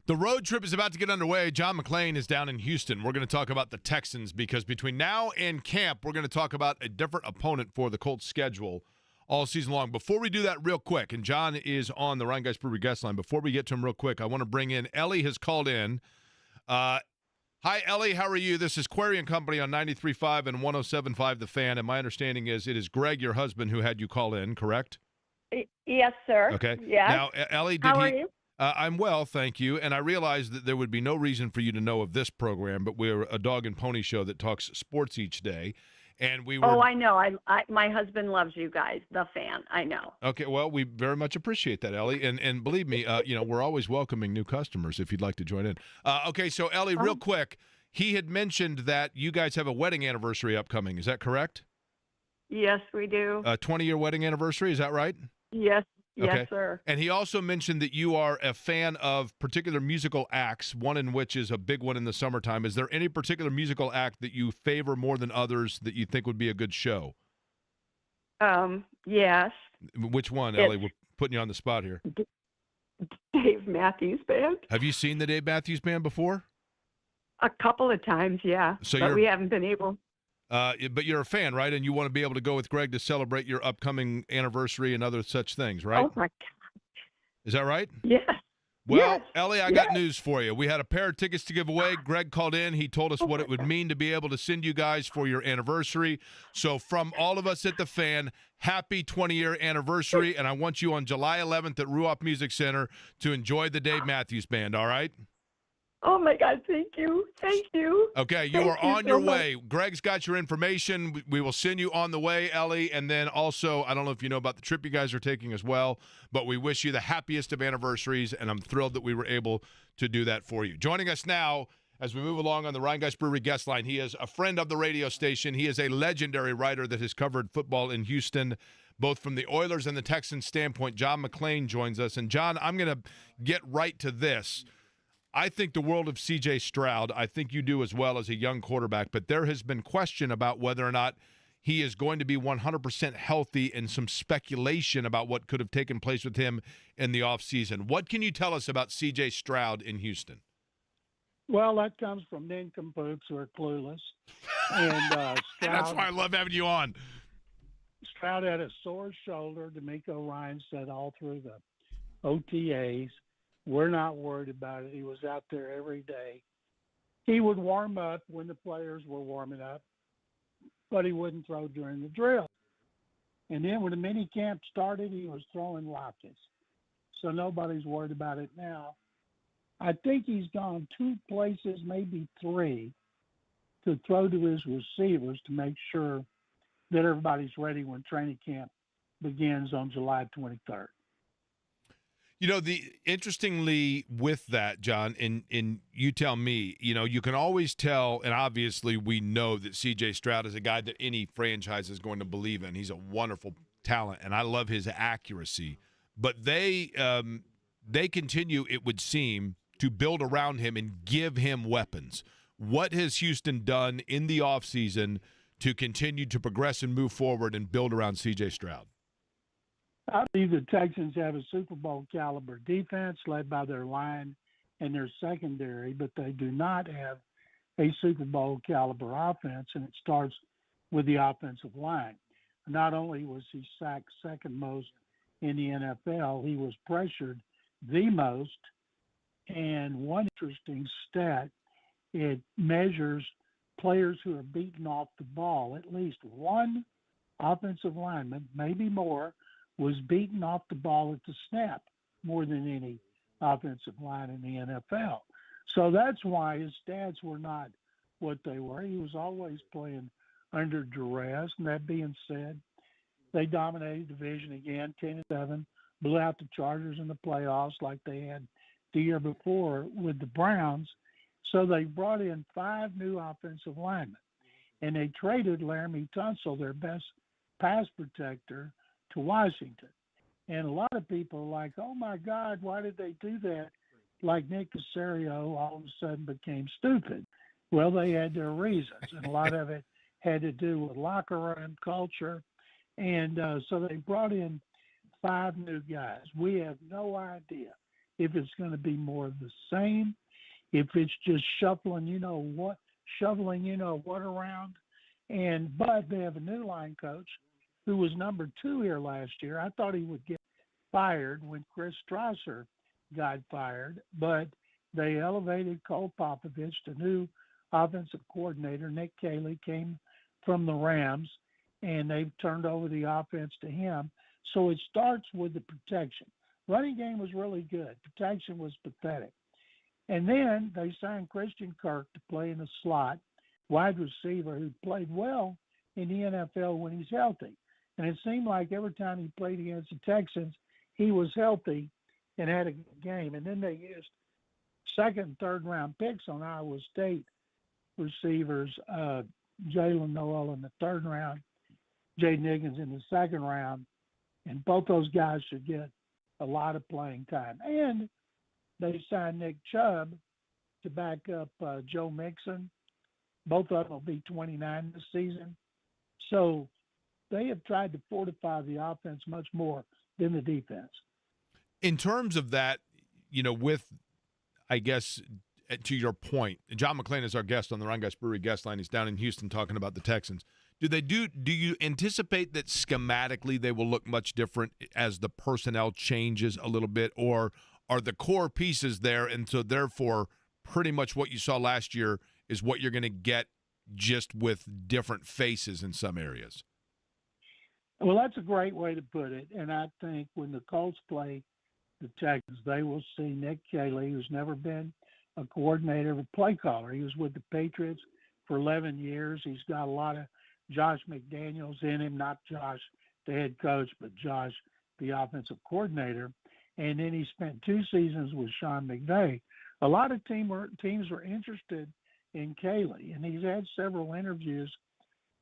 The road trip is about to get underway. John McClain is down in Houston. We're going to talk about the Texans because between now and camp, we're going to talk about a different opponent for the Colts schedule all season long. Before we do that real quick, and John is on the Ryan Geist Brewery guest line. Before we get to him real quick, I want to bring in Ellie has called in. Hi, Ellie. How are you? This is Query and Company on 93.5 and 107.5 The Fan. And my understanding is it is Greg, your husband, who had you call in, correct? Yes, sir. Okay. Yes. Now, Ellie, How are you? I'm well, thank you. And I realize that there would be no reason for you to know of this program, but we're a dog and pony show that talks sports each day. And we were. Oh, I know. My husband loves you guys, the fan. I know. Okay, well, we very much appreciate that, Ellie. And believe me, we're always welcoming new customers if you'd like to join in. Okay, so Ellie, real quick, he had mentioned that you guys have a wedding anniversary upcoming. Is that correct? Yes, we do. A 20-year wedding anniversary. Is that right? Yes. Yes, Okay. sir. And he also mentioned that you are a fan of particular musical acts, one in which is a big one in the summertime. Is there any particular musical act that you favor more than others that you think would be a good show? Yes. Which one, Ellie? We're putting you on the spot here. Dave Matthews Band. Have you seen the Dave Matthews Band before? A couple of times, yeah. So but we haven't been able. But you're a fan, right? And you want to be able to go with Greg to celebrate your upcoming anniversary and other such things, right? Oh, my God. Is that right? Yes. Well, yes. Ellie, I got news for you. We had a pair of tickets to give away. Greg called in. He told us what it would mean to be able to send you guys for your anniversary. So from all of us at The Fan, happy 20-year anniversary. And I want you on July 11th at Ruoff Music Center to enjoy the Dave Matthews Band, all right? Oh, my God. Thank you. Thank you. Okay, you Thank are you on so your much. way. Greg's got your information. We will send you on the way, Ellie. And then also, I don't know if you know about the trip you guys are taking as well, but we wish you the happiest of anniversaries, and I'm thrilled that we were able to do that for you. Joining us now as we move along on the Ryan Geist Brewery guest line, he is a friend of the radio station. He is a legendary writer that has covered football in Houston, both from the Oilers and the Texans standpoint. John McClain joins us. And, John, I'm going to get right to this. I think the world of C.J. Stroud. I think you do as well as a young quarterback, but there has been question about whether or not he is going to be 100% healthy and some speculation about what could have taken place with him in the offseason. What can you tell us about C.J. Stroud in Houston? Well, that comes from nincompoops who are clueless. And Stroud, That's why I love having you on. Stroud had a sore shoulder. D'Amico Ryan said all through the OTAs, we're not worried about it. He was out there every day. He would warm up when the players were warming up, but he wouldn't throw during the drill. And then when the mini camp started, he was throwing rockets. So nobody's worried about it now. I think he's gone 2 places, maybe 3, to throw to his receivers to make sure that everybody's ready when training camp begins on July 23rd. You know, interestingly with that, John, and you tell me, you can always tell, and obviously we know that C.J. Stroud is a guy that any franchise is going to believe in. He's a wonderful talent, and I love his accuracy. But they continue, it would seem, to build around him and give him weapons. What has Houston done in the offseason to continue to progress and move forward and build around C.J. Stroud? I believe the Texans have a Super Bowl caliber defense led by their line and their secondary, but they do not have a Super Bowl caliber offense, and it starts with the offensive line. Not only was he sacked second most in the NFL, he was pressured the most. And one interesting stat, it measures players who are beaten off the ball. At least one offensive lineman, maybe more, was beaten off the ball at the snap more than any offensive line in the NFL. So that's why his stats were not what they were. He was always playing under duress. And that being said, they dominated the division again, 10-7, blew out the Chargers in the playoffs like they had the year before with the Browns. So they brought in 5 new offensive linemen, and they traded Laramie Tunsil, their best pass protector, to Washington. And a lot of people are like, oh, my God, why did they do that? Like Nick Caserio all of a sudden became stupid. Well, they had their reasons, and a lot of it had to do with locker room culture. And so they brought in 5 new guys. We have no idea if it's going to be more of the same, if it's just shuffling, what around. But they have a new line coach who was number 2 here last year. I thought he would get fired when Chris Strasser got fired, but they elevated Cole Popovich to new offensive coordinator. Nick Caley came from the Rams, and they've turned over the offense to him. So it starts with the protection. Running game was really good. Protection was pathetic. And then they signed Christian Kirk to play in the slot, wide receiver who played well in the NFL when he's healthy. And it seemed like every time he played against the Texans, he was healthy and had a good game. And then they used second and third round picks on Iowa State receivers, Jalen Noel in the third round, Jaden Higgins in the second round. And both those guys should get a lot of playing time. And they signed Nick Chubb to back up Joe Mixon. Both of them will be 29 this season. So they have tried to fortify the offense much more than the defense. In terms of that, with, I guess, to your point, John McClain is our guest on the Ryan Guys Brewery guest line. He's down in Houston talking about the Texans. Do you anticipate that schematically they will look much different as the personnel changes a little bit, or are the core pieces there, and so therefore pretty much what you saw last year is what you're going to get just with different faces in some areas? Well, that's a great way to put it. And I think when the Colts play the Texans, they will see Nick Caley, who's never been a coordinator or a play caller. He was with the Patriots for 11 years. He's got a lot of Josh McDaniels in him, not Josh, the head coach, but Josh, the offensive coordinator. And then he spent 2 seasons with Sean McVay. A lot of teams were interested in Caley, and he's had several interviews,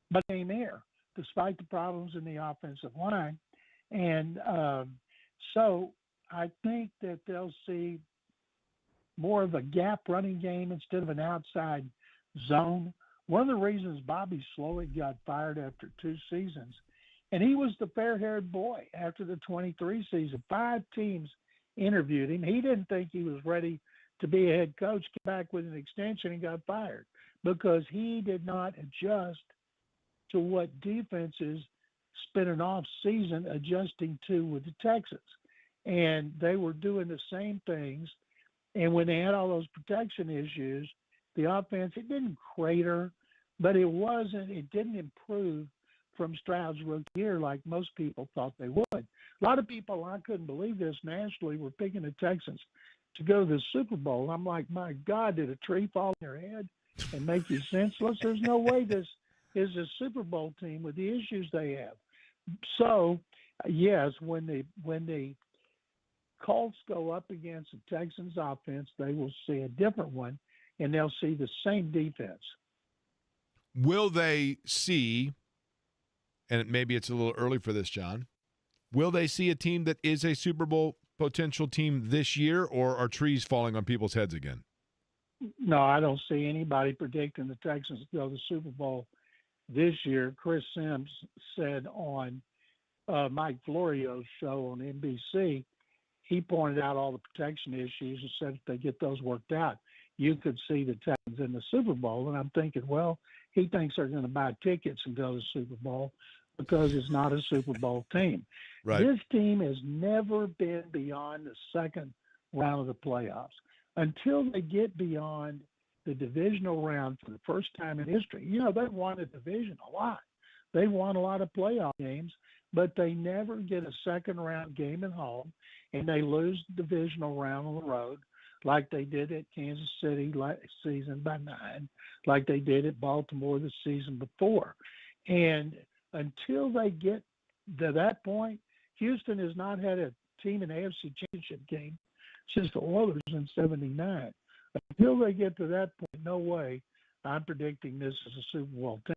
but he came here despite the problems in the offensive line. And so I think that they'll see more of a gap running game instead of an outside zone. One of the reasons Bobby Slowick got fired after 2 seasons, and he was the fair-haired boy after the 23 season. 5 teams interviewed him. He didn't think he was ready to be a head coach, came back with an extension and got fired because he did not adjust to what defenses spent an off season adjusting to with the Texans. And they were doing the same things. And when they had all those protection issues, the offense, it didn't crater, but it didn't improve from Stroud's rookie year like most people thought they would. A lot of people, I couldn't believe this nationally, were picking the Texans to go to the Super Bowl. I'm like, my God, did a tree fall on your head and make you senseless? There's no way this is a Super Bowl team with the issues they have. So, yes, when the Colts go up against the Texans offense, they will see a different one, and they'll see the same defense. Will they see, and maybe it's a little early for this, John, will they see a team that is a Super Bowl potential team this year, or are trees falling on people's heads again? No, I don't see anybody predicting the Texans to go to the Super Bowl this year. Chris Sims said on Mike Florio's show on NBC, he pointed out all the protection issues and said if they get those worked out, you could see the Texans in the Super Bowl. And I'm thinking, well, he thinks they're going to buy tickets and go to the Super Bowl because it's not a Super Bowl team. Right. This team has never been beyond the second round of the playoffs. Until they get beyond the divisional round for the first time in history. They've won a division a lot. They've won a lot of playoff games, but they never get a second round game at home, and they lose the divisional round on the road like they did at Kansas City last season by 9, like they did at Baltimore the season before. And until they get to that point, Houston has not had a team in the AFC Championship game since the Oilers in 79. Until they get to that point, no way I'm predicting this is a Super Bowl team.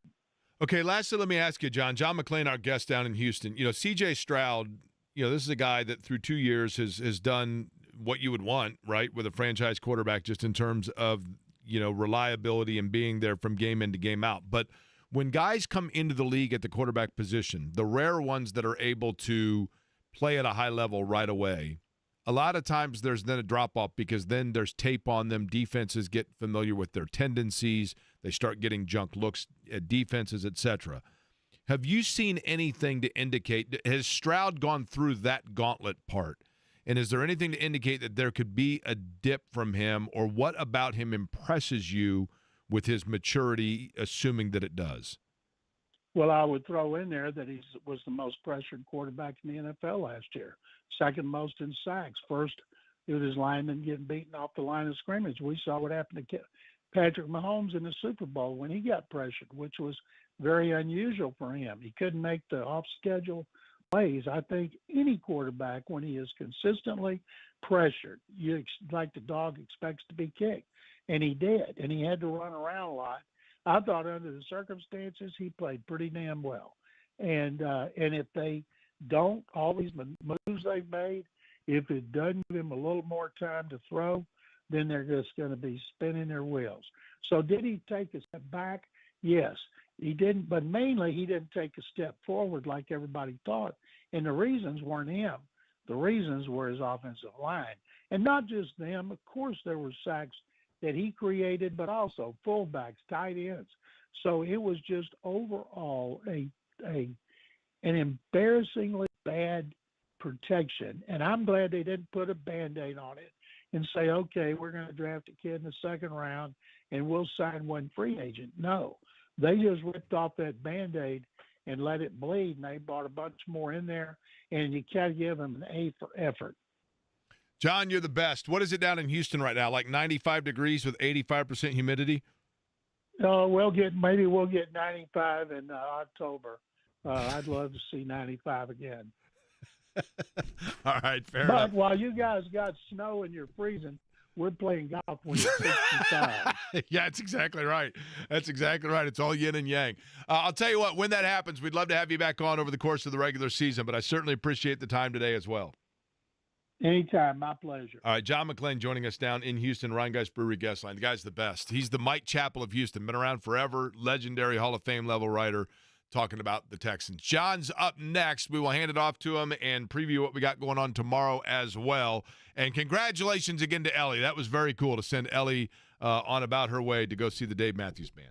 Okay, lastly, let me ask you, John. John McClain, our guest down in Houston. C.J. Stroud, this is a guy that through 2 years has done what you would want, right, with a franchise quarterback just in terms of, reliability and being there from game in to game out. But when guys come into the league at the quarterback position, the rare ones that are able to play at a high level right away, a lot of times there's then a drop-off because then there's tape on them. Defenses get familiar with their tendencies. They start getting junk looks at defenses, etc. Have you seen anything to indicate – has Stroud gone through that gauntlet part? And is there anything to indicate that there could be a dip from him, or what about him impresses you with his maturity, assuming that it does? Well, I would throw in there that he was the most pressured quarterback in the NFL last year, second most in sacks, first with his linemen getting beaten off the line of scrimmage. We saw what happened to Patrick Mahomes in the Super Bowl when he got pressured, which was very unusual for him. He couldn't make the off-schedule plays. I think any quarterback, when he is consistently pressured, like the dog expects to be kicked, and he did, and he had to run around a lot. I thought under the circumstances, he played pretty damn well. And if they don't, all these moves they've made, if it doesn't give him a little more time to throw, then they're just going to be spinning their wheels. So did he take a step back? Yes, he didn't. But mainly he didn't take a step forward like everybody thought. And the reasons weren't him. The reasons were his offensive line. And not just them. Of course, there were sacks that he created, but also fullbacks, tight ends. So it was just overall an embarrassingly bad protection. And I'm glad they didn't put a Band-Aid on it and say, okay, we're going to draft a kid in the second round and we'll sign one free agent. No, they just ripped off that Band-Aid and let it bleed, and they brought a bunch more in there, and you can't give them an A for effort. John, you're the best. What is it down in Houston right now? Like 95 degrees with 85% humidity? We'll get 95 in October. I'd love to see 95 again. All right, fair enough. But while you guys got snow and you're freezing, we're playing golf when it's 65. Yeah, that's exactly right. That's exactly right. It's all yin and yang. I'll tell you what, when that happens, we'd love to have you back on over the course of the regular season, but I certainly appreciate the time today as well. Anytime, my pleasure. All right, John McClain joining us down in Houston, Ryan Geist Brewery guest line. The guy's the best. He's the Mike Chappell of Houston, been around forever, legendary Hall of Fame level writer, talking about the Texans. John's up next. We will hand it off to him and preview what we got going on tomorrow as well. And congratulations again to Ellie. That was very cool to send Ellie on about her way to go see the Dave Matthews Band.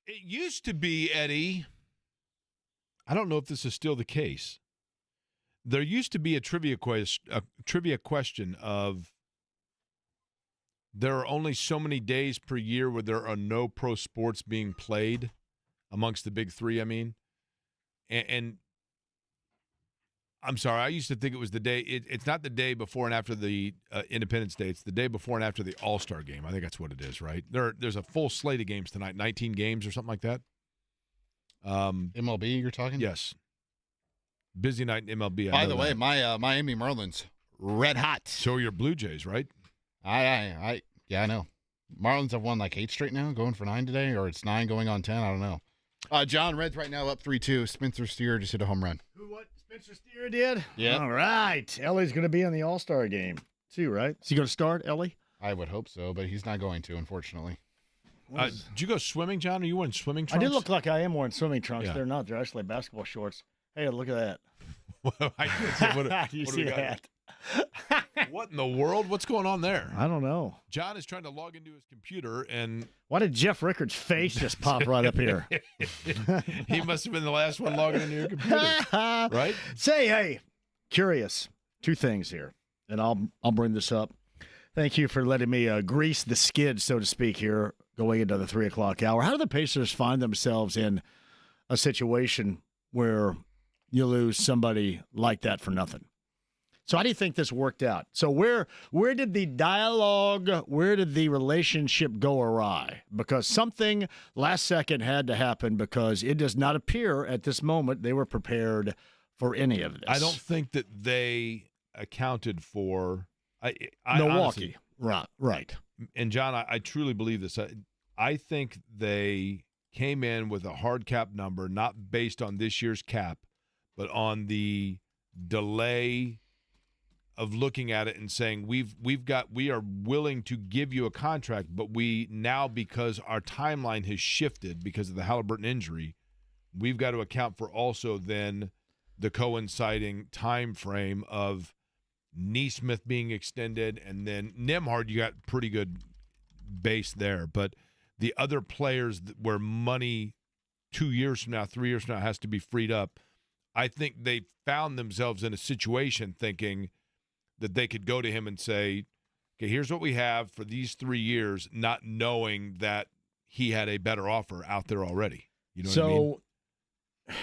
It used to be, Eddie, I don't know if this is still the case. There used to be a trivia question of there are only so many days per year where there are no pro sports being played amongst the big three, I mean. And I'm sorry, I used to think it was the day. It's not the day before and after the Independence Day. It's the day before and after the All-Star game. I think that's what it is, right? There's a full slate of games tonight, 19 games or something like that. MLB, you're talking? Yes. Busy night in MLB. By the way, my Miami Marlins, red hot. So are your Blue Jays, right? Yeah, I know. Marlins have won like 8 straight now, going for 9 today, or it's 9 going on 10. I don't know. John, Reds right now up 3-2. Spencer Steer just hit a home run. What? Spencer Steer did? Yeah. All right. Ellie's going to be in the All-Star game, too, right? Is he going to start, Ellie? I would hope so, but he's not going to, unfortunately. Did you go swimming, John? Are you wearing swimming I trunks? do look like I am wearing swimming trunks. Yeah. They're not. They're actually basketball shorts. Hey, look at that. I can't say what you what see do we got? that? What in the world? What's going on there? I don't know. John is trying to log into his computer, and Why did Jeff Rickard's face just pop right up here? he must have been the last one logging into your computer, right? Say, hey, curious. 2 things here, and I'll bring this up. Thank you for letting me grease the skid, so to speak, here going into the 3 o'clock hour. How do the Pacers find themselves in a situation where you lose somebody like that for nothing? So how do you think this worked out? So where did the dialogue, where did the relationship go awry? Because something last second had to happen, because it does not appear at this moment they were prepared for any of this. I don't think that they accounted for I Milwaukee. Honestly, Right. And John, I truly believe this. I think they came in with a hard cap number, not based on this year's cap, but on the delay of looking at it and saying we are willing to give you a contract, but we now, because our timeline has shifted because of the Halliburton injury, we've got to account for also then the coinciding time frame of Neesmith being extended, and then Nembhard, you got pretty good base there, but the other players where money 2 years from now, 3 years from now has to be freed up, I think they found themselves in a situation thinking that they could go to him and say, okay, here's what we have for these 3 years, not knowing that he had a better offer out there already. You know what I mean?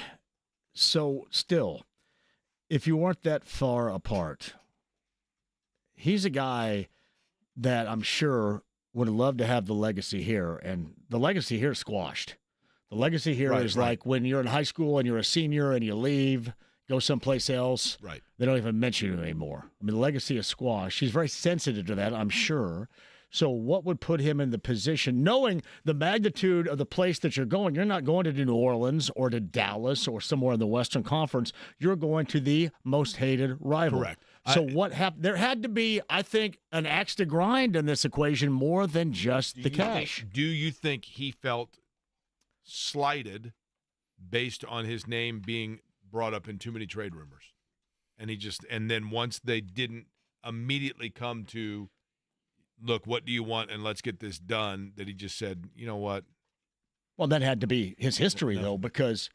So still, if you weren't that far apart, he's a guy that I'm sure would love to have the legacy here, and the legacy here is squashed. The legacy here is like when you're in high school and you're a senior and you leave, go someplace else. Right. They don't even mention you anymore. I mean, the legacy is squashed. He's very sensitive to that, I'm sure. So what would put him in the position, knowing the magnitude of the place that you're going? You're not going to New Orleans or to Dallas or somewhere in the Western Conference. You're going to the most hated rival. Correct. So what happened? There had to be, I think, an axe to grind in this equation more than just the cash. Do you think he felt slighted based on his name being brought up in too many trade rumors? And then once they didn't immediately come to, look, what do you want, and let's get this done, that he just said, you know what? Well, that had to be his history, though, because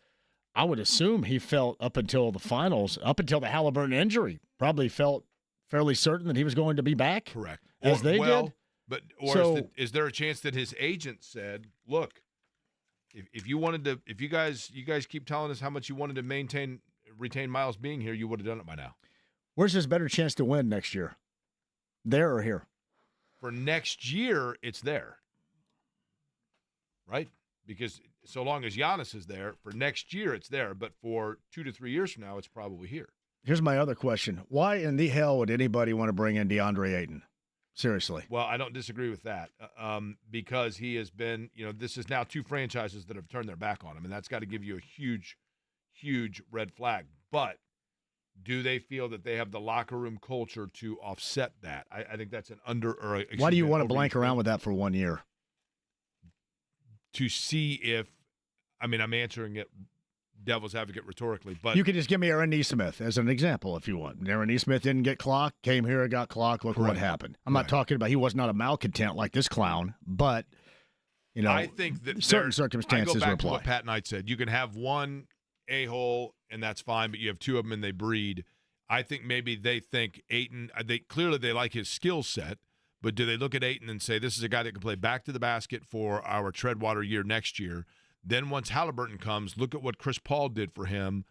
I would assume he felt up until the finals, up until the Halliburton injury, probably felt fairly certain that he was going to be back. Correct. As they did. But is there a chance that his agent said, look, if you wanted to, if you guys keep telling us how much you wanted to retain Myles being here, you would have done it by now. Where's his better chance to win next year? There or here? For next year, it's there. Right? Because so long as Giannis is there, for next year it's there, but for 2 to 3 years from now, it's probably here. Here's my other question. Why in the hell would anybody want to bring in DeAndre Ayton? Seriously. Well, I don't disagree with that because he has been, this is now 2 franchises that have turned their back on him, and that's got to give you a huge, huge red flag. But do they feel that they have the locker room culture to offset that? I think that's why do you want to blank around with that for 1 year? To see if, I'm answering it devil's advocate rhetorically, but you could just give me Aaron Neesmith as an example if you want. Aaron Neesmith didn't get clocked, came here, got clocked. Look what happened. I'm not talking about he was not a malcontent like this clown, but I think that certain circumstances I go back apply. to what Pat Knight said. You can have one a-hole, and that's fine, but you have two of them, and they breed. I think maybe they think Ayton. Clearly they like his skill set, but do they look at Ayton and say this is a guy that can play back to the basket for our Treadwater year next year? Then once Halliburton comes, look at what Chris Paul did for him.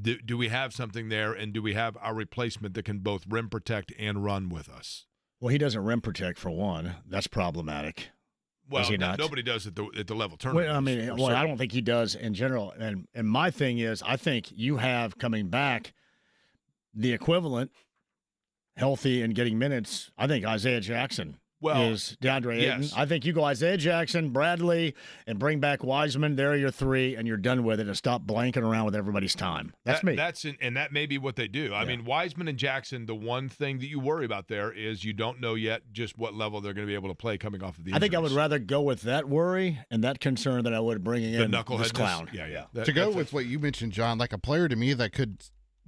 Do we have something there, and do we have our replacement that can both rim protect and run with us? Well, he doesn't rim protect for one. That's problematic. Well, does he not? Nobody does at the level Turner. Well, I don't think he does in general. And my thing is, I think you have coming back the equivalent, healthy and getting minutes. I think Isaiah Jackson is DeAndre Ayton. Yes. I think you go Isaiah Jackson, Bradley, and bring back Wiseman. There are your three, and you're done with it, and stop blanking around with everybody's time. That's me. And that may be what they do. I mean, Wiseman and Jackson, the one thing that you worry about there is you don't know yet just what level they're going to be able to play coming off of the injuries. I think I would rather go with that worry and that concern than I would bringing in this clown. Yeah. To go with what you mentioned, John, like a player to me that could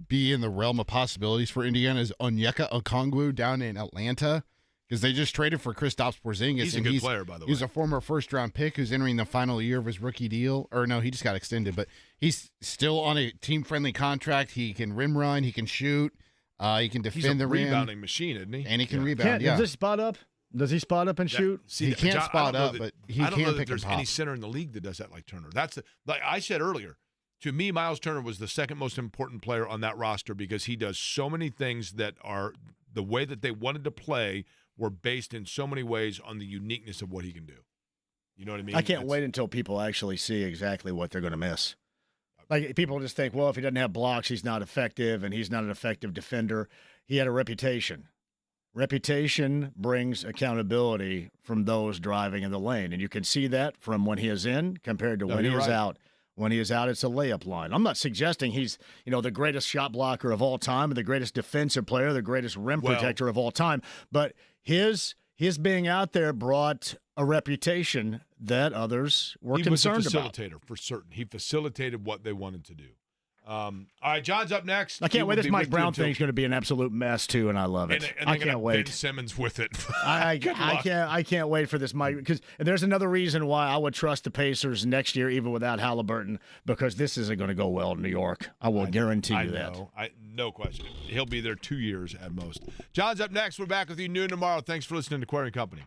be in the realm of possibilities for Indiana is Onyeka Okongwu down in Atlanta, because they just traded for Kristaps Porzingis. He's a good player, by the way. He's a former first-round pick who's entering the final year of his rookie deal. Or no, he just got extended, but he's still on a team-friendly contract. He can rim run. He can shoot. He can defend the rim. He's a rebounding machine, isn't he? And he can rebound, Does he spot up? Does he spot up and shoot? He can't spot up, but he I don't know can that pick there's and pop. any center in the league that does that like Turner. That's like I said earlier. To me, Myles Turner was the second most important player on that roster because he does so many things that are the way that they wanted to play were based in so many ways on the uniqueness of what he can do. You know what I mean? I can't wait until people actually see exactly what they're going to miss. Like, people just think, well, if he doesn't have blocks, he's not effective, and he's not an effective defender. He had a reputation. Reputation brings accountability from those driving in the lane, and you can see that from when he is in compared to when he is out. When he is out, it's a layup line. I'm not suggesting he's, the greatest shot blocker of all time, or the greatest defensive player, the greatest rim protector of all time, but his being out there brought a reputation that others were concerned about. He was a facilitator for certain. He facilitated what they wanted to do. All right, John's up next. I can't wait. This Mike Brown thing is going to be an absolute mess too, and I love it. And I can't wait. Ben Simmons with it. I can't wait for this Mike, because there's another reason why I would trust the Pacers next year, even without Halliburton, because this isn't going to go well in New York. I will guarantee you that. No question. He'll be there 2 years at most. John's up next. We're back with you noon tomorrow. Thanks for listening to Query & Company.